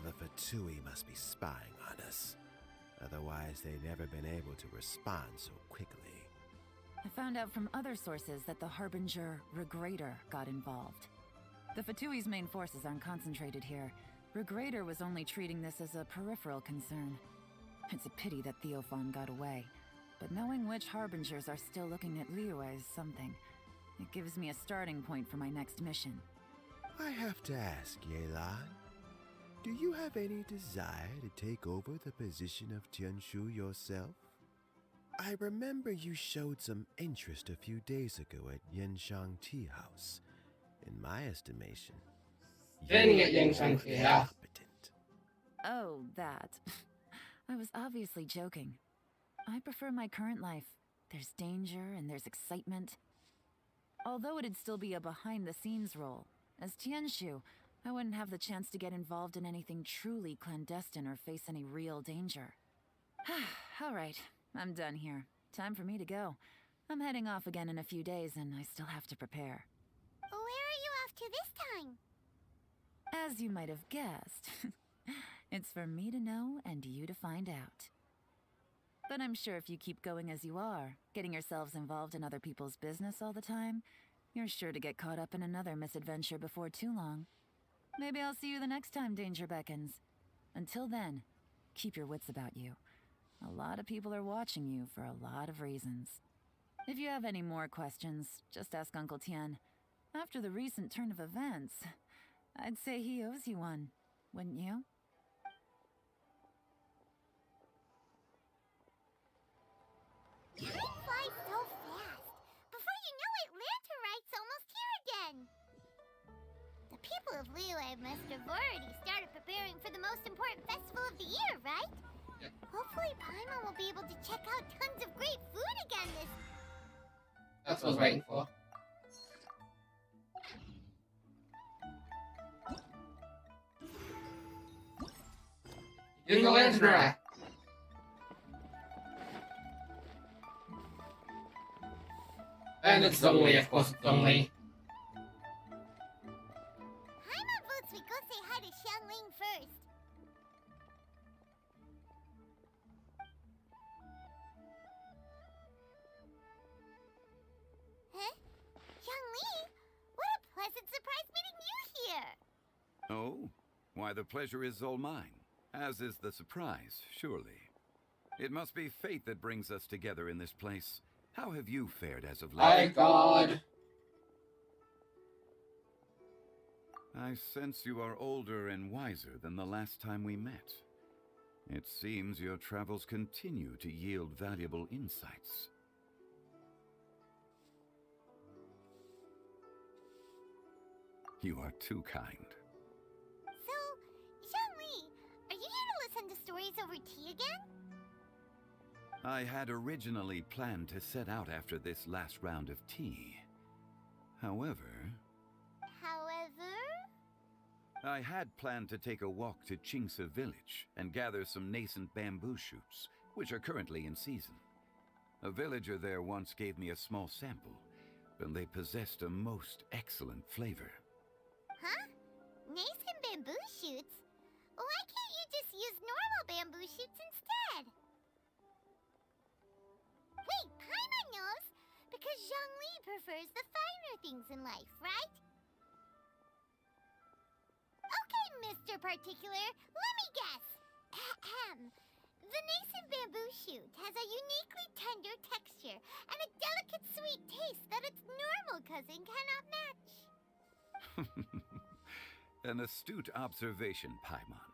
The Fatui must be spying on us. Otherwise, they'd never been able to respond so quickly. I found out from other sources that the Harbinger, Regrator, got involved. The Fatui's main forces aren't concentrated here. Regrator was only treating this as a peripheral concern. It's a pity that Theophan got away, but knowing which Harbingers are still looking at Liyue is something. It gives me a starting point for my next mission. I have to ask, Yelan, do you have any desire to take over the position of Tianshu yourself? I remember you showed some interest a few days ago at Yenshang Tea House. In my estimation, Standing at Yenshang Tea House. Oh, that. I was obviously joking. I prefer my current life. There's danger and there's excitement. Although it'd still be a behind-the-scenes role, as Tianshu, I wouldn't have the chance to get involved in anything truly clandestine or face any real danger. All right, I'm done here. Time for me to go. I'm heading off again in a few days, and I still have to prepare. Where are you off to this time? As you might have guessed, it's for me to know and you to find out. But I'm sure if you keep going as you are, getting yourselves involved in other people's business all the time, you're sure to get caught up in another misadventure before too long. Maybe I'll see you the next time danger beckons. Until then, keep your wits about you. A lot of people are watching you for a lot of reasons. If you have any more questions, just ask Uncle Tian. After the recent turn of events, I'd say he owes you one, wouldn't you? Time flies so fast. Before you know it, Lanterite's almost here again. The people of Liyue must have already started preparing for the most important festival of the year, right? Yep. Hopefully Paimon will be able to check out tons of great food again this... That's what I was waiting for. You're the Lanterite. And it's Zhongli, of course, it's Zhongli. Paimon votes we go say hi to Xiangling first. Huh? Xiangling? What a pleasant surprise meeting you here! Oh? Why, the pleasure is all mine. As is the surprise, surely. It must be fate that brings us together in this place. How have you fared as of late? My God. I sense you are older and wiser than the last time we met. It seems your travels continue to yield valuable insights. You are too kind. So, Xiangli, are you here to listen to stories over tea again? I had originally planned to set out after this last round of tea. However, I had planned to take a walk to Qingse village and gather some nascent bamboo shoots, which are currently in season. A villager there once gave me a small sample, and they possessed a most excellent flavor. Huh? Nascent bamboo shoots? Why can't you just use normal bamboo shoots instead? Wait, Paimon knows! Because Zhongli prefers the finer things in life, right? Okay, Mr. Particular, let me guess. Ahem. The nascent bamboo shoot has a uniquely tender texture and a delicate sweet taste that its normal cousin cannot match. An astute observation, Paimon.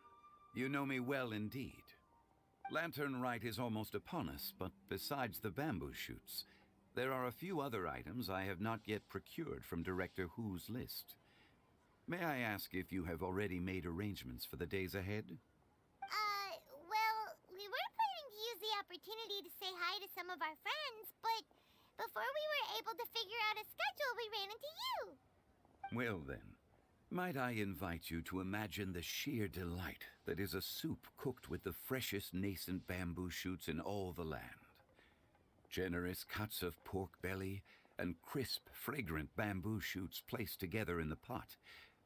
You know me well indeed. Lantern Rite is almost upon us, but besides the bamboo shoots, there are a few other items I have not yet procured from Director Hu's list. May I ask if you have already made arrangements for the days ahead? Well, we were planning to use the opportunity to say hi to some of our friends, but before we were able to figure out a schedule, we ran into you. Well then, might I invite you to imagine the sheer delight that is a soup cooked with the freshest nascent bamboo shoots in all the land. Generous cuts of pork belly and crisp, fragrant bamboo shoots placed together in the pot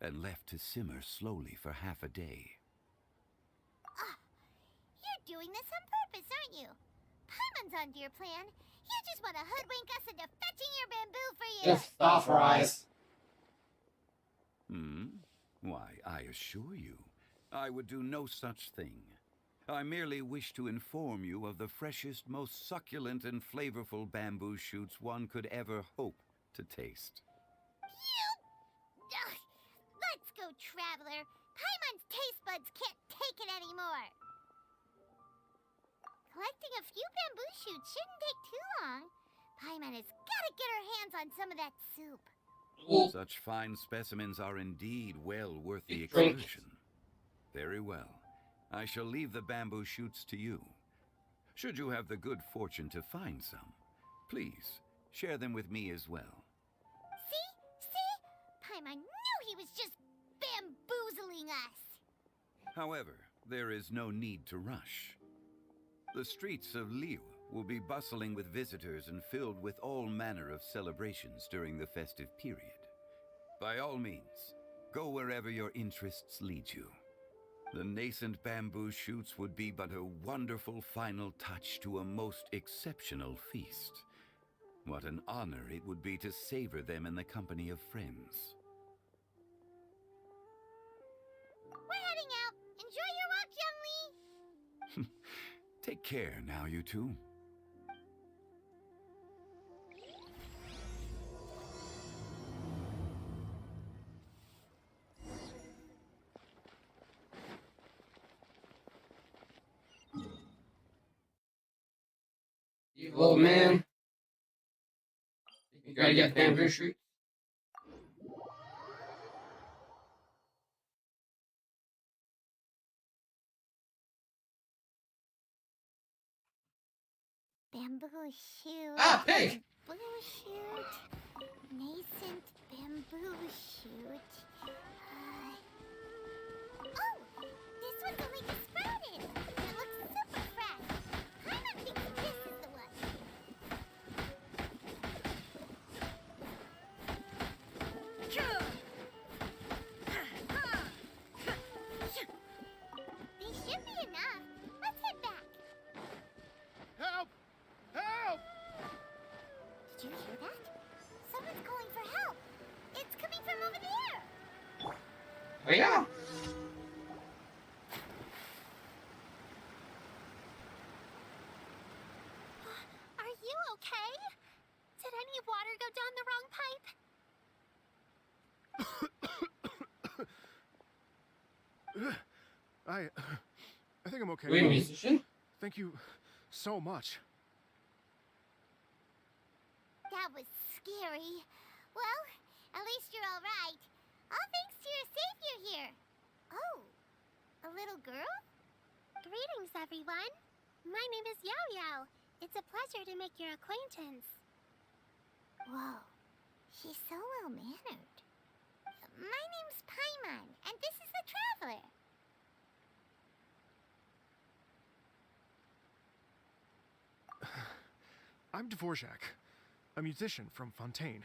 and left to simmer slowly for half a day. You're doing this on purpose, aren't you? Paimon's onto your plan. You just want to hoodwink us into fetching your bamboo for you. Just stop her eyes. Why, I assure you, I would do no such thing. I merely wish to inform you of the freshest, most succulent and flavorful bamboo shoots one could ever hope to taste. Ugh. Let's go, Traveler. Paimon's taste buds can't take it anymore. Collecting a few bamboo shoots shouldn't take too long. Paimon has got to get her hands on some of that soup. Such fine specimens are indeed well worth the excursion. Very well. I shall leave the bamboo shoots to you. Should you have the good fortune to find some, please share them with me as well. See? Paimon knew he was just bamboo us. However, there is no need to rush. The streets of Liu will be bustling with visitors and filled with all manner of celebrations during the festive period. By all means, go wherever your interests lead you. The nascent bamboo shoots would be but a wonderful final touch to a most exceptional feast. What an honor it would be to savor them in the company of friends. We're heading out. Enjoy your walk, young Lee. Take care now, you two. You old man. You gotta get bamboo shoots. Bamboo shoot. Ah, pig! Bamboo shoot. Nascent bamboo shoot. Oh! This one's only just sprouted! It looks super fresh! I'm thinking this is the one! They should be enough. Let's head back. Help! Help! Did you hear that? Someone's calling for help. It's coming from over there. Oh yeah. Are you okay? Did any water go down the wrong pipe? I think I'm okay. Wait, musician? Thank you so much. That was scary. Well, at least you're all right. All thanks to your savior here. Oh, a little girl? Greetings, everyone. My name is Yao Yao. It's a pleasure to make your acquaintance. Whoa, she's so well-mannered. My name's Paimon, and this is the Traveler. I'm Dvorak, a musician from Fontaine.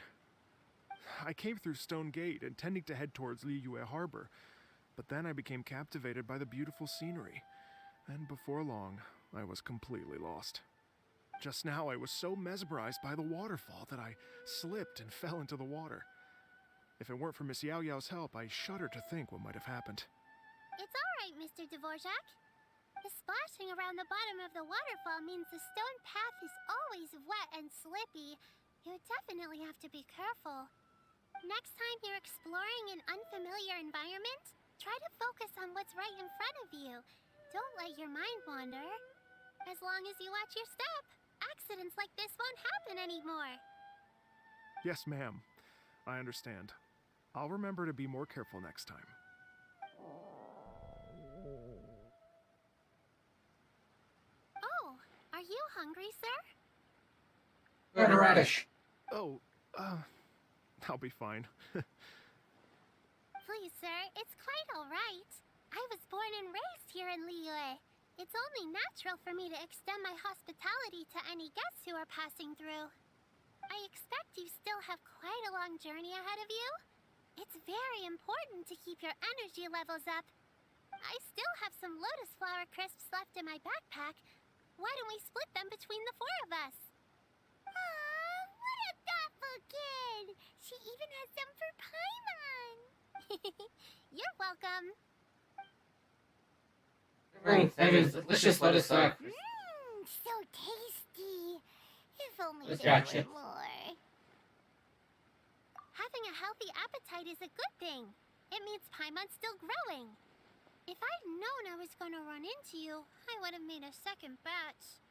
I came through Stone Gate intending to head towards Liyue Harbor, but then I became captivated by the beautiful scenery, and before long, I was completely lost. Just now, I was so mesmerized by the waterfall that I slipped and fell into the water. If it weren't for Miss Yao Yao's help, I shudder to think what might have happened. It's all right, Mr. Dvorak. The splashing around the bottom of the waterfall means the stone path is always wet and slippy. You definitely have to be careful. Next time you're exploring an unfamiliar environment, try to focus on what's right in front of you. Don't let your mind wander. As long as you watch your step, accidents like this won't happen anymore. Yes, ma'am. I understand. I'll remember to be more careful next time. Oh, are you hungry, sir? Got a radish. Oh, I'll be fine. Please, sir, it's quite all right. I was born and raised here in Liyue. It's only natural for me to extend my hospitality to any guests who are passing through. I expect you still have quite a long journey ahead of you. It's very important to keep your energy levels up. I still have some lotus flower crisps left in my backpack. Why don't we split them between the four of us? Aw, what a thoughtful kid! She even has some for Paimon! You're welcome. That is delicious lotus flower. So tasty. If only Let's there gotcha. were more. Having a healthy appetite is a good thing. It means Paimon's still growing. If I'd known I was gonna run into you, I would have made a second batch.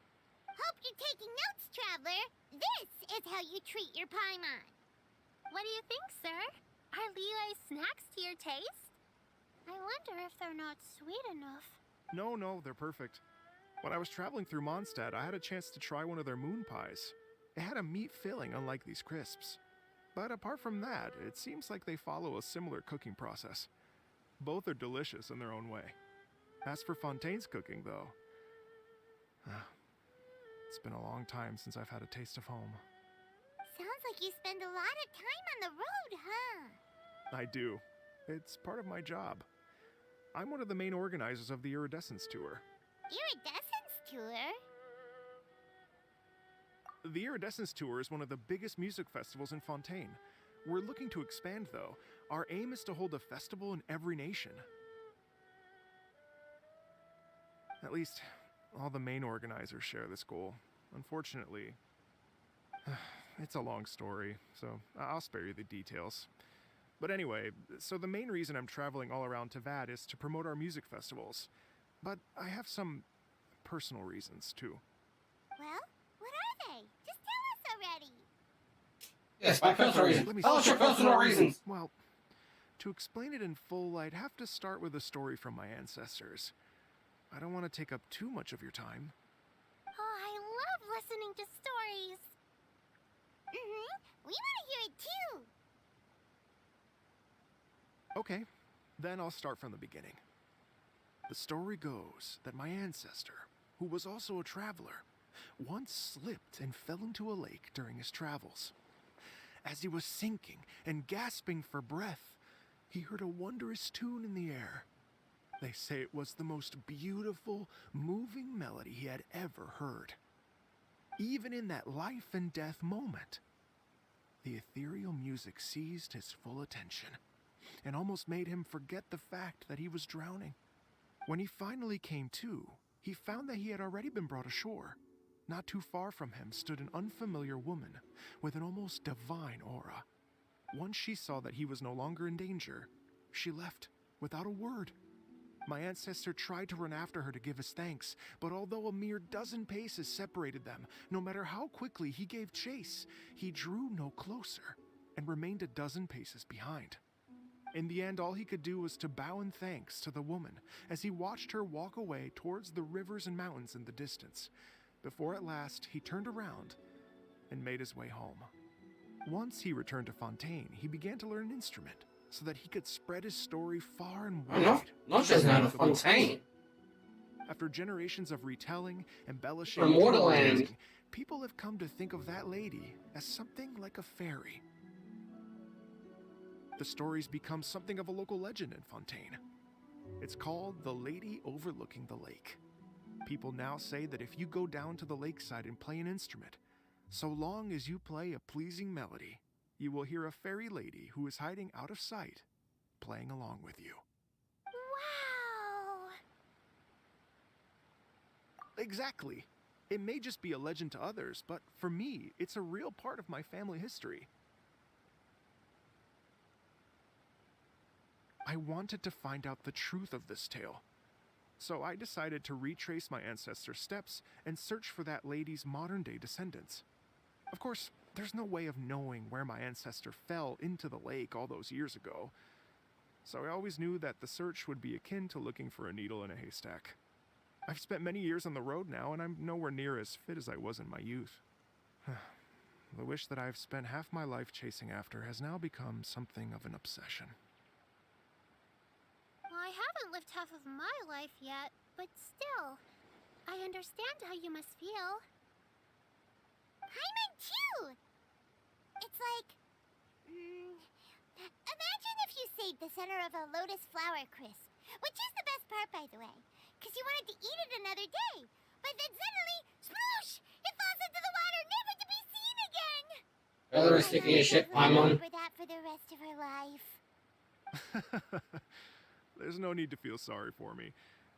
Hope you're taking notes, Traveler. This is how you treat your Paimon. What do you think, sir? Are Liyue's snacks to your taste? I wonder if they're not sweet enough. No, they're perfect. When I was traveling through Mondstadt, I had a chance to try one of their moon pies. It had a meat filling, unlike these crisps. But apart from that, it seems like they follow a similar cooking process. Both are delicious in their own way. As for Fontaine's cooking, though, it's been a long time since I've had a taste of home. Sounds like you spend a lot of time on the road, huh? I do. It's part of my job. I'm one of the main organizers of the Iridescence Tour. Iridescence Tour? The Iridescence Tour is one of the biggest music festivals in Fontaine. We're looking to expand, though. Our aim is to hold a festival in every nation. At least, all the main organizers share this goal. Unfortunately, it's a long story, so I'll spare you the details. But anyway, so the main reason I'm traveling all around Tavad is to promote our music festivals. But I have some personal reasons, too. Well, what are they? Just tell us already. Yes, my personal reasons. Tell us your personal reasons. Well, to explain it in full, I'd have to start with a story from my ancestors. I don't want to take up too much of your time. Oh, I love listening to stories. We want to hear it too. Okay, then I'll start from the beginning. The story goes that my ancestor, who was also a traveler, once slipped and fell into a lake during his travels. As he was sinking and gasping for breath, he heard a wondrous tune in the air. They say it was the most beautiful, moving melody he had ever heard. Even in that life and death moment, the ethereal music seized his full attention and almost made him forget the fact that he was drowning. When he finally came to, he found that he had already been brought ashore. Not too far from him stood an unfamiliar woman with an almost divine aura. Once she saw that he was no longer in danger, she left without a word. My ancestor tried to run after her to give his thanks, but although a mere dozen paces separated them, no matter how quickly he gave chase, he drew no closer and remained a dozen paces behind. In the end, all he could do was to bow in thanks to the woman as he watched her walk away towards the rivers and mountains in the distance, before at last he turned around and made his way home. Once he returned to Fontaine, he began to learn an instrument so that he could spread his story far and wide. Not just out of Fontaine. After generations of retelling, embellishing, From and Borderlands. dramatizing, people have come to think of that lady as something like a fairy. The story's become something of a local legend in Fontaine. It's called The Lady Overlooking the Lake. People now say that if you go down to the lakeside and play an instrument, so long as you play a pleasing melody, you will hear a fairy lady who is hiding out of sight, playing along with you. Wow! Exactly. It may just be a legend to others, but for me, it's a real part of my family history. I wanted to find out the truth of this tale, so I decided to retrace my ancestors' steps and search for that lady's modern-day descendants. Of course, there's no way of knowing where my ancestor fell into the lake all those years ago, so I always knew that the search would be akin to looking for a needle in a haystack. I've spent many years on the road now, and I'm nowhere near as fit as I was in my youth. The wish that I've spent half my life chasing after has now become something of an obsession. I haven't lived half of my life yet, but still, I understand how you must feel. Hyman too! It's like... imagine if you saved the center of a lotus flower crisp, which is the best part, by the way, because you wanted to eat it another day, but then suddenly, sploosh! It falls into the water, never to be seen again! Rather sticky as shit, Paimon. Remember that for the rest of her life. There's no need to feel sorry for me.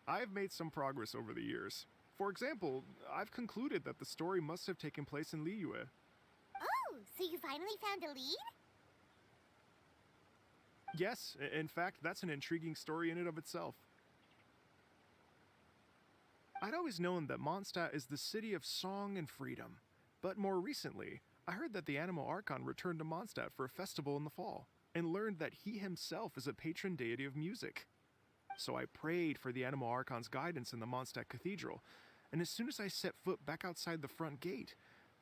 I've made some progress over the years. For example, I've concluded that the story must have taken place in Liyue. Oh, so you finally found a lead? Yes, in fact, that's an intriguing story in and of itself. I'd always known that Mondstadt is the city of song and freedom, but more recently, I heard that the Animal Archon returned to Mondstadt for a festival in the fall, and learned that he himself is a patron deity of music. So I prayed for the Animal Archon's guidance in the Mondstadt Cathedral, and as soon as I set foot back outside the front gate,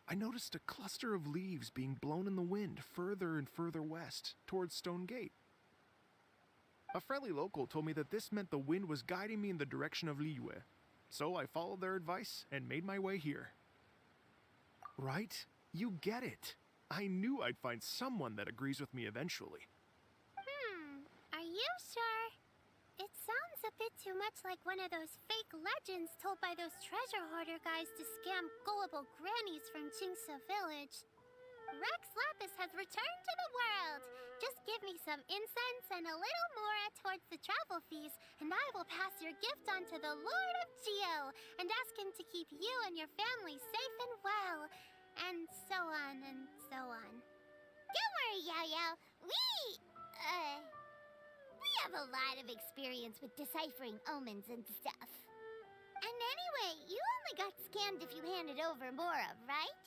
I noticed a cluster of leaves being blown in the wind further and further west, towards Stone Gate. A friendly local told me that this meant the wind was guiding me in the direction of Liyue. So I followed their advice and made my way here. Right? You get it. I knew I'd find someone that agrees with me eventually. Are you sure? It sounds a bit too much like one of those fake legends told by those treasure hoarder guys to scam gullible grannies from Jingsa Village. Rex Lapis has returned to the world. Just give me some incense and a little mora towards the travel fees, and I will pass your gift on to the Lord of Geo and ask him to keep you and your family safe and well. And so on and so on. Don't worry, Yao-Yao. We have a lot of experience with deciphering omens and stuff. And anyway, you only got scammed if you handed over Mora, right?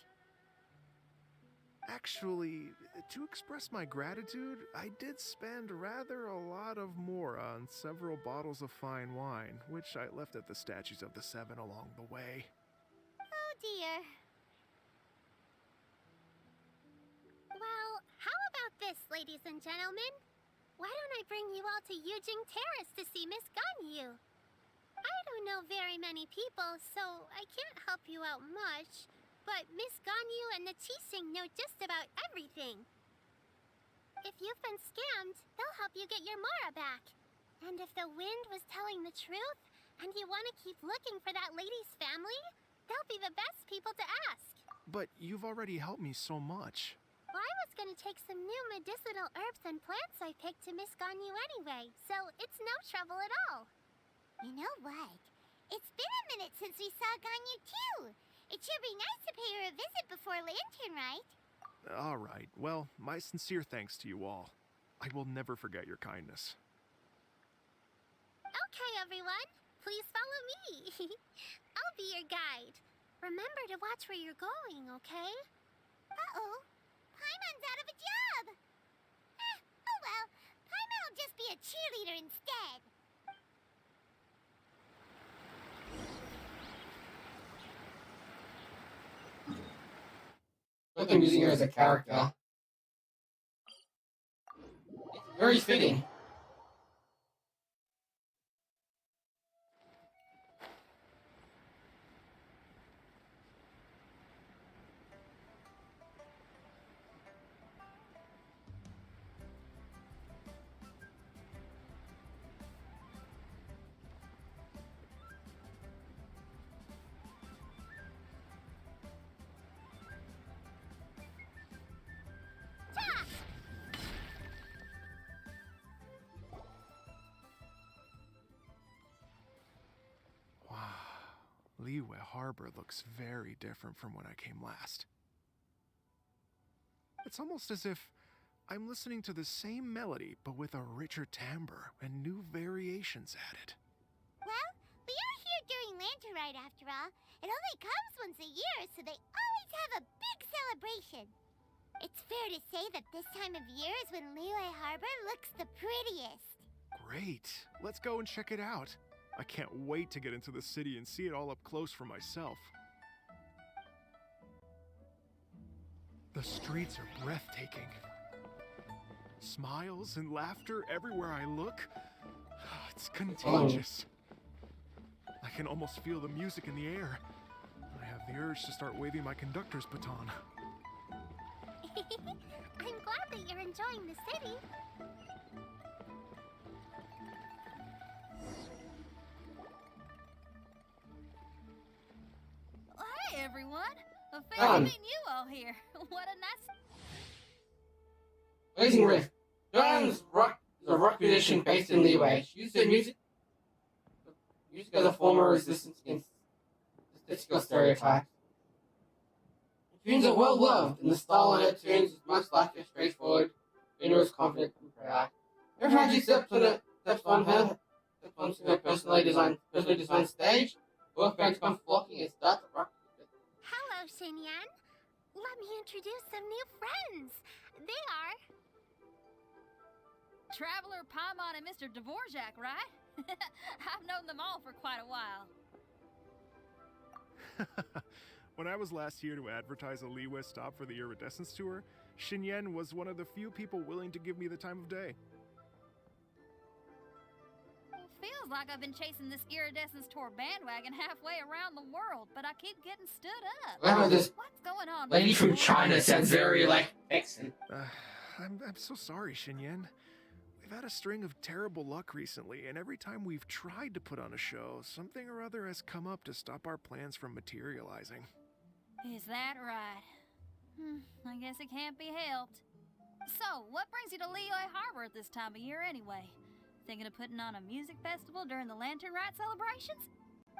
Actually, to express my gratitude, I did spend rather a lot of mora on several bottles of fine wine, which I left at the statues of the Seven along the way. Oh dear. Well, how about this, ladies and gentlemen? Why don't I bring you all to Yujing Terrace to see Miss Ganyu? I don't know very many people, so I can't help you out much. But Miss Ganyu and the Qixing know just about everything. If you've been scammed, they'll help you get your Mora back. And if the wind was telling the truth, and you want to keep looking for that lady's family, they'll be the best people to ask. But you've already helped me so much. Well, I was gonna take some new medicinal herbs and plants I picked to Miss Ganyu anyway, so it's no trouble at all. You know what? It's been a minute since we saw Ganyu too. It should be nice to pay her a visit before Lantern, right? All right. Well, my sincere thanks to you all. I will never forget your kindness. Okay, everyone. Please follow me. I'll be your guide. Remember to watch where you're going, okay? Uh-oh. Paimon's out of a job! Oh well, Paimon will just be a cheerleader instead. But I'm using her as a character. It's very fitting. Liyue Harbor looks very different from when I came last. It's almost as if I'm listening to the same melody, but with a richer timbre and new variations added. Well, we are here during Lantern Rite after all. It only comes once a year, so they always have a big celebration. It's fair to say that this time of year is when Liyue Harbor looks the prettiest. Great! Let's go and check it out. I can't wait to get into the city and see it all up close for myself. The streets are breathtaking. Smiles and laughter everywhere I look. It's contagious. I can almost feel the music in the air. I have the urge to start waving my conductor's baton. I'm glad that you're enjoying the city. Hey everyone! A fancy meeting you all here. What a nice... Amazing riff. Joanne's rock is a rock musician based in Liyue. She used her music as a form of resistance against statistical stereotypes. Her tunes are well loved, and the style on her tunes is much like her straightforward, generous, confident, and proud. Every time she steps onto her personally designed stage, all fans come flocking and start to rock. Hello, Xinyan. Let me introduce some new friends. They are... Traveler, Paimon, and Mr. Dvorak, right? I've known them all for quite a while. When I was last here to advertise a Liyue stop for the Iridescence Tour, Xinyan was one of the few people willing to give me the time of day. Feels like I've been chasing this Iridescence Tour bandwagon halfway around the world, but I keep getting stood up. Wow, this What's going on? lady Mr. from Dvorak? China sounds very, like, Texan. I'm so sorry, Xinyan. We've had a string of terrible luck recently, and every time we've tried to put on a show, something or other has come up to stop our plans from materializing. Is that right? I guess it can't be helped. So, what brings you to Liyue Harbor at this time of year anyway? Thinking of putting on a music festival during the Lantern Rite celebrations?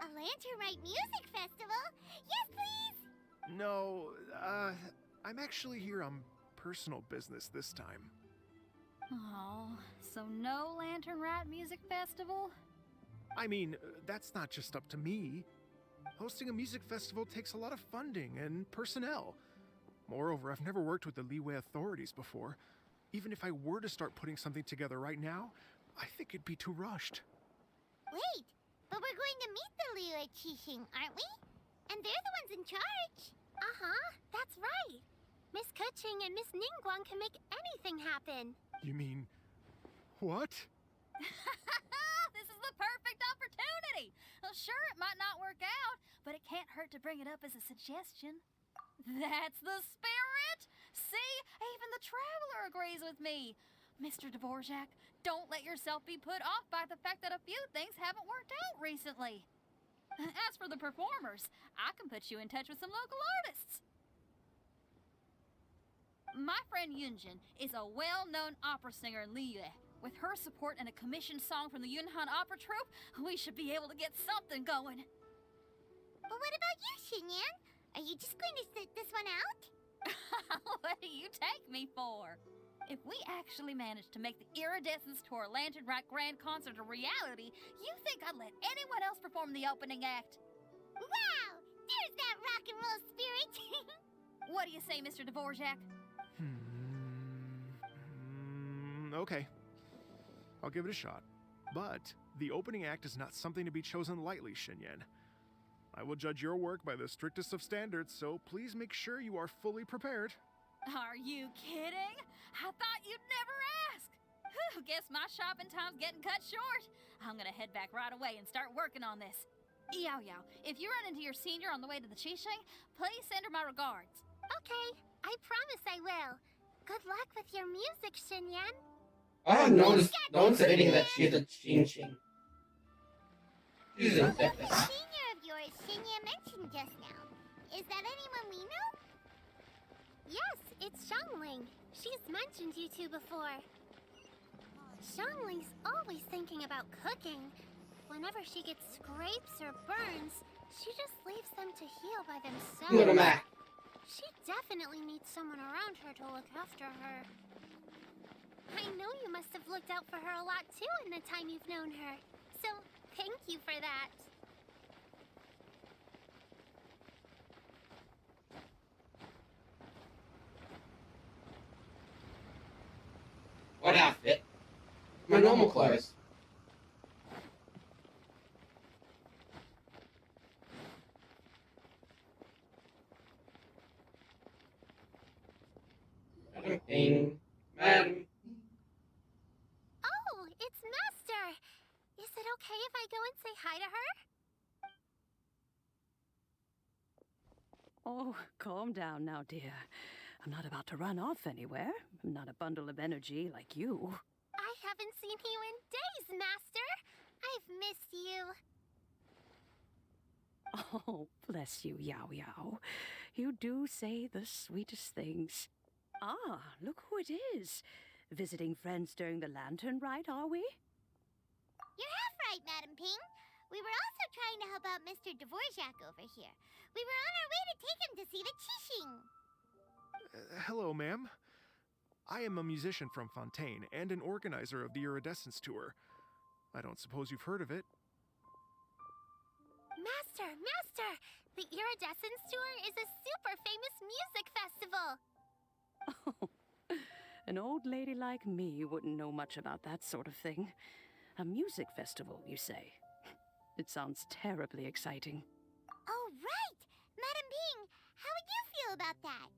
A Lantern Rite music festival? Yes, please! No, I'm actually here on personal business this time. Oh, so no Lantern Rite music festival? I mean, that's not just up to me. Hosting a music festival takes a lot of funding and personnel. Moreover, I've never worked with the Liyue authorities before. Even if I were to start putting something together right now, I think it'd be too rushed. Wait, but we're going to meet the Liyue Qixing, aren't we? And they're the ones in charge. Uh-huh, that's right. Miss Keqing and Miss Ningguang can make anything happen. You mean... what? This is the perfect opportunity! Well, sure, it might not work out, but it can't hurt to bring it up as a suggestion. That's the spirit! See? Even the Traveler agrees with me. Mr. Dvorak, don't let yourself be put off by the fact that a few things haven't worked out recently. As for the performers, I can put you in touch with some local artists. My friend Yunjin is a well-known opera singer in Liyue. With her support and a commissioned song from the Yunhan Opera Troupe, we should be able to get something going. But what about you, Xinyan? Are you just going to sit this one out? What do you take me for? If we actually manage to make the Iridescence Tour Lantern Rite Grand Concert a reality, you think I'd let anyone else perform the opening act? Wow! There's that rock and roll spirit! What do you say, Mr. Dvorak? Okay. I'll give it a shot. But the opening act is not something to be chosen lightly, Xinyan. I will judge your work by the strictest of standards, so please make sure you are fully prepared. Are you kidding? I thought you'd never ask. Whew, guess my shopping time's getting cut short. I'm gonna head back right away and start working on this. Yao Yao, if you run into your senior on the way to the Qixing, please send her my regards. Okay, I promise I will. Good luck with your music, Xinyan. I have noticed no one's admitting that she's a Qingqing. She's a The senior of yours, Xinyan mentioned just now. Is that anyone we know? Yes, it's Xiangling. She's mentioned you two before. Xiangling's always thinking about cooking. Whenever she gets scrapes or burns, she just leaves them to heal by themselves. Little Mac. She definitely needs someone around her to look after her. I know you must have looked out for her a lot too in the time you've known her. So, thank you for that. What outfit? My normal clothes. Madam Ping. Madam. Oh, it's Master! Is it okay if I go and say hi to her? Oh, calm down now, dear. I'm not about to run off anywhere. I'm not a bundle of energy like you. I haven't seen you in days, Master! I've missed you. Oh, bless you, Yao Yao. You do say the sweetest things. Ah, look who it is. Visiting friends during the Lantern Rite, are we? You're half right, Madam Ping. We were also trying to help out Mr. Dvorak over here. We were on our way to take him to see the Qixing. Hello, ma'am. I am a musician from Fontaine and an organizer of the Iridescence Tour. I don't suppose you've heard of it. Master! Master! The Iridescence Tour is a super famous music festival! Oh, an old lady like me wouldn't know much about that sort of thing. A music festival, you say? It sounds terribly exciting. Oh, right! Madam Ping, how would you feel about that?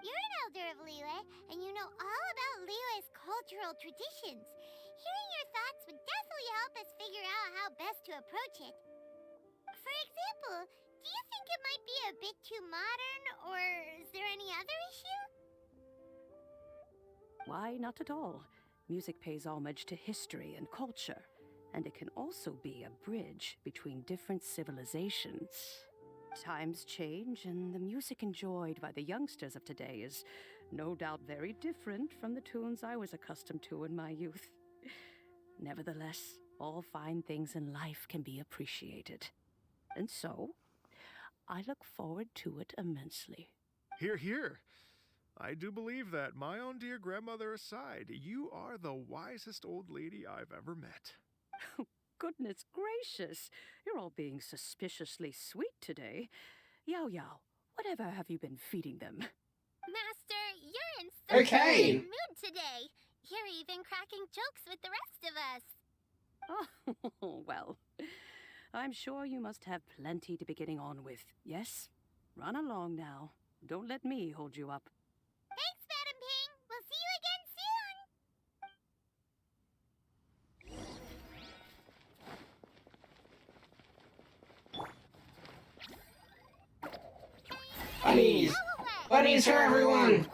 You're an elder of Liyue, and you know all about Liyue's cultural traditions. Hearing your thoughts would definitely help help us figure out how best to approach it. For example, do you think it might be a bit too modern, or is there any other issue? Why, not at all. Music pays homage to history and culture, and it can also be a bridge between different civilizations. Times change, and the music enjoyed by the youngsters of today is no doubt very different from the tunes I was accustomed to in my youth. Nevertheless, all fine things in life can be appreciated. And so, I look forward to it immensely. Hear, hear. I do believe that, my own dear grandmother aside, you are the wisest old lady I've ever met. Goodness gracious, you're all being suspiciously sweet today. Yao Yao, whatever have you been feeding them? Master, you're in such Okay. a good mood today. You're even cracking jokes with the rest of us. Oh, well, I'm sure you must have plenty to be getting on with, yes? Run along now. Don't let me hold you up. Thanks, Madam Ping. We'll see you again soon. Bunnies! Bunnies for everyone!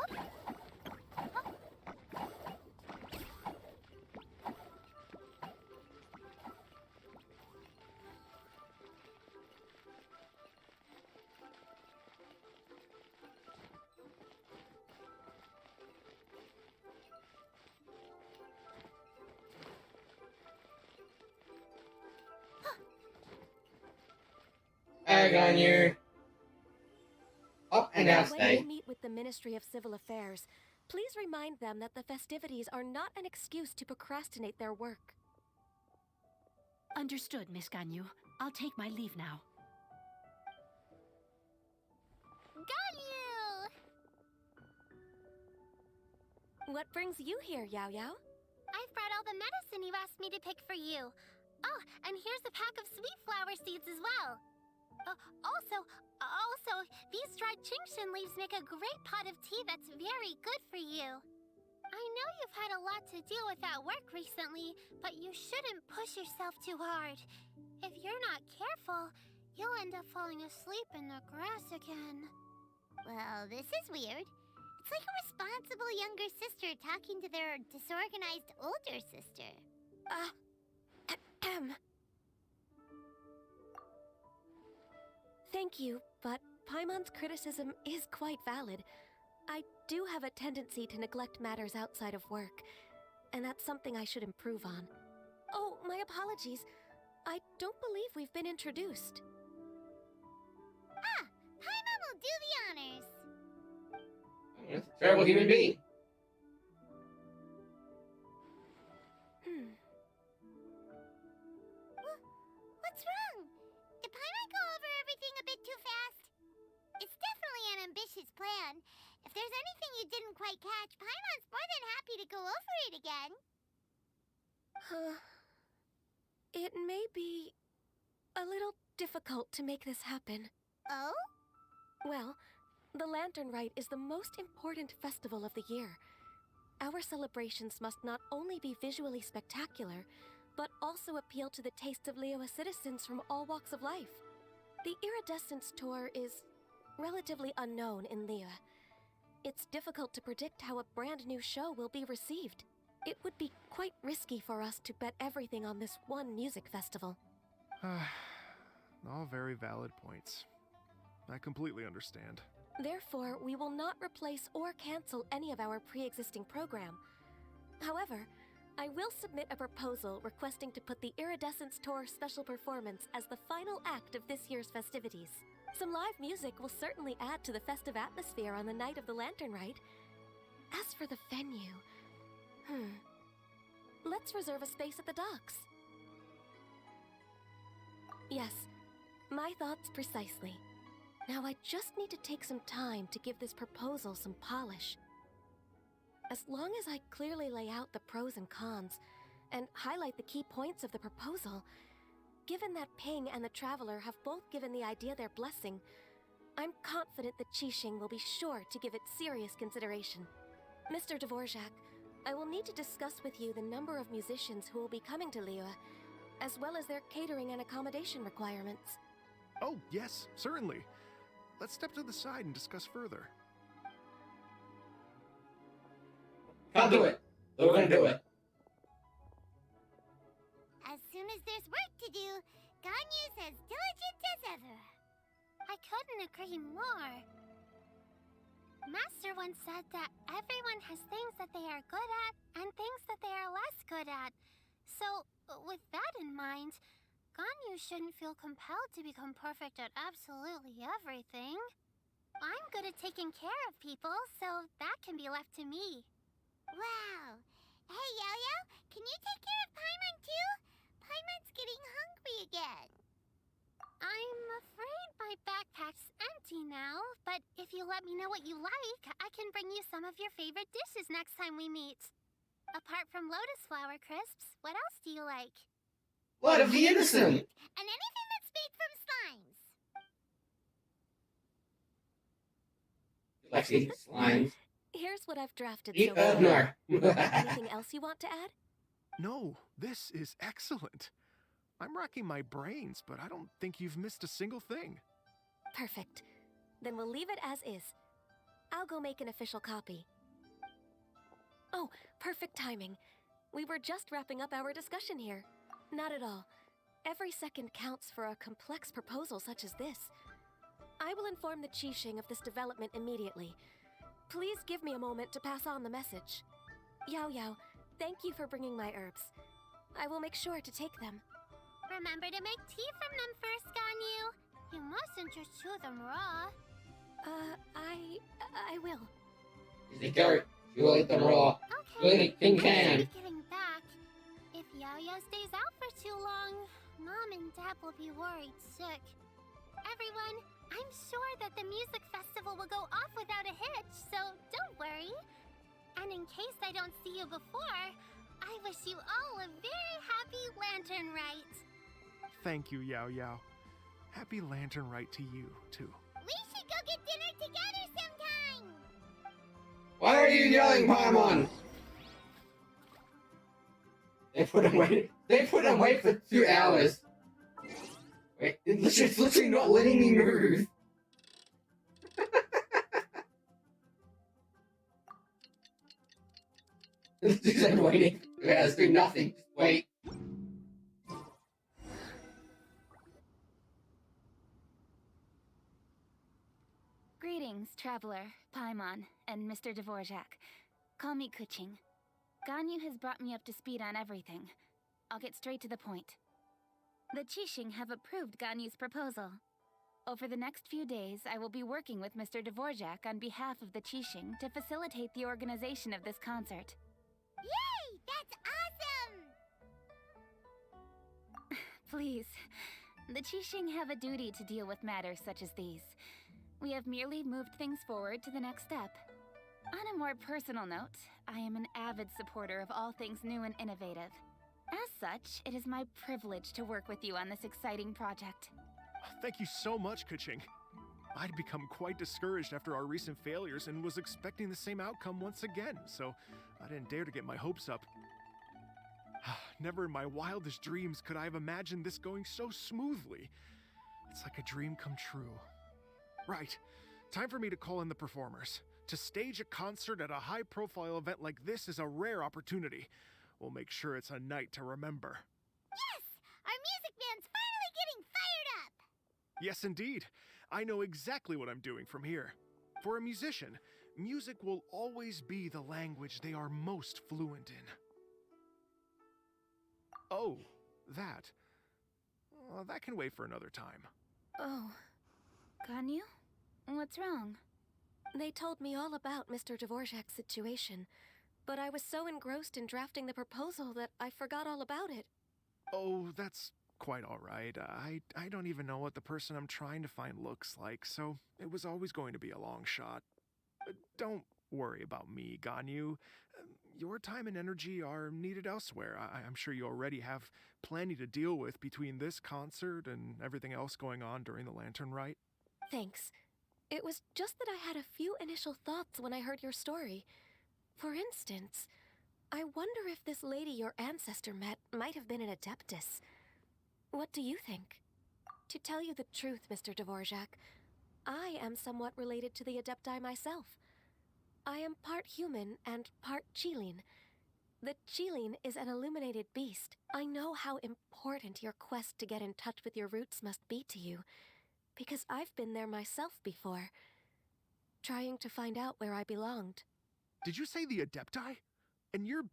Egg on you. Up and down When stay. you meet with the Ministry of Civil Affairs, please remind them that the festivities are not an excuse to procrastinate their work. Understood, Miss Ganyu. I'll take my leave now. Ganyu! What brings you here, Yao Yao? I've brought all the medicine you asked me to pick for you. Oh, and here's a pack of sweet flower seeds as well. Also, these dried chingshin leaves make a great pot of tea that's very good for you. I know you've had a lot to deal with at work recently, but you shouldn't push yourself too hard. If you're not careful, you'll end up falling asleep in the grass again. Well, this is weird. It's like a responsible younger sister talking to their disorganized older sister. Thank you, but Paimon's criticism is quite valid. I do have a tendency to neglect matters outside of work, and that's something I should improve on. Oh, my apologies. I don't believe we've been introduced. Ah, Paimon will do the honors. That's a terrible human being. What's wrong? Did Paimon go over everything a bit too fast? It's definitely an ambitious plan. If there's anything you didn't quite catch, Paimon's more than happy to go over it again. It may be a little difficult to make this happen. Oh? Well, the Lantern Rite is the most important festival of the year. Our celebrations must not only be visually spectacular, but also appeal to the tastes of Liyue citizens from all walks of life. The Iridescence Tour is relatively unknown in Liyue. It's difficult to predict how a brand new show will be received. It would be quite risky for us to bet everything on this one music festival. All very valid points. I completely understand. Therefore, we will not replace or cancel any of our pre-existing program. However, I will submit a proposal requesting to put the Iridescence Tour special performance as the final act of this year's festivities. Some live music will certainly add to the festive atmosphere on the night of the Lantern Rite. As for the venue, let's reserve a space at the docks. Yes, my thoughts precisely. Now I just need to take some time to give this proposal some polish. As long as I clearly lay out the pros and cons, and highlight the key points of the proposal, given that Ping and the Traveler have both given the idea their blessing, I'm confident that Qixing will be sure to give it serious consideration. Mr. Dvorak, I will need to discuss with you the number of musicians who will be coming to Liyue, as well as their catering and accommodation requirements. Oh, yes, certainly. Let's step to the side and discuss further. Can't do it. So we're gonna do it. As soon as there's work to do, Ganyu's as diligent as ever. I couldn't agree more. Master once said that everyone has things that they are good at and things that they are less good at. So, with that in mind, Ganyu shouldn't feel compelled to become perfect at absolutely everything. I'm good at taking care of people, so that can be left to me. Wow. Hey, Yo-Yo, can you take care of Paimon too? Paimon's getting hungry again. I'm afraid my backpack's empty now, but if you let me know what you like, I can bring you some of your favorite dishes next time we meet. Apart from lotus flower crisps, what else do you like? Blood of the innocent! And anything that's made from slimes. Lexi, slimes. Here's what I've drafted The so far. Earthner. Anything else you want to add? No, this is excellent. I'm racking my brains, but I don't think you've missed a single thing. Perfect. Then we'll leave it as is. I'll go make an official copy. Oh, perfect timing. We were just wrapping up our discussion here. Not at all. Every second counts for a complex proposal such as this. I will inform the Qixing of this development immediately. Please give me a moment to pass on the message. Yao Yao, thank you for bringing my herbs. I will make sure to take them. Remember to make tea from them first, Ganyu. You mustn't just chew them raw. I will. Is it dirt? You will eat them raw. You eat it tin I can. should be getting back. If Yao-Yao stays out for too long, Mom and Dad will be worried sick. Everyone, I'm sure that the music festival will go off without a hitch, so don't worry. And in case I don't see you before, I wish you all a very happy Lantern Rite. Thank you, Yao Yao. Happy Lantern Rite to you, too. We should go get dinner together sometime. Why are you yelling, Paimon? They put him away for 2 hours. Wait, it's literally not letting me move. It's just like waiting. Yeah, let's do nothing. Just wait. Greetings, traveler, Paimon, and Mr. Dvorak. Call me Kuching. Ganyu has brought me up to speed on everything. I'll get straight to the point. The Qixing have approved Ganyu's proposal. Over the next few days, I will be working with Mr. Dvorak on behalf of the Qixing to facilitate the organization of this concert. Yay! That's awesome! Please, the Qixing have a duty to deal with matters such as these. We have merely moved things forward to the next step. On a more personal note, I am an avid supporter of all things new and innovative. As such, it is my privilege to work with you on this exciting project. Thank you so much, Kuching. I'd become quite discouraged after our recent failures and was expecting the same outcome once again, so I didn't dare to get my hopes up. Never in my wildest dreams could I have imagined this going so smoothly. It's like a dream come true. Right. Time for me to call in the performers. To stage a concert at a high-profile event like this is a rare opportunity. We'll make sure it's a night to remember. Yes! Our music band's finally getting fired up! Yes, indeed. I know exactly what I'm doing from here. For a musician, music will always be the language they are most fluent in. Oh, that. That can wait for another time. Oh. Ganyu? What's wrong? They told me all about Mr. Dvorak's situation, but I was so engrossed in drafting the proposal that I forgot all about it. Oh, that's quite all right. I don't even know what the person I'm trying to find looks like, so it was always going to be a long shot. Don't worry about me, Ganyu. Your time and energy are needed elsewhere. I'm sure you already have plenty to deal with between this concert and everything else going on during the Lantern Rite. Thanks. It was just that I had a few initial thoughts when I heard your story. For instance, I wonder if this lady your ancestor met might have been an adeptus. What do you think? To tell you the truth, Mr. Dvorak, I am somewhat related to the Adepti myself. I am part human and part Qilin. The Qilin is an illuminated beast. I know how important your quest to get in touch with your roots must be to you, because I've been there myself before, trying to find out where I belonged. Did you say the Adepti? And you're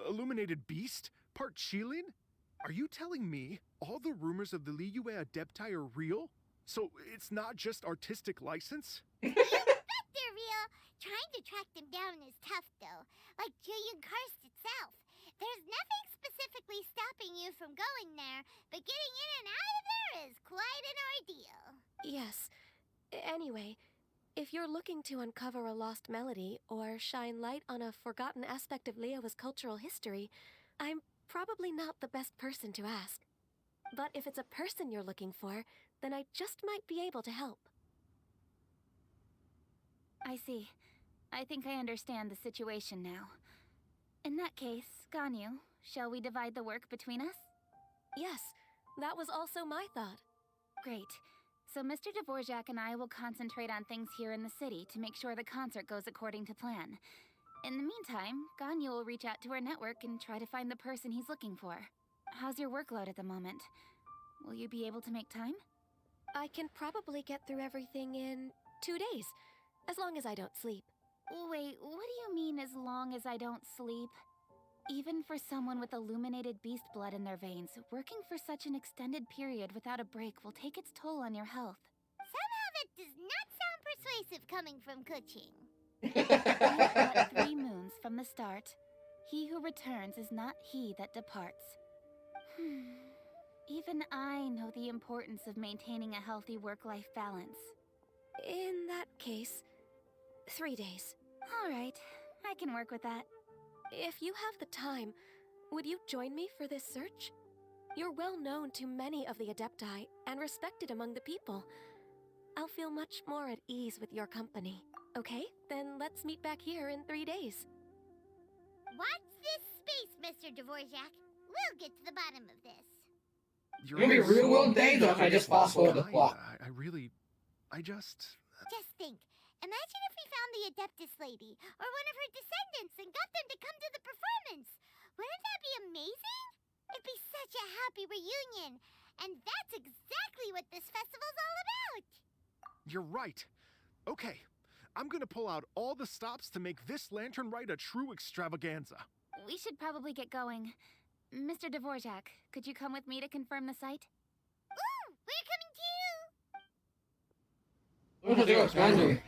illuminated beast? Part Qilin? Are you telling me all the rumors of the Liyue Adepti are real? So it's not just artistic license? Bet they're real. Trying to track them down is tough, though. Like Julian Karst itself. There's nothing specifically stopping you from going there, but getting in and out of there is quite an ordeal. Yes. Anyway, if you're looking to uncover a lost melody or shine light on a forgotten aspect of Liyue's cultural history, I'm probably not the best person to ask. But if it's a person you're looking for, then I just might be able to help. I see. I think I understand the situation now. In that case, Ganyu, shall we divide the work between us? Yes, that was also my thought. Great. So Mr. Dvorak and I will concentrate on things here in the city to make sure the concert goes according to plan. In the meantime, Ganyu will reach out to our network and try to find the person he's looking for. How's your workload at the moment? Will you be able to make time? I can probably get through everything in 2 days, as long as I don't sleep. Wait, what do you mean as long as I don't sleep? Even for someone with illuminated beast blood in their veins, working for such an extended period without a break will take its toll on your health. Somehow that does not sound persuasive coming from Kuching. But 3 moons from the start. He who returns is not he that departs. Even I know the importance of maintaining a healthy work-life balance. In that case, 3 days. All right, I can work with that. If you have the time, would you join me for this search? You're well known to many of the Adepti and respected among the people. I'll feel much more at ease with your company. Okay, then let's meet back here in 3 days. Watch this space, Mr. Dvorak. We'll get to the bottom of this. You're gonna be real world days, or can I just fast forward the plot? Just think. Imagine if we found the Adeptus lady, or one of her descendants, and got them to come to the performance. Wouldn't that be amazing? It'd be such a happy reunion. And that's exactly what this festival's all about. You're right. Okay, I'm gonna pull out all the stops to make this lantern ride a true extravaganza. We should probably get going. Mr. Dvorak, could you come with me to confirm the site? Ooh, we're coming too!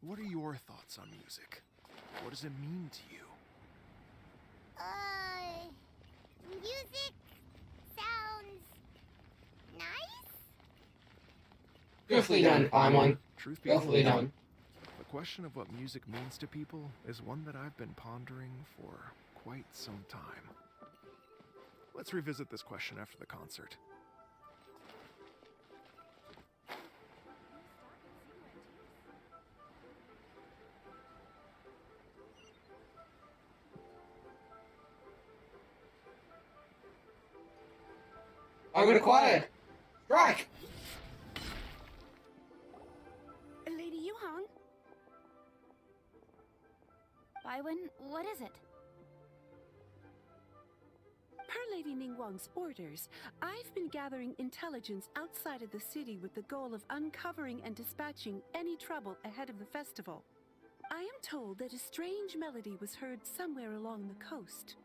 What are your thoughts on music? What does it mean to you? Music sounds nice? Beautifully done, Paimon. Truth be Beautifully told, done. the question of what music means to people is one that I've been pondering for quite some time. Let's revisit this question after the concert. I'm gonna quiet. Strike! Lady Yuhang? Baiwen, what is it? Per Lady Ningguang's orders, I've been gathering intelligence outside of the city with the goal of uncovering and dispatching any trouble ahead of the festival. I am told that a strange melody was heard somewhere along the coast.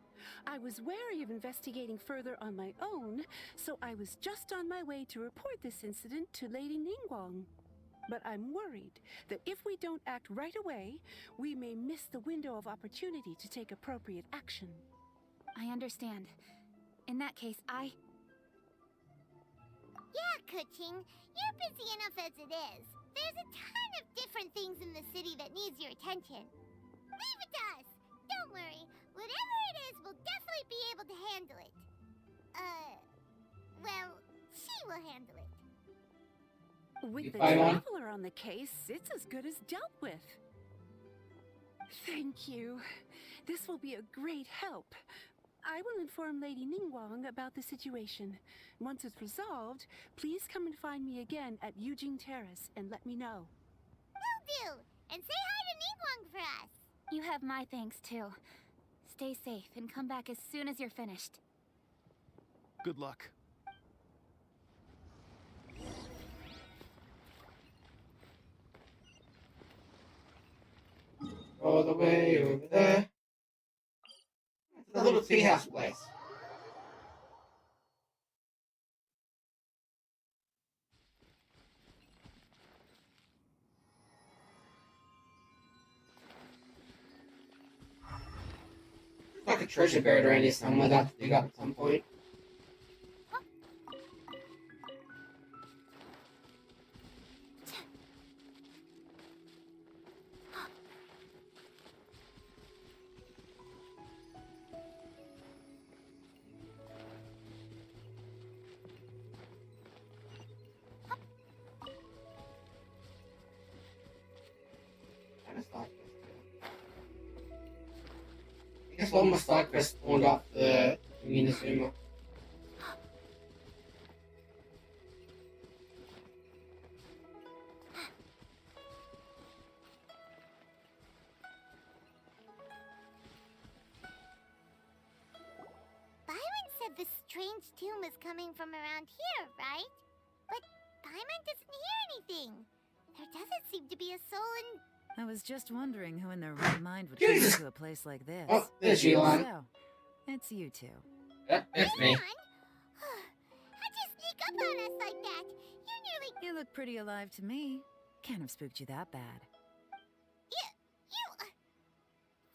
I was wary of investigating further on my own, so I was just on my way to report this incident to Lady Ningguang. But I'm worried that if we don't act right away, we may miss the window of opportunity to take appropriate action. I understand. In that case, Yeah, Kuching, you're busy enough as it is. There's a ton of different things in the city that needs your attention. Leave it to us. Don't worry. Whatever it is, we'll definitely be able to handle it. Well, she will handle it. With the Paimon? traveler on the case, it's as good as dealt with. Thank you. This will be a great help. I will inform Lady Ningguang about the situation. Once it's resolved, please come and find me again at Eugene Terrace and let me know. Will do! And say hi to Ningguang for us! You have my thanks, too. Stay safe and come back as soon as you're finished. Good luck. All the way over there. It's a little tea house place. Like a treasure buried around here somewhere that I have to dig up at some point. I guess one more side quest spawned up the Minazuma. Byron said the strange tomb is coming from around here, right? But Paimon doesn't hear anything. There doesn't seem to be a soul in... I was just wondering who in their right mind would Jesus! come to a place like this. Oh, there's Elon. So, it's you two. Yep, it's me. How'd you sneak up on us like that? You nearly... You look pretty alive to me. Can't have spooked you that bad.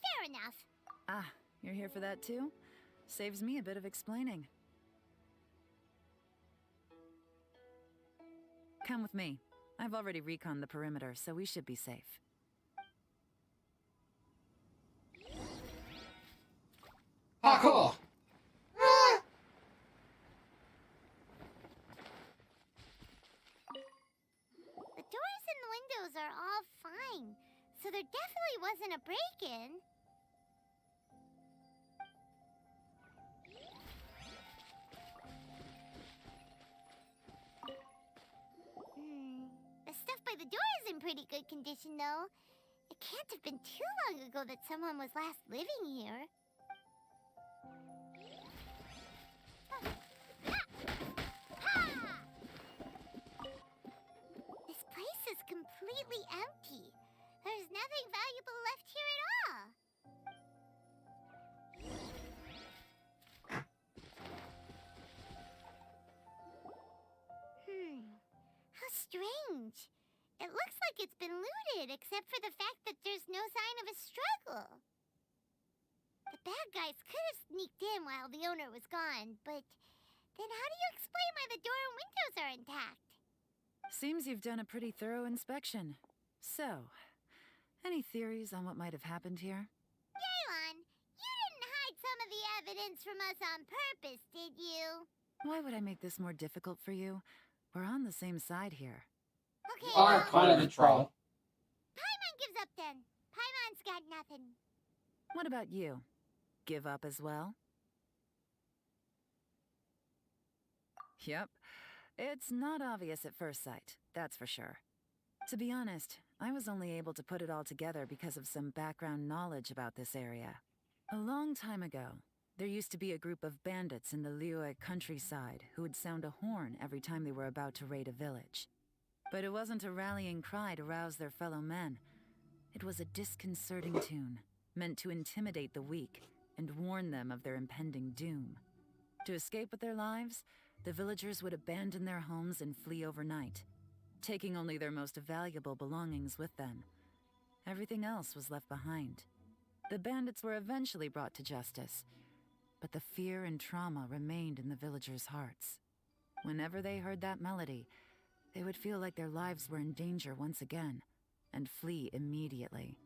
Fair enough. Ah, you're here for that too? Saves me a bit of explaining. Come with me. I've already reconned the perimeter, so we should be safe. Parkour! Ah! The doors and the windows are all fine, so there definitely wasn't a break-in. The stuff by the door is in pretty good condition, though. It can't have been too long ago that someone was last living here. This place is completely empty. There's nothing valuable left here at all. How strange. It looks like it's been looted, except for the fact that there's no sign of a struggle. The bad guys could have sneaked in while the owner was gone, but then how do you explain why the door and windows are intact? Seems you've done a pretty thorough inspection. So, any theories on what might have happened here? Yaylon, you didn't hide some of the evidence from us on purpose, did you? Why would I make this more difficult for you? We're on the same side here. Okay, You are kind of a troll. Paimon gives up then. Paimon's got nothing. What about you? Give up as well? Yep. It's not obvious at first sight, that's for sure. To be honest, I was only able to put it all together because of some background knowledge about this area. A long time ago, there used to be a group of bandits in the Liyue countryside who would sound a horn every time they were about to raid a village. But it wasn't a rallying cry to rouse their fellow men. It was a disconcerting tune, meant to intimidate the weak and warn them of their impending doom. To escape with their lives, the villagers would abandon their homes and flee overnight, taking only their most valuable belongings with them. Everything else was left behind. The bandits were eventually brought to justice, but the fear and trauma remained in the villagers' hearts. Whenever they heard that melody, they would feel like their lives were in danger once again, and flee immediately.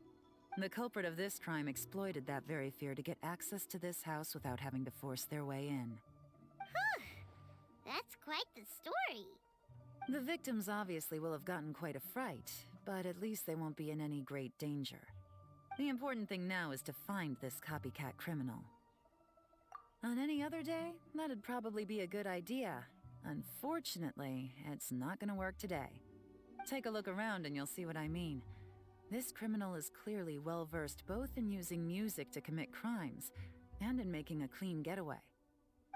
The culprit of this crime exploited that very fear to get access to this house without having to force their way in. That's quite the story. The victims obviously will have gotten quite a fright, but at least they won't be in any great danger. The important thing now is to find this copycat criminal. On any other day, that'd probably be a good idea. Unfortunately, it's not gonna work today. Take a look around and you'll see what I mean. This criminal is clearly well-versed both in using music to commit crimes and in making a clean getaway.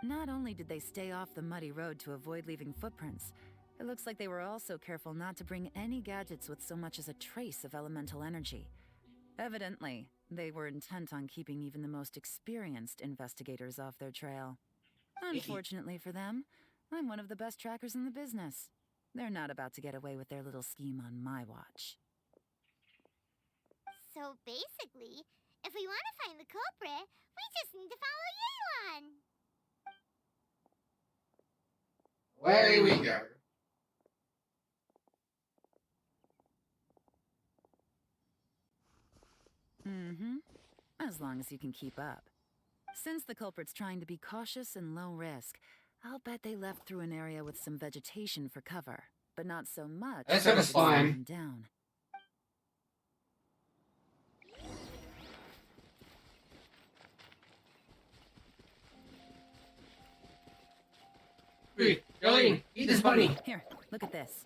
Not only did they stay off the muddy road to avoid leaving footprints, it looks like they were also careful not to bring any gadgets with so much as a trace of elemental energy. Evidently, they were intent on keeping even the most experienced investigators off their trail. Unfortunately for them, I'm one of the best trackers in the business. They're not about to get away with their little scheme on my watch. So basically, if we want to find the culprit, we just need to follow Yelan. Away we go. Mm-hmm. As long as you can keep up. Since the culprit's trying to be cautious and low risk, I'll bet they left through an area with some vegetation for cover, but not so much. Let's have a slime. Down. Wait, Jolene, eat this bunny. Here, look at this.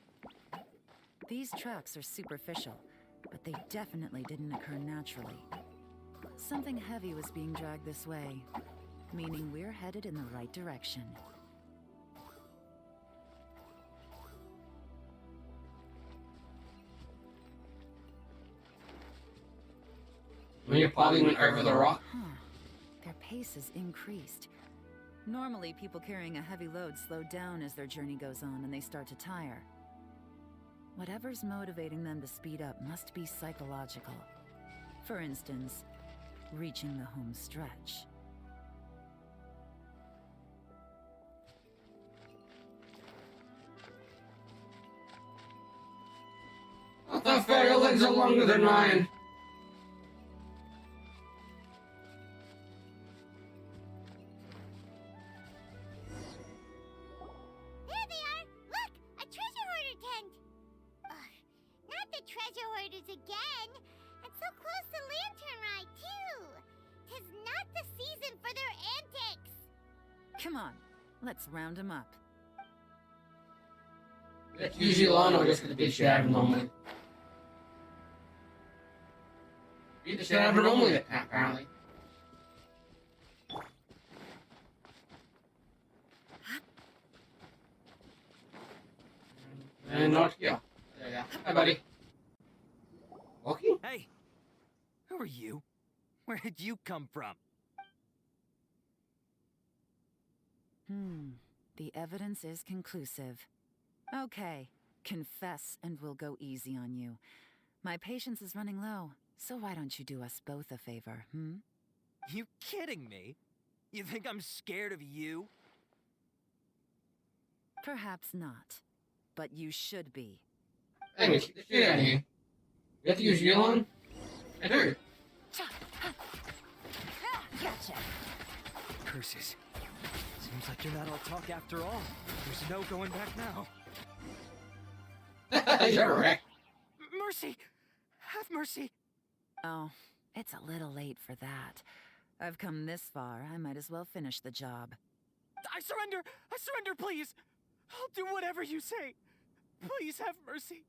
These tracks are superficial, but they definitely didn't occur naturally. Something heavy was being dragged this way, meaning we're headed in the right direction. When you probably went over the rock. Huh. Their pace has increased. Normally, people carrying a heavy load slow down as their journey goes on and they start to tire. Whatever's motivating them to speed up must be psychological. For instance, reaching the home stretch. Not that fair, your legs are longer than mine. There they are! Look! A treasure hoarder tent! Ugh, not the treasure hoarders again! And so close to Lantern Ride, too! 'Tis not the season for their antics! Come on, let's round them up. That's usually long or just gonna beat the shit out of him normally. Beat the shit out of him normally, apparently. And not here. There you go. Hi, buddy. Walking? Hey! Who are you? Where did you come from? The evidence is conclusive. Okay, confess and we'll go easy on you. My patience is running low, so why don't you do us both a favor, You kidding me? You think I'm scared of you? Perhaps not, but you should be. Hey, get the shit out of here. You have to use Yelan? I do. Gotcha. Curses. Seems like you're not all talk after all. There's no going back now. You're right. Mercy! Have mercy! Oh, it's a little late for that. I've come this far, I might as well finish the job. I surrender! I surrender, please! I'll do whatever you say. Please have mercy.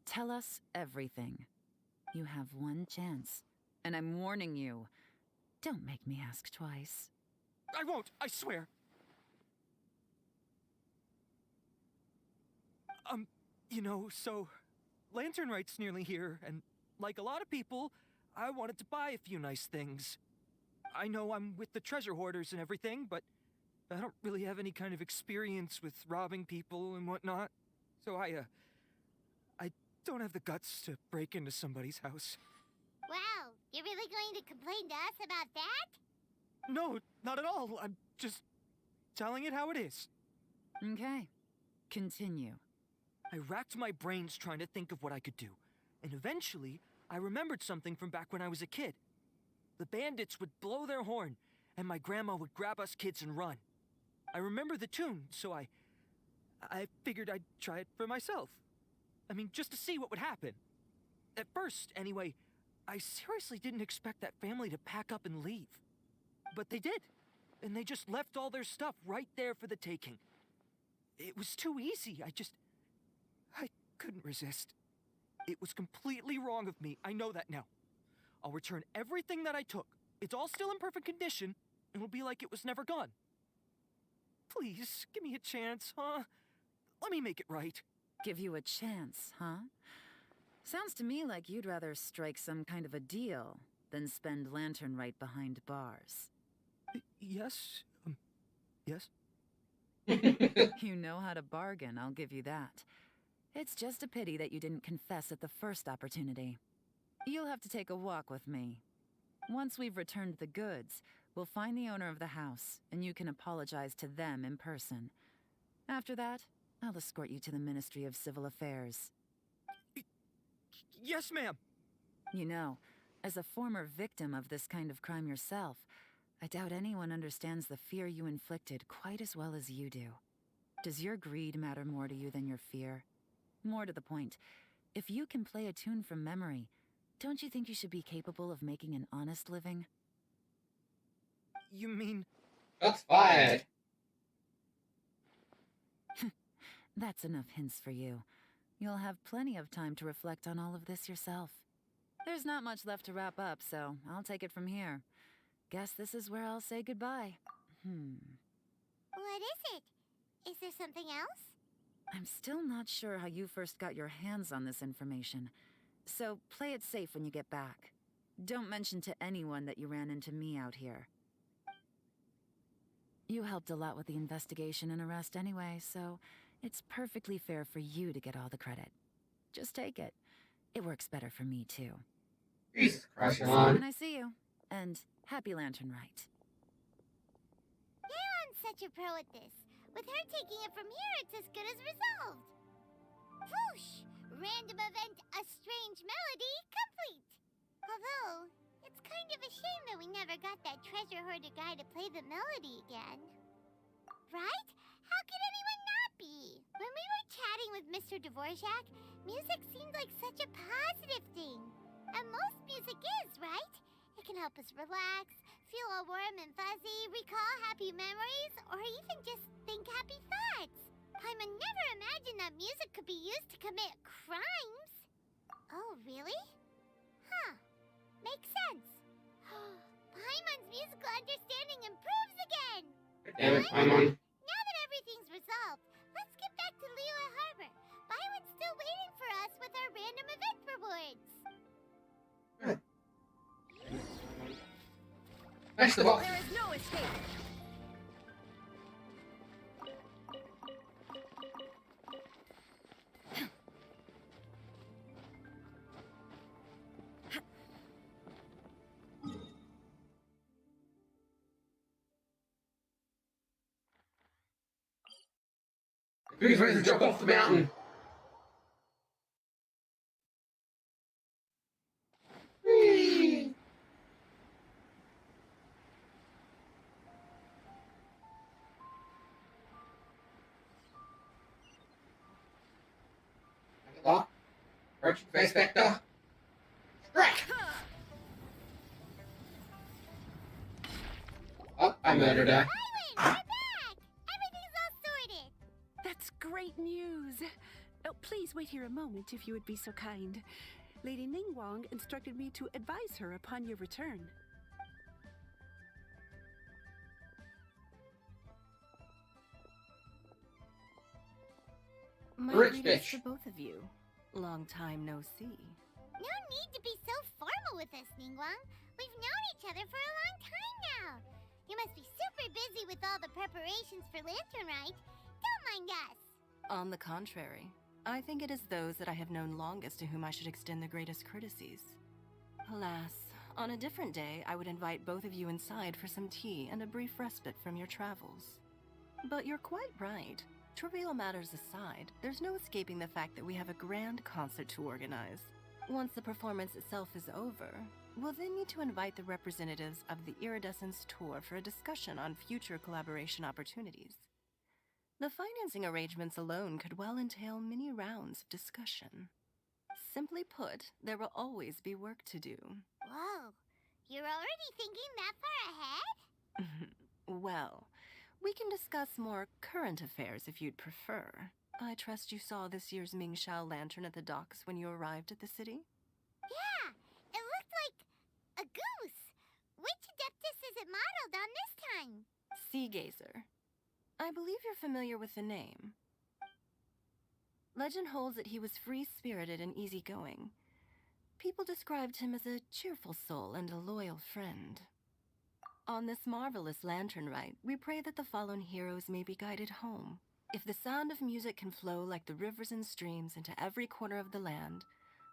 Tell us everything. You have one chance, and I'm warning you. Don't make me ask twice. I won't, I swear. You know, so Lantern Right's nearly here, and like a lot of people, I wanted to buy a few nice things. I know I'm with the treasure hoarders and everything, but I don't really have any kind of experience with robbing people and whatnot. So I don't have the guts to break into somebody's house. Wow, you're really going to complain to us about that? No, not at all. I'm just telling it how it is. Okay, continue. I racked my brains trying to think of what I could do, and eventually, I remembered something from back when I was a kid. The bandits would blow their horn, and my grandma would grab us kids and run. I remember the tune, so I figured I'd try it for myself. I mean, just to see what would happen. At first, anyway, I seriously didn't expect that family to pack up and leave. But they did. And they just left all their stuff right there for the taking. It was too easy. I couldn't resist. It was completely wrong of me. I know that now. I'll return everything that I took. It's all still in perfect condition. It'll be like it was never gone. Please, give me a chance, huh? Let me make it right. Give you a chance, huh? Sounds to me like you'd rather strike some kind of a deal than spend lantern right behind bars. Yes? Yes? You know how to bargain, I'll give you that. It's just a pity that you didn't confess at the first opportunity. You'll have to take a walk with me. Once we've returned the goods, we'll find the owner of the house, and you can apologize to them in person. After that, I'll escort you to the Ministry of Civil Affairs. Yes, ma'am! You know, as a former victim of this kind of crime yourself, I doubt anyone understands the fear you inflicted quite as well as you do. Does your greed matter more to you than your fear? More to the point, if you can play a tune from memory, don't you think you should be capable of making an honest living? You mean... That's fired. That's enough hints for you. You'll have plenty of time to reflect on all of this yourself. There's not much left to wrap up, so I'll take it from here. Guess this is where I'll say goodbye. What is it? Is there something else? I'm still not sure how you first got your hands on this information, so play it safe when you get back. Don't mention to anyone that you ran into me out here. You helped a lot with the investigation and arrest anyway, so it's perfectly fair for you to get all the credit. Just take it. It works better for me, too. Jesus Christ, See you Ron. when I see you. And happy Lantern Rite. Leon's such a pro at this. With her taking it from here, it's as good as resolved. Whoosh! Random event, a strange melody, complete. Although, it's kind of a shame that we never got that treasure hoarder guy to play the melody again. Right? How could anyone not be? When we were chatting with Mr. Dvorak, music seemed like such a positive thing. And most music is, right? It can help us relax, feel all warm and fuzzy, recall happy memories, or even just think happy thoughts. Paimon never imagined that music could be used to commit crimes. Oh, really? Huh. Makes sense. Paimon's musical understanding improves again! Damn it, Paimon. Now that everything's resolved, let's get back to Liyue Harbor. Byron's still waiting for us with our random event rewards. That's the box. There is no escape. Who's ready to jump off the mountain? Whee! Lock. Approaching face vector. Strike! Oh, I murdered her. That's great news. Oh, please wait here a moment if you would be so kind. Lady Ningguang instructed me to advise her upon your return. My Rich greetings bitch. to both of you. Long time no see. No need to be so formal with us, Ningguang. We've known each other for a long time now. You must be super busy with all the preparations for Lantern Rite. Don't mind us. On the contrary, I think it is those that I have known longest to whom I should extend the greatest courtesies. Alas, on a different day, I would invite both of you inside for some tea and a brief respite from your travels. But you're quite right. Trivial matters aside, there's no escaping the fact that we have a grand concert to organize. Once the performance itself is over, we'll then need to invite the representatives of the Iridescence Tour for a discussion on future collaboration opportunities. The financing arrangements alone could well entail many rounds of discussion. Simply put, there will always be work to do. Whoa, you're already thinking that far ahead? Well, we can discuss more current affairs if you'd prefer. I trust you saw this year's Mingxiao lantern at the docks when you arrived at the city? Yeah, it looked like a goose. Which Adeptus is it modeled on this time? Sea Gazer. I believe you're familiar with the name. Legend holds that he was free-spirited and easygoing. People described him as a cheerful soul and a loyal friend. On this marvelous lantern rite, we pray that the fallen heroes may be guided home. If the sound of music can flow like the rivers and streams into every corner of the land,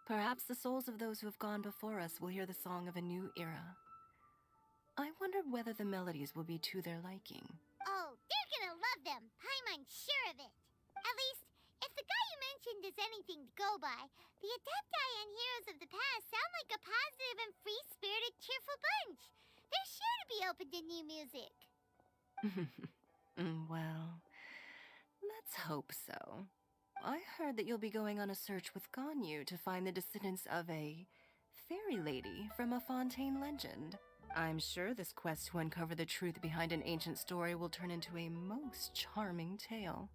perhaps the souls of those who have gone before us will hear the song of a new era. I wondered whether the melodies will be to their liking. Oh, they're gonna love them. I'm sure of it. At least, if the guy you mentioned is anything to go by, the Adepti and Heroes of the Past sound like a positive and free-spirited, cheerful bunch. They're sure to be open to new music. Well, let's hope so. I heard that you'll be going on a search with Ganyu to find the descendants of a fairy lady from a Fontaine legend. I'm sure this quest to uncover the truth behind an ancient story will turn into a most charming tale.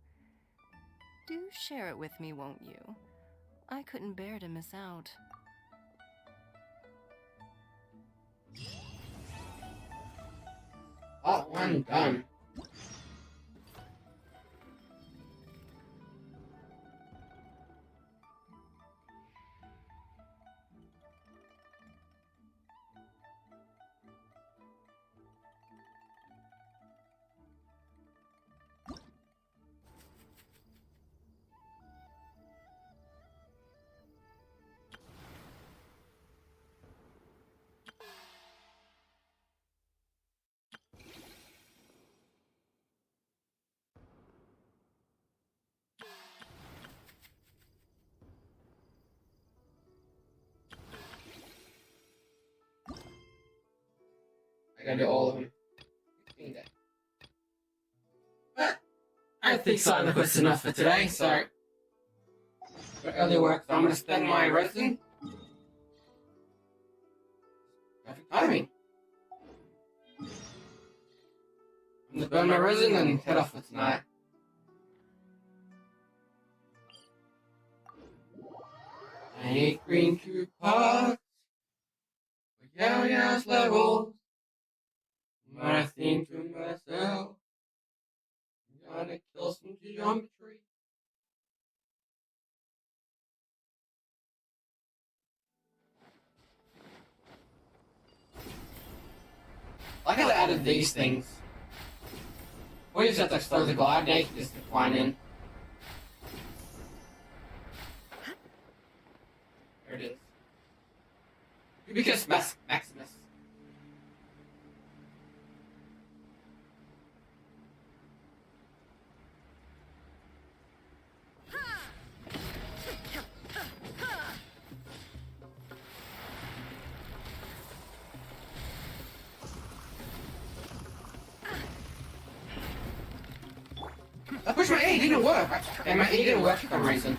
Do share it with me, won't you? I couldn't bear to miss out. Part 1 done. I gotta do all of them. But I think Silent Quest is enough for today, so for early work, so I'm gonna spend my resin. Perfect timing. I'm gonna burn my resin and head off for tonight. I hate green cube parts with yell levels. But I think to myself, I'm gonna kill some geometry. I could have added these things. We just have to explode the glide deck, just decline in. There it is. Because Maximus. I pushed my A, it didn't work. And my A didn't work for some reason.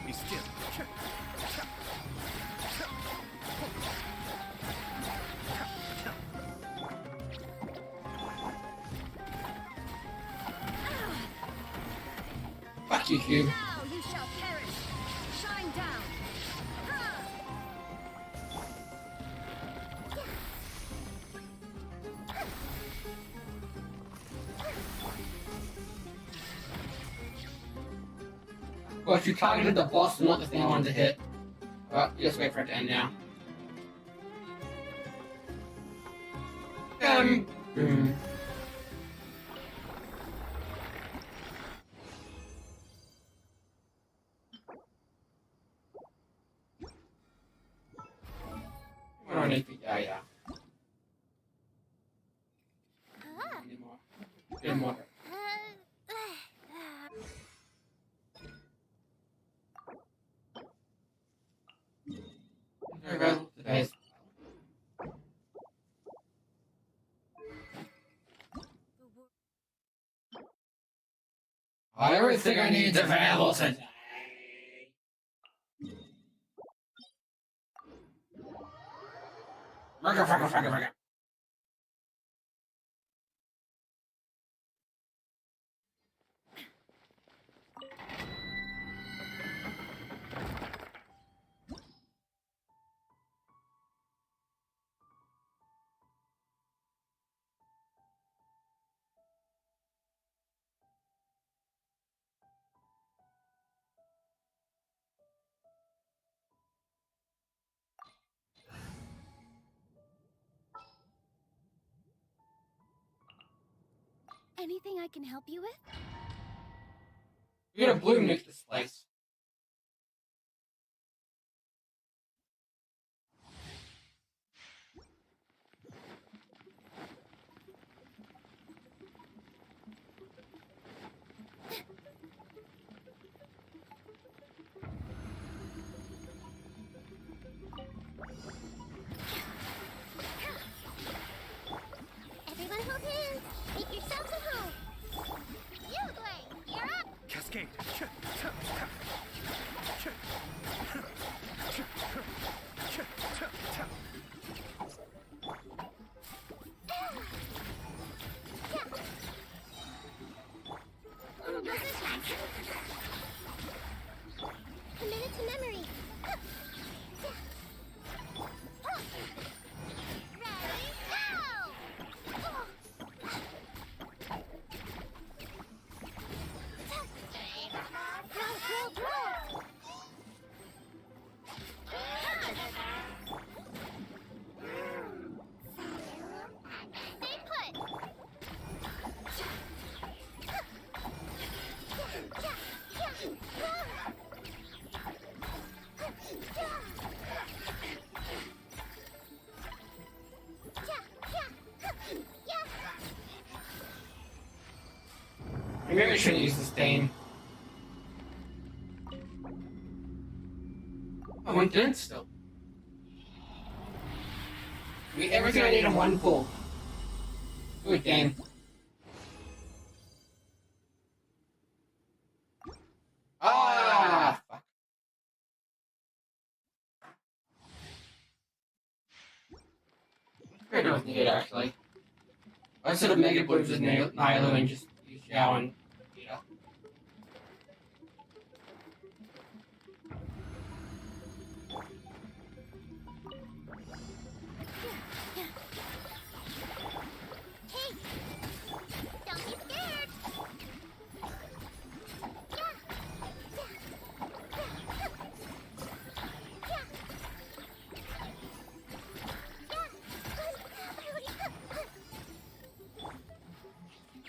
Be still. Fuck you, Cube. Now you shall perish. Shine down. Well, if you targeted the boss, not the thing I wanted to hit. Well, you just wait for it to end now. Boom. I don't need to, yeah. Need more. Need more. Very well today. Everything I need is available today. Fricka. Anything I can help you with? We gotta blue nuke this place. Everyone hold hands. Make yourselves at home. You, Blaine, you're up. Cascade. Commit it to memory. Ready, go! Draw! Stay put. Maybe I shouldn't use this Dane. I want dance still. Everything I need in one pool. Do it, Dane. Ah! Fuck. I don't need it, actually. I should have Mega Blue just Nihilo and just use Xiao and Vita. Hey! Don't be scared!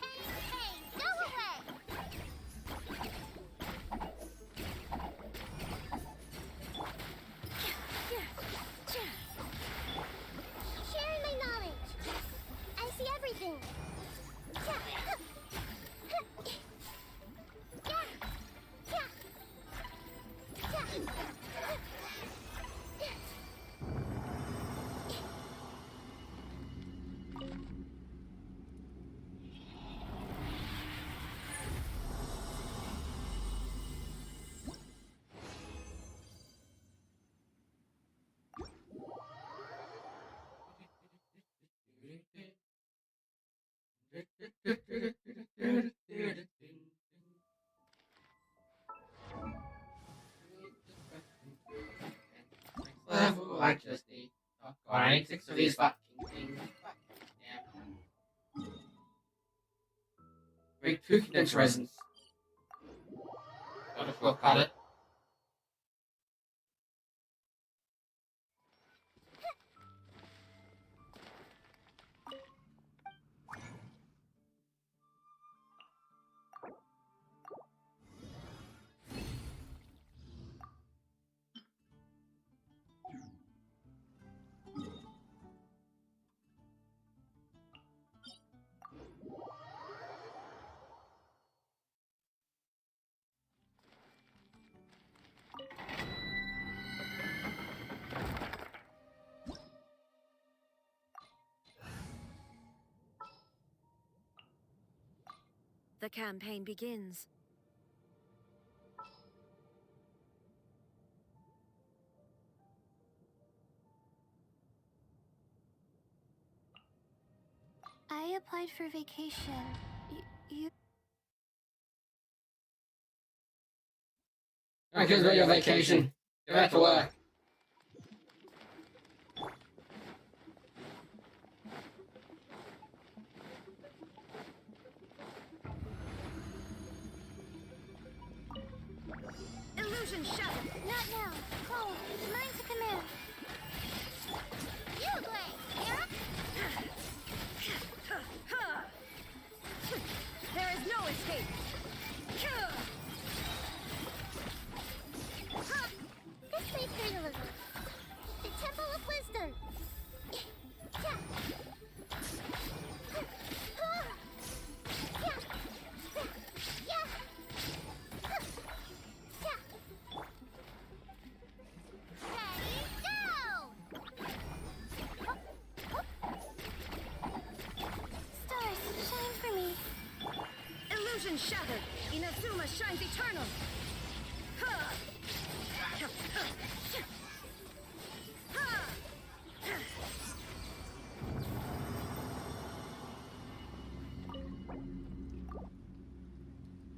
Hey, go away! Sharing my knowledge. I see everything. Level, I just need. Oh god, I need 6 of these fucking things. Damn. Make 2 condensed resins. Got a full cut it. The campaign begins. I applied for vacation. You... Don't care about your vacation. Get back to work. Illusion shut! Not now! Cold! Mine to command! You play! Here! There is no escape! This may hurt a little. The Temple of Wisdom! Stars, shine for me. Illusion shattered! Inazuma shines eternal!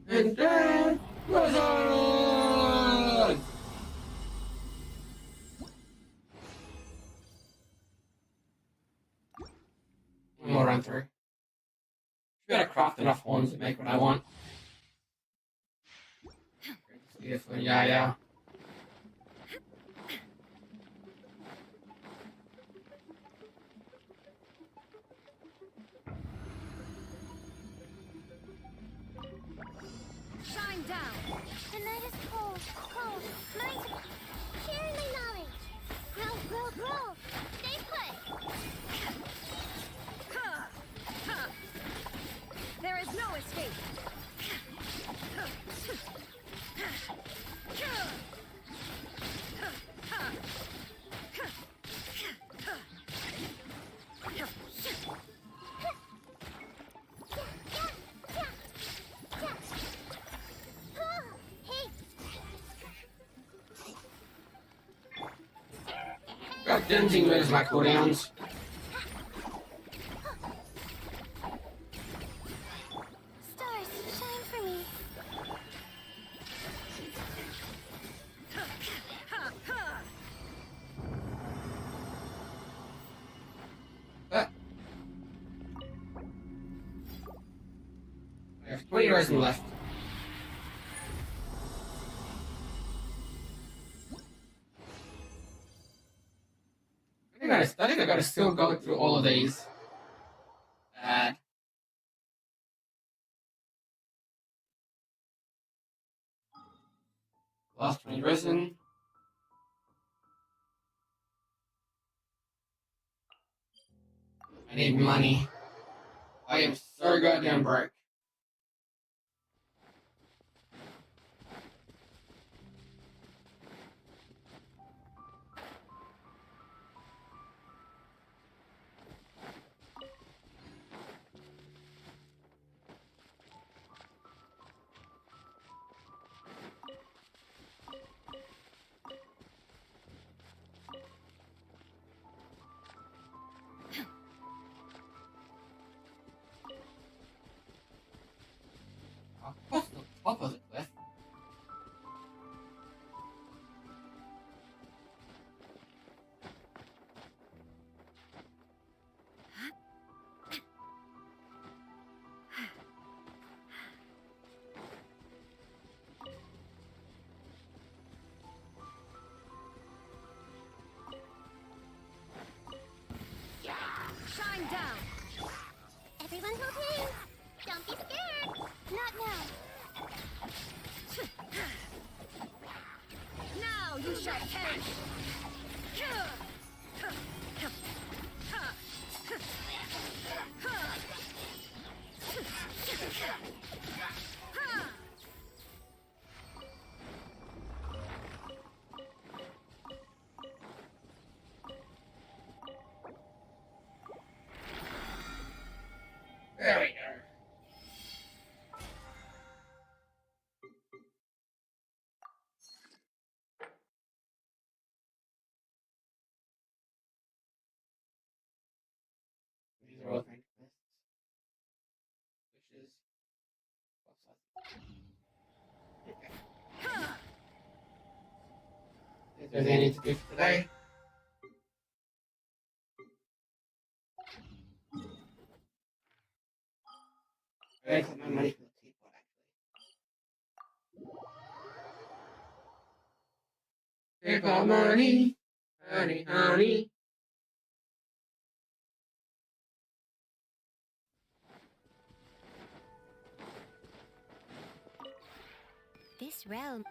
And then was on. One more run through. Should better craft enough horns to make what I want. Beautiful, yeah. Shine down. The night is cold, cold. Mine to share my knowledge. Grow. Stay put. There is no escape! Got Genshin where's my cooldowns? Stars, shine for me. I have 20 resin left. I think I gotta still go through all of these. Last 20 resin. I need money. I am so goddamn broke. What's the top of the cliff? Shine down! Everyone hold hands. Don't be scared. Not now. Now you shall perish! There we go. If there's anything to do for today. I gotta get my money for the teapot, actually. Teapot money, honey, honey. This realm.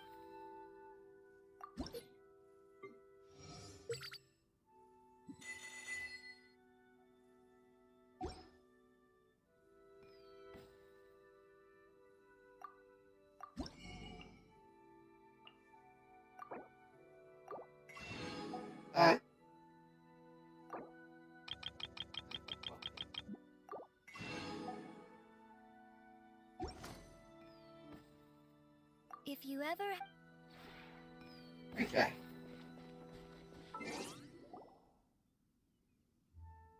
If you ever... Okay.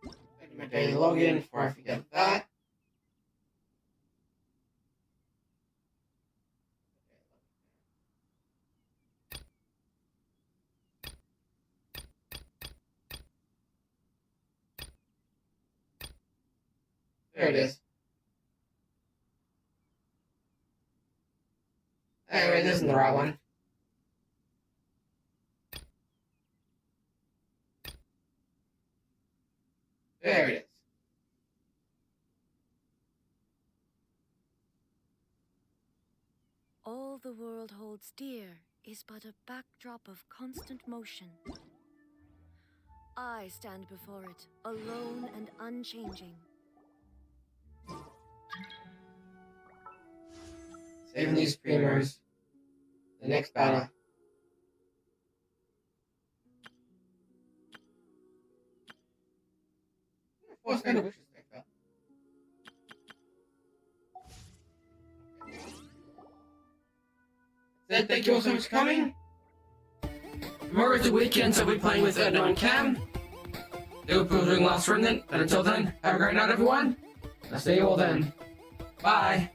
I do my daily login before I forget that. There it is. Anyway, this isn't the right one. There it is. All the world holds dear is but a backdrop of constant motion. I stand before it, alone and unchanging. Saving these screamers. The next battle. Force kind of wishes like that. Said thank you all so much for coming. Tomorrow's the weekend, so I'll be playing with Edna and Cam. They will be doing Last Remnant, and until then, have a great night, everyone. I'll see you all then. Bye.